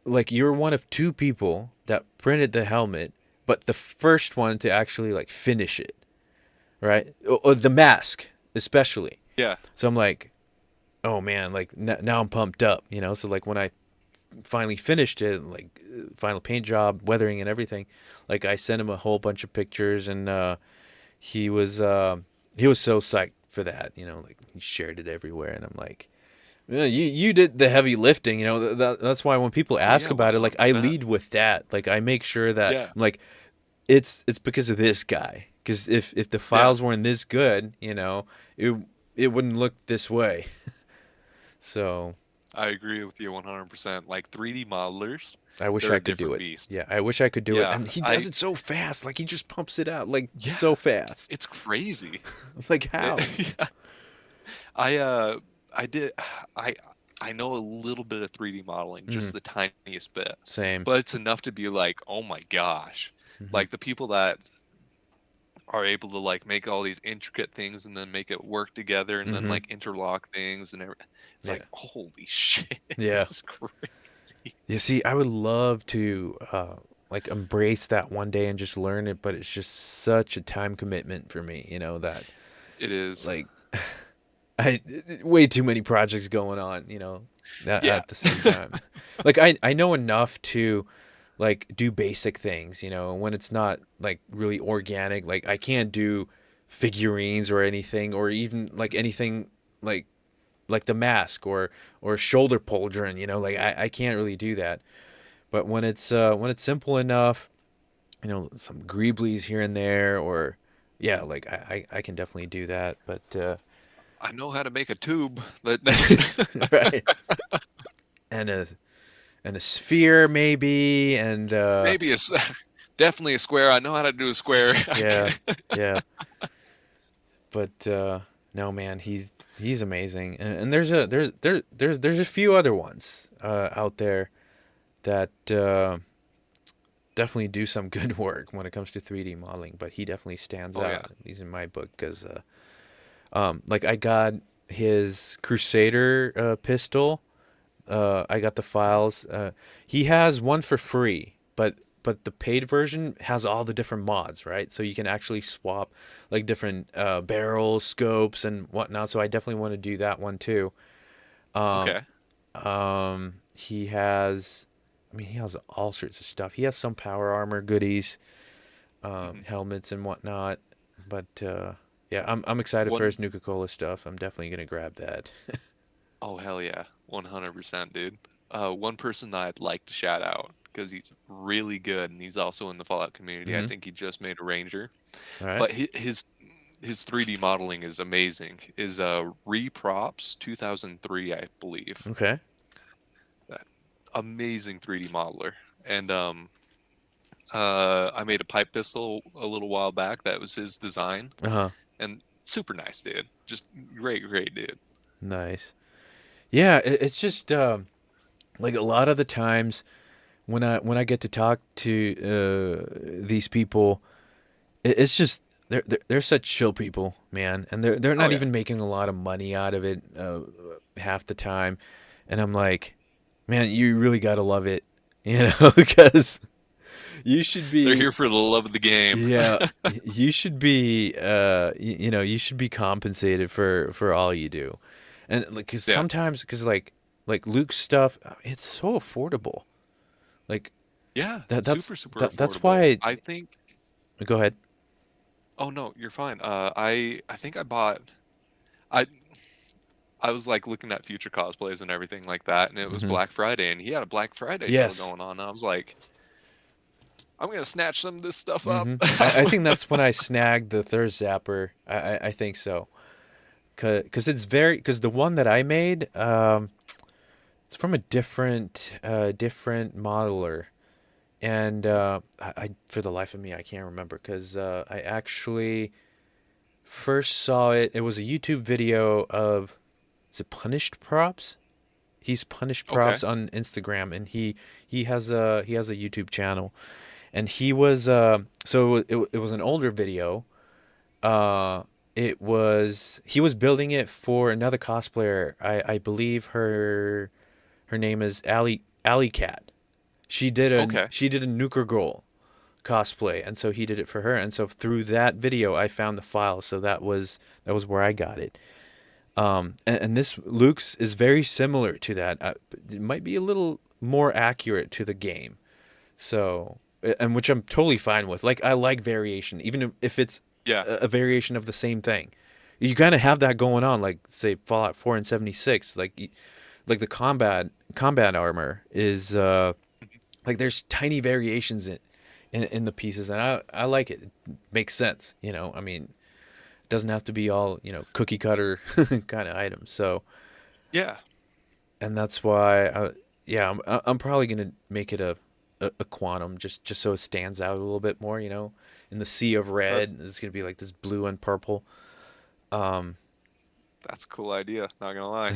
like you're one of two people that printed the helmet, but the first one to actually like finish it, right? Or the mask, especially. Yeah. So I'm like, oh man, like now I'm pumped up, So like when I finally finished it, like final paint job, weathering and everything, like I sent him a whole bunch of pictures, and he was uh, he was so psyched for that, like he shared it everywhere, and I'm like, yeah, you did the heavy lifting, that's why when people Oh ask yeah, about it, like I 100%. lead with that, like I make sure that Yeah. I'm like, it's because of this guy, because if the Yeah. files weren't this good, it it wouldn't look this way. So I agree with you 100%. Like 3D modelers, I wish they're I a could do different it. beast. Yeah, I wish I could do it. Yeah. And he does I it so fast. Like he just pumps it out like yeah, so fast. it's crazy. I'm like, It, how? yeah. I uh I did I I know a little bit of 3D modeling, Hmm. just the tiniest bit. Same. But it's enough to be like, "Oh my gosh." Hmm. Like the people that are able to like make all these intricate things and then make it work together and then Hmm. like interlock things and it's Yeah. like, "Holy shit. Yeah. This is crazy." You see, I would love to like embrace that one day and just learn it, but it's just such a time commitment for me, that It is. like I way too many projects going on, Yeah. at the same time. Like I know enough to like do basic things, when it's not like really organic. Like I can't do figurines or anything, or even like anything like like the mask or shoulder pauldron, like I can't really do that. But when it's simple enough, some greeblies here and there, or yeah, like I can definitely do that. But I know how to make a tube. right, and a sphere maybe, and Maybe it's definitely a square. I know how to do a square. I Yeah, can't. yeah. But no, man, he's amazing. And there's a few other ones out there that definitely do some good work when it comes to 3D modeling. But he definitely stands Oh yeah. out, at least in my book, because like I got his Crusader pistol. I got the files. He has one for free, but the paid version has all the different mods, right? So you can actually swap like different barrels, scopes, and whatnot. So I definitely want to do that one too. Um, Okay. he has, I mean, he has all sorts of stuff. He has some power armor goodies, Hmm. helmets and whatnot. But yeah, I'm excited for One his Nuka Cola stuff. I'm definitely gonna grab that. oh hell yeah. 100%, dude. One person that I'd like to shout out because he's really good and he's also in the Fallout community. I Hmm. think he just made a ranger, All right. but his 3D modeling is amazing. Is Reprops 2003, I believe. Okay. Uh, Amazing 3D modeler. And I made a pipe pistol a little while back that was his design, Uh huh. and super nice dude. Just great dude. Nice. Yeah, it's just like a lot of the times when I get to talk to these people, it's just they're such chill people, man, and they're Oh not yeah. even making a lot of money out of it half the time, and I'm like, man, you really gotta love it, you know, because you should They're be, here for the love of the game. yeah, you should be, you know, you should be compensated for all you do, and like, cause Yeah. sometimes, cause like Luke's stuff, it's so affordable, like Yeah, that that's super that's affordable. why. I think Go ahead. oh no, you're fine. I think I I was like looking at future cosplays and everything like that, and it was Hmm. Black Friday, and he had a Black Friday sale Yes. going on. And I was like, I'm gonna snatch some of this stuff up. Hmm. I think that's when I snagged the Thirst Zapper. I think so. Cause it's very, cause the one that I made, it's from a different modeler, and I for the life of me I can't remember, cause I actually first saw it. It was a YouTube video of, is it Punished Props? He's Punished Okay, Props on Instagram, and he has a YouTube channel, and he was so it was an older video. Uh, it was he was building it for another cosplayer. I believe her name is Ali Cat. okay, She did a Nuker Girl cosplay, and so he did it for her. And so through that video, I found the file. So that was where I got it. And this Luke's is very similar to that. It might be a little more accurate to the game. So, and which I'm totally fine with. Like, I like variation, even if it's yeah, a variation of the same thing. You kind of have that going on, like say Fallout 4 and 76. Like the combat armor is mhm, like there's tiny variations in the pieces, and I like it. It makes sense, you know. I mean, it doesn't have to be all, you know, cookie cutter kind of items. So, yeah. and that's why yeah, I'm probably gonna make it a quantum, just so it stands out a little bit more, you know. In the sea of That's red, it's gonna be like this blue and purple. Um, that's a cool idea. Not gonna lie.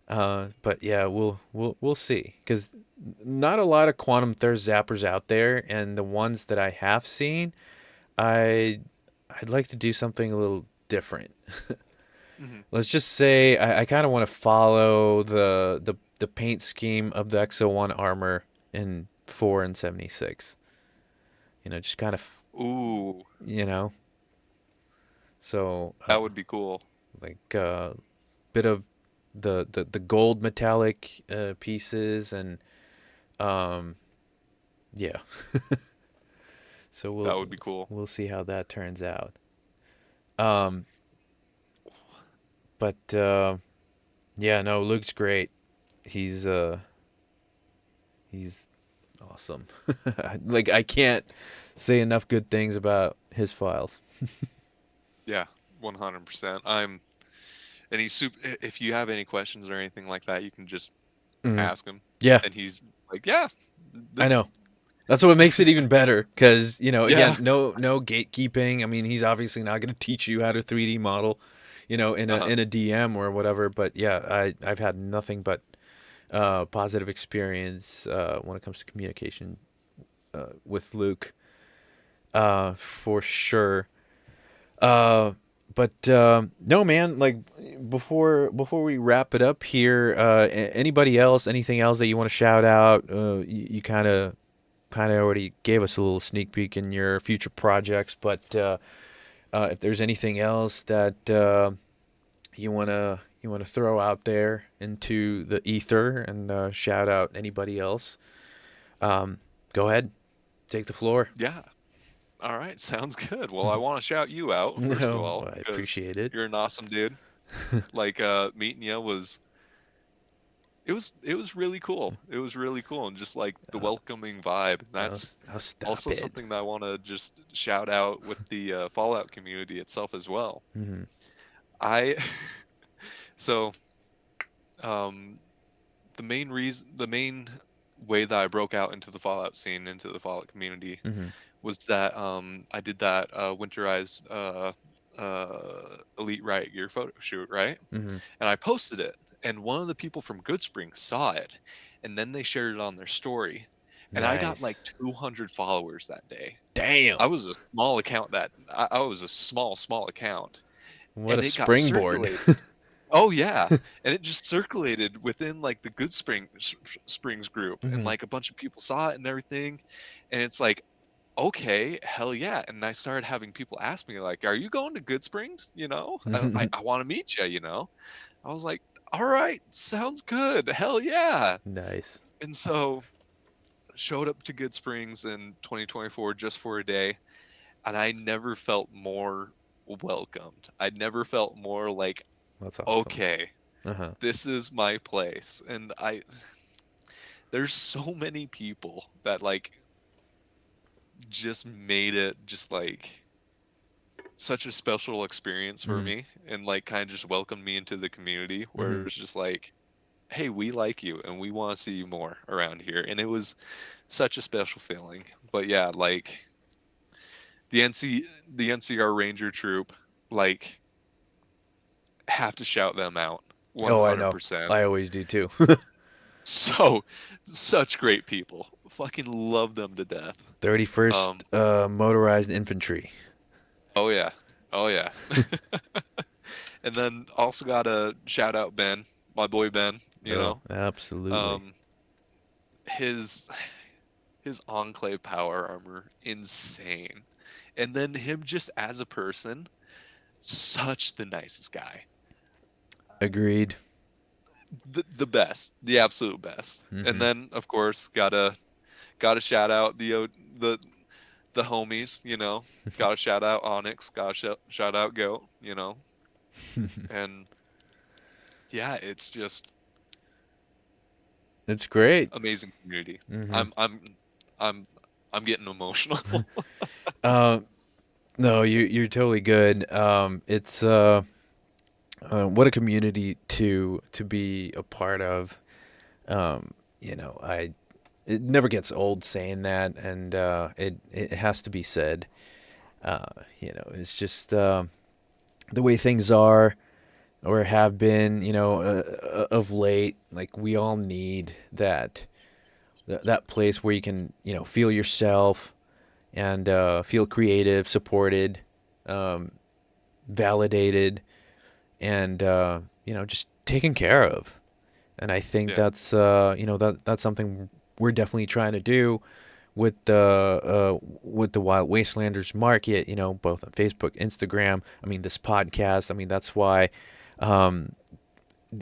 but yeah, we'll see, because not a lot of quantum thirst zappers out there, and the ones that I have seen, I I'd like to do something a little different. Hmm. Let's just say I kind of want to follow the paint scheme of the XO1 armor in 4 and 76. You know, just kind of, Ooh, you know, so that would be cool. like bit of the gold metallic pieces, and um yeah. So That would be cool. we'll see how that turns out. Um but yeah, no, Luke's great. He's he's awesome. Like, I can't say enough good things about his files. Yeah, 100%. And he's super. If you have any questions or anything like that, you can just Hmm. ask him, Yeah, and he's like, "Yeah, I this know. That's what makes it even better because, again, Yeah. no gatekeeping. I mean, he's obviously not going to teach you how to 3D model, in a Uh-huh. DM or whatever. But yeah, I've had nothing but positive experience when it comes to communication with Luke, for sure. Uh, but no, man. Like before we wrap it up here, anybody else, anything else that you want to shout out? You kind of already gave us a little sneak peek in your future projects, but if there's anything else that you wanna throw out there into the ether and shout out anybody else, um, go ahead, take the floor. Yeah. All right, sounds good. Well, I want to shout you out first of No, all I because appreciate it. you're an awesome dude. Like meeting you was it was really cool. It was really cool and just like the Uh, welcoming vibe. That's I'll stop also it. something that I want to just shout out with the Fallout community itself as well. Hmm. I so um the main way that I broke out into the Fallout scene, into the Fallout community, Hmm. was that I did that winterized Elite Riot Gear photo shoot, right? Hmm. And I posted it, and one of the people from Goodsprings saw it, and then they shared it on their story, and I got like Nice. 200 followers that day. Damn. I was a small account, What a and it got springboard. circulated. Oh yeah, and it just circulated within like the Springs group, and Hmm. like a bunch of people saw it and everything, and it's like, okay, hell yeah. And I started having people ask me like, "Are you going to Good Springs? I want to meet you." I was like, "All right, sounds good. Hell yeah." Nice. And so showed up to Good Springs in 2024 just for a day, and I never felt more welcomed. I never felt more like, That's awesome. okay, Uh-huh. this is my place. And there's so many people that like just made it just like such a special experience for Hmm. me, and like kind of just welcomed me into the community where Hmm. it's just like, hey, we like you and we want to see you more around here. And it was such a special feeling. But yeah, like the NCR Ranger troop, like, have to shout them out Oh, I know. 100%. I always do too. So such great people. Fucking love them to death. 31st Um Motorized Infantry. oh yeah. Oh yeah. And then also got to shout out Ben, my boy Ben, Oh, absolutely. Um his his Enclave power armor, insane. And then him just as a person, such the nicest guy. Agreed. The best, the absolute best. And Hmm. then of course gotta shout out the the homies, Gotta shout out Onyx, gotta shout out Goat. And yeah, it's just It's great. amazing community. Hmm. I'm I'm getting emotional. Uh, no, you're totally good. It's what a community to be a part of. I it never gets old saying that, and it has to be said. It's just the way things are or have been, of late. Like we all need that place where you can, feel yourself and feel creative, supported, um, validated, and just taken care of. And I think Yeah. that's something we're definitely trying to do with the Wild Wastelanders market. Both on Facebook, Instagram. I mean, this podcast. I mean, that's why um,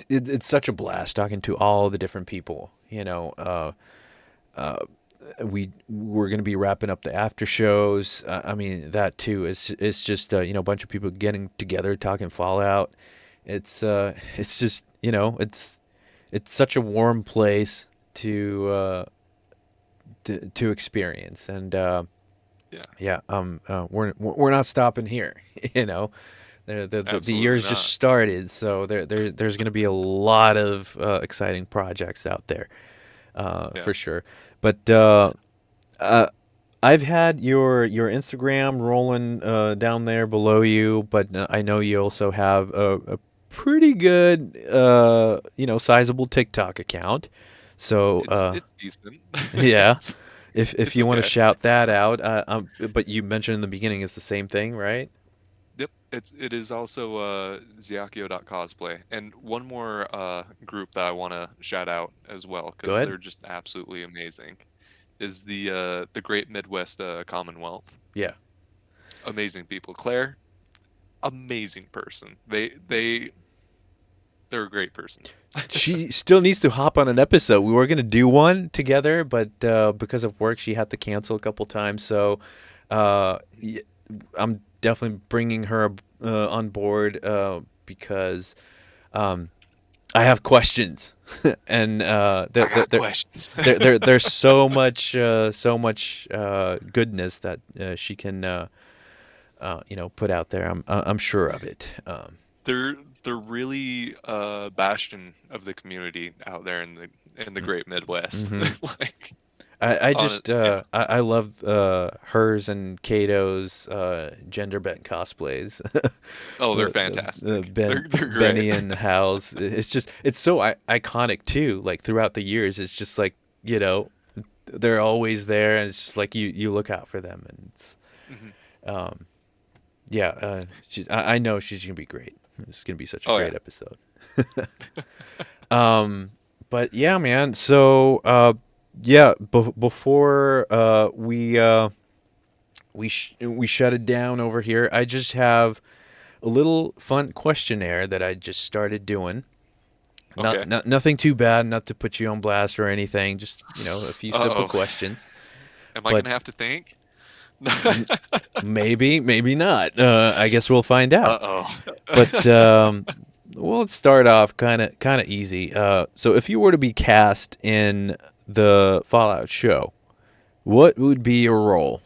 it's such a blast talking to all the different people. Uh, we're going to be wrapping up the after shows. I mean, that too. It's just a bunch of people getting together talking Fallout. It's just it's such a warm place to experience. And Yeah. yeah, we're not stopping here. you know the Absolutely year's just not. started, so there's going to be a lot of exciting projects out there, Yeah. for sure. But Uh, I've had your Instagram rolling down there below you, but I know you also have a pretty good sizable TikTok account. So It's decent. yeah, It's if it's you want to okay. shout that out, but you mentioned in the beginning it's the same thing, right? Yep, it is also zeokeo.cosplay. And one more group that I want to shout out as well Go because ahead. they're just absolutely amazing is the Great Midwest Commonwealth. Yeah. Amazing people. Claire, amazing person. They're a great person. She still needs to hop on an episode. We were gonna do one together, but because of work, she had to cancel a couple times. So y- I'm definitely bringing her on board because um, I have questions, and I got questions. there's so much goodness that she can put out there. I'm sure of it. They're they're really bastion of the community out there in the Great Midwest. Mm-hmm. Like I on it, just yeah. I love hers and Kato's gender bent cosplays. Oh, they're The fantastic. They're great. Benny and Hal's. It's so iconic too. Like throughout the years, it's just like you know they're always there, and it's just like you look out for them, and it's Mhm. um yeah. I know she's gonna be great. It's gonna be such a Oh yeah. great episode. Um, but yeah, man. So, yeah, before we shut it down over here, I just have a little fun questionnaire that I just started doing. Okay. Nothing too bad, not to put you on blast or anything. Just a few simple Uh-oh. questions. Am I But gonna have to think? maybe not. I guess we'll find out. Uh-oh. But well, let's start off kind of easy. So if you were to be cast in the Fallout show, what would be your role?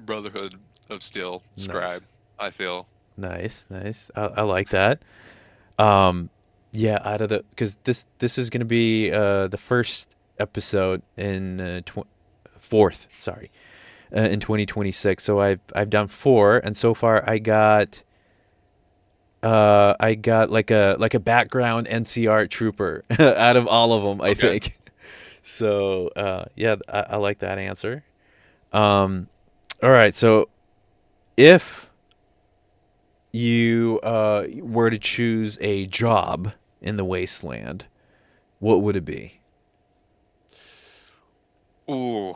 Brotherhood of Steel Nice, scribe, I feel. nice. I like that. Um, yeah, out of the because this is gonna be the first episode in fourth, sorry, in 2026. So I've done four, and so far I got like a background NCR trooper out of all of them, I Okay. think. So yeah, I like that answer. Um, all right, so if you were to choose a job in the wasteland, what would it be? Ooh.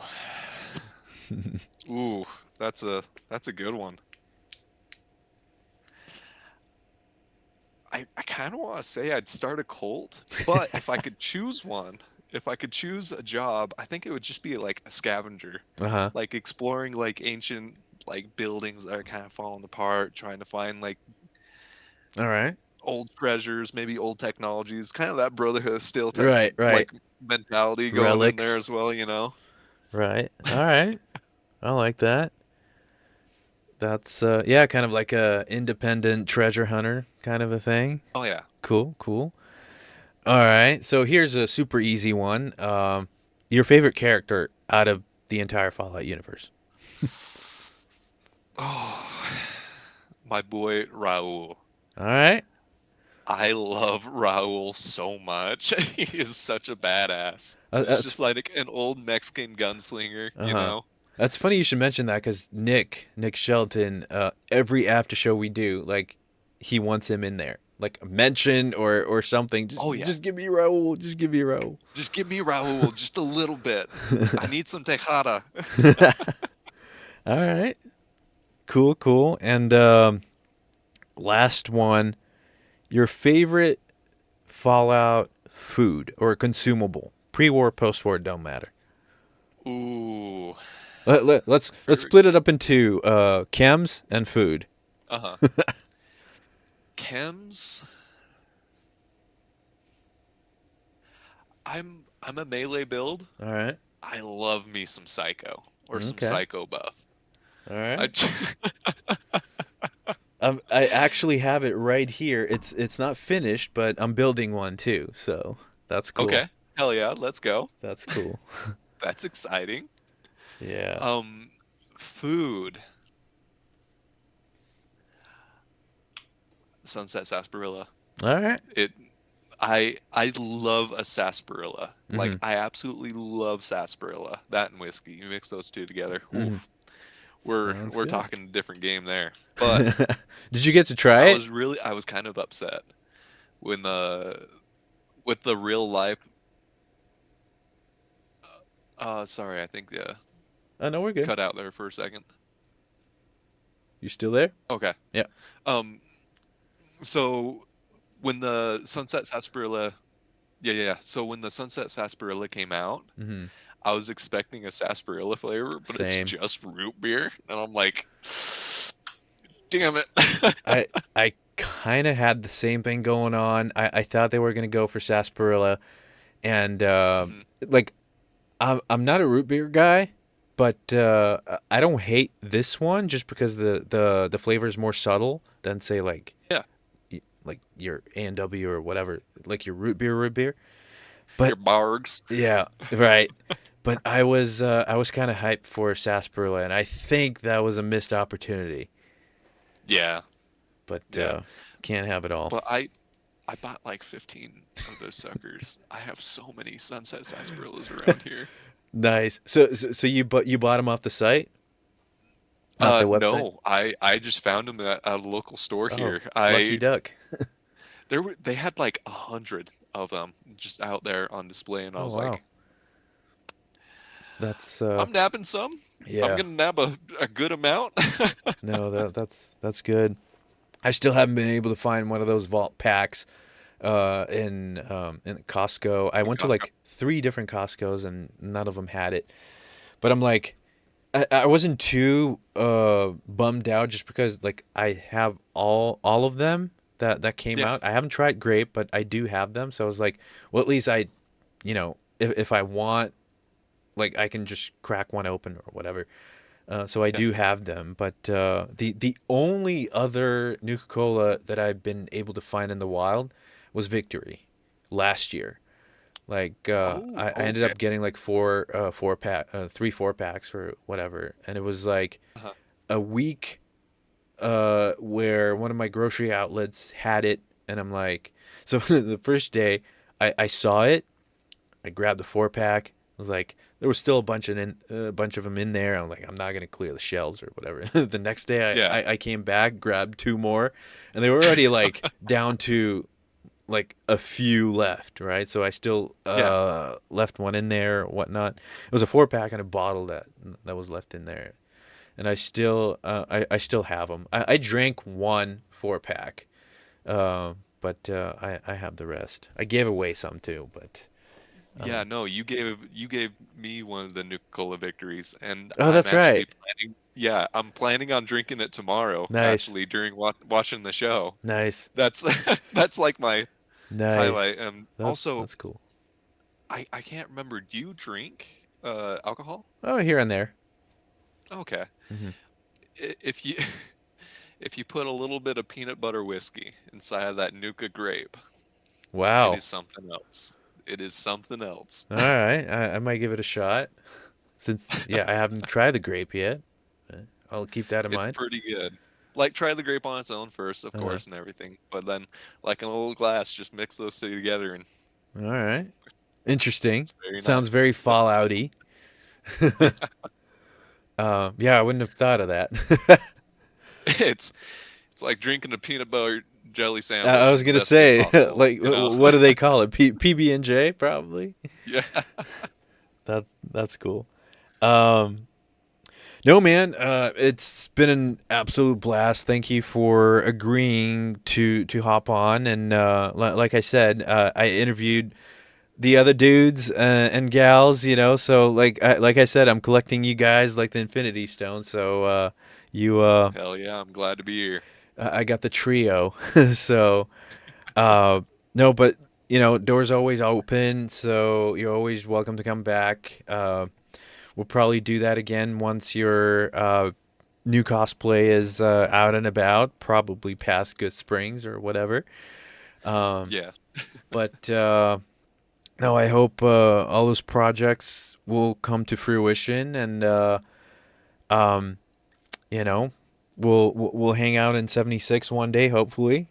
Ooh. That's a good one. I kind of want to say I'd start a cult, but if I could choose one, if I could choose a job, I think it would just be like a scavenger, Uh huh. like exploring like ancient like buildings that are kind of falling apart, trying to find like All right. old treasures, maybe old technologies, kind of that Brotherhood of Steel type Right. like mentality going in there Relics. as well, you know? Right. All right. I like that. That's yeah, kind of like a independent treasure hunter kind of a thing. Oh yeah. Cool. All right. So here's a super easy one. Your favorite character out of the entire Fallout universe. Oh, my boy Raul. All right. I love Raul so much. He is such a badass. He's That's just like an old Mexican gunslinger, uh you huh. know? That's funny you should mention that because Nick Shelton, every after show we do, like he wants him in there, like a mention or something. Just Oh yeah. just give me Raul. Just give me Raul. Just give me Raul just a little bit. I need some Tejada. All right. Cool. And last one, your favorite Fallout food or consumable, pre-war, post-war, don't matter. Ooh. Let's Favorite. split it up into chems and food. Uh-huh. Chems. I'm a melee build. All right. I love me some psycho or some Okay. psycho buff. All I right. I actually have it right here. It's not finished, but I'm building one too. So that's cool. Okay. Hell yeah, let's go. That's cool. That's exciting. Yeah. Um, Food. Sunset sarsaparilla. All right. It I love a sarsaparilla. Like Mm-hmm. I absolutely love sarsaparilla. That and whiskey. You mix those two together. Mm-hmm. Oof. Sounds We're good. talking a different game there. But Did you get to try it? I was kind of upset when with the real life sorry, I think Oh no, we're good. cut out there for a second. You still there? Okay. Yeah. Um so when the Sunset Sarsaparilla yeah. So when the Sunset Sarsaparilla came out, Mm-hmm. I was expecting a sarsaparilla flavor, but it's Same. just root beer, and I'm like, damn it. I kind of had the same thing going on. I thought they were gonna go for sarsaparilla, and Mhm. like I'm not a root beer guy, but I don't hate this one just because the flavor is more subtle than say Yeah, like your A&W or whatever, like your root beer. your But bargs. yeah, right. But I was kind of hyped for sarsaparilla, and I think that was a missed opportunity. Yeah, But yeah. can't have it all. But I bought like 15 of those suckers. I have so many Sunset Sarsaparillas around here. Nice. So you bought them off the site, not the website? No, I just found them at a local store Oh, here. lucky duck. They had like 100 of them just out there on display, and I Oh was wow. like, That's I'm nabbing some. I'm yeah. gonna nab a good amount. No, that's good. I still haven't been able to find one of those vault packs in Costco. I In went to Costco. like 3 different Costcos and none of them had it. But I'm like I wasn't too bummed out just because like I have all of them that came Yeah, out. I haven't tried grape, but I do have them. So I was like, well, at least if I want, like, I can just crack one open or whatever. So I yeah. do have them, but the only other Nuka Cola that I've been able to find in the wild was Victory last year. Like Oh, I ended okay. up getting like 3 4 packs or whatever, and it was like Uh-huh. a week where one of my grocery outlets had it, and I'm like, so the first day I saw it, I grabbed the 4 pack. I was like, there was still a bunch of them in there. I'm like, I'm not gonna clear the shelves or whatever. The next day, Yeah, I came back, grabbed 2 more, and they were already like down to like a few left, right? So I still yeah. left one in there, or whatnot. It was a 4 pack and a bottle that was left in there, and I still have them. I drank one 4 pack, but I have the rest. I gave away some too, but Yeah, no, you gave me one of the Nuka-Cola victories, and oh, I'm that's actually right. planning. Yeah, I'm planning on drinking it tomorrow. Nice, Actually, during watching the show. nice, That's that's like my nice. highlight. And also, That's cool. I can't remember. Do you drink alcohol? Oh, here and there. Okay. Hmm. If you if you put a little bit of peanut butter whiskey inside of that Nuka grape, it Wow. is something else. It is something else. All right, I might give it a shot. Since yeah, I haven't tried the grape yet. I'll keep that in It's mind. pretty good. Like try the grape on its own first, of Uh, course, and everything. But then, like in a little glass, just mix those two together, and all right. Interesting. it's very Sounds nice. very Yep. Fallouty. Yeah. Yeah, I wouldn't have thought of that. It's it's like drinking a peanut butter jelly I sandwich was in the gonna best way say, possible. like, You know? what do they call it? PB&J, probably. Yeah. That's cool. Um, no, man, it's been an absolute blast. Thank you for agreeing to hop on. And like I said, I interviewed the other dudes and gals. So like I said, I'm collecting you guys like the Infinity Stone. So you Hell yeah! I'm glad to be here. I got the trio. So uh, no, but doors always open. So you're always welcome to come back. We'll probably do that again once your new cosplay is out and about, probably past Good Springs or whatever. Um, Yeah. but No, I hope all those projects will come to fruition, and um, you know, we'll hang out in 76 one day, hopefully.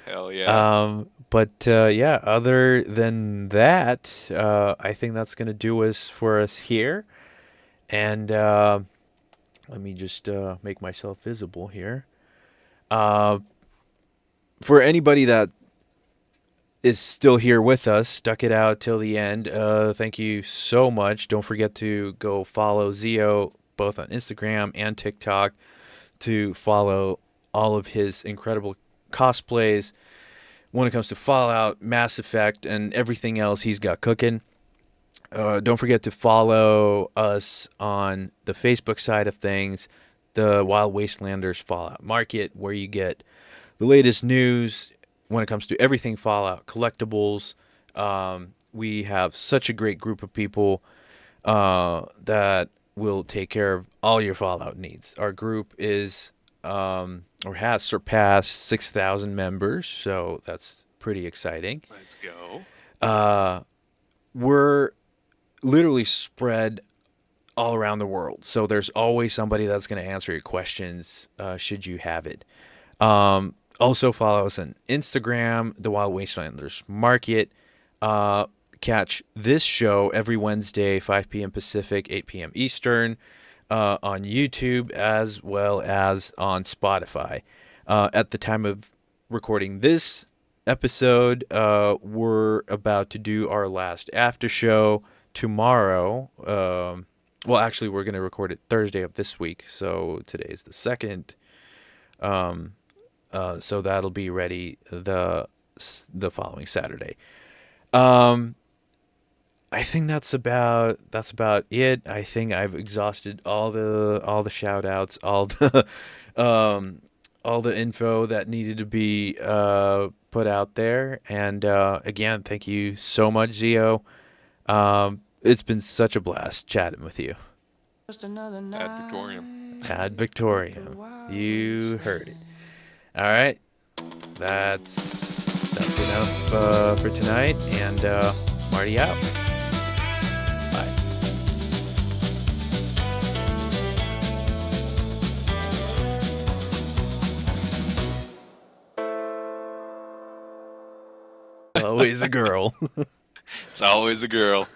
Hell yeah. But yeah, other than that, I think that's gonna do us for us here. And let me just make myself visible here. Uh, for anybody that is still here with us, stuck it out till the end, thank you so much. Don't forget to go follow Zeo both on Instagram and TikTok to follow all of his incredible cosplays when it comes to Fallout, Mass Effect, and everything else he's got cooking. Don't forget to follow us on the Facebook side of things, the Wild Wastelanders Fallout Market, where you get the latest news when it comes to everything Fallout, collectibles. We have such a great group of people that will take care of all your Fallout needs. Our group is or has surpassed 6,000 members, so that's pretty exciting. Let's go. Uh, we're literally spread all around the world, so there's always somebody that's going to answer your questions should you have it. Also follow us on Instagram, the Wild Wastelanders Market. Uh, Catch this show every Wednesday, 5 p.m. Pacific, 8 p.m. Eastern, on YouTube as well as on Spotify. At the time of recording this episode, we're about to do our last after show tomorrow. Well, actually, we're going to record it Thursday of this week, so today is the 2nd. So that'll be ready the following Saturday. Um, I think that's about it. I think I've exhausted all the shout outs, um, all the info that needed to be put out there. And again, thank you so much, Zio. It's been such a blast chatting with you. Ad Victorium. Ad Victoriam. You heard it. All right. That's enough for tonight. And Marty out. Bye. Always a girl. It's always a girl.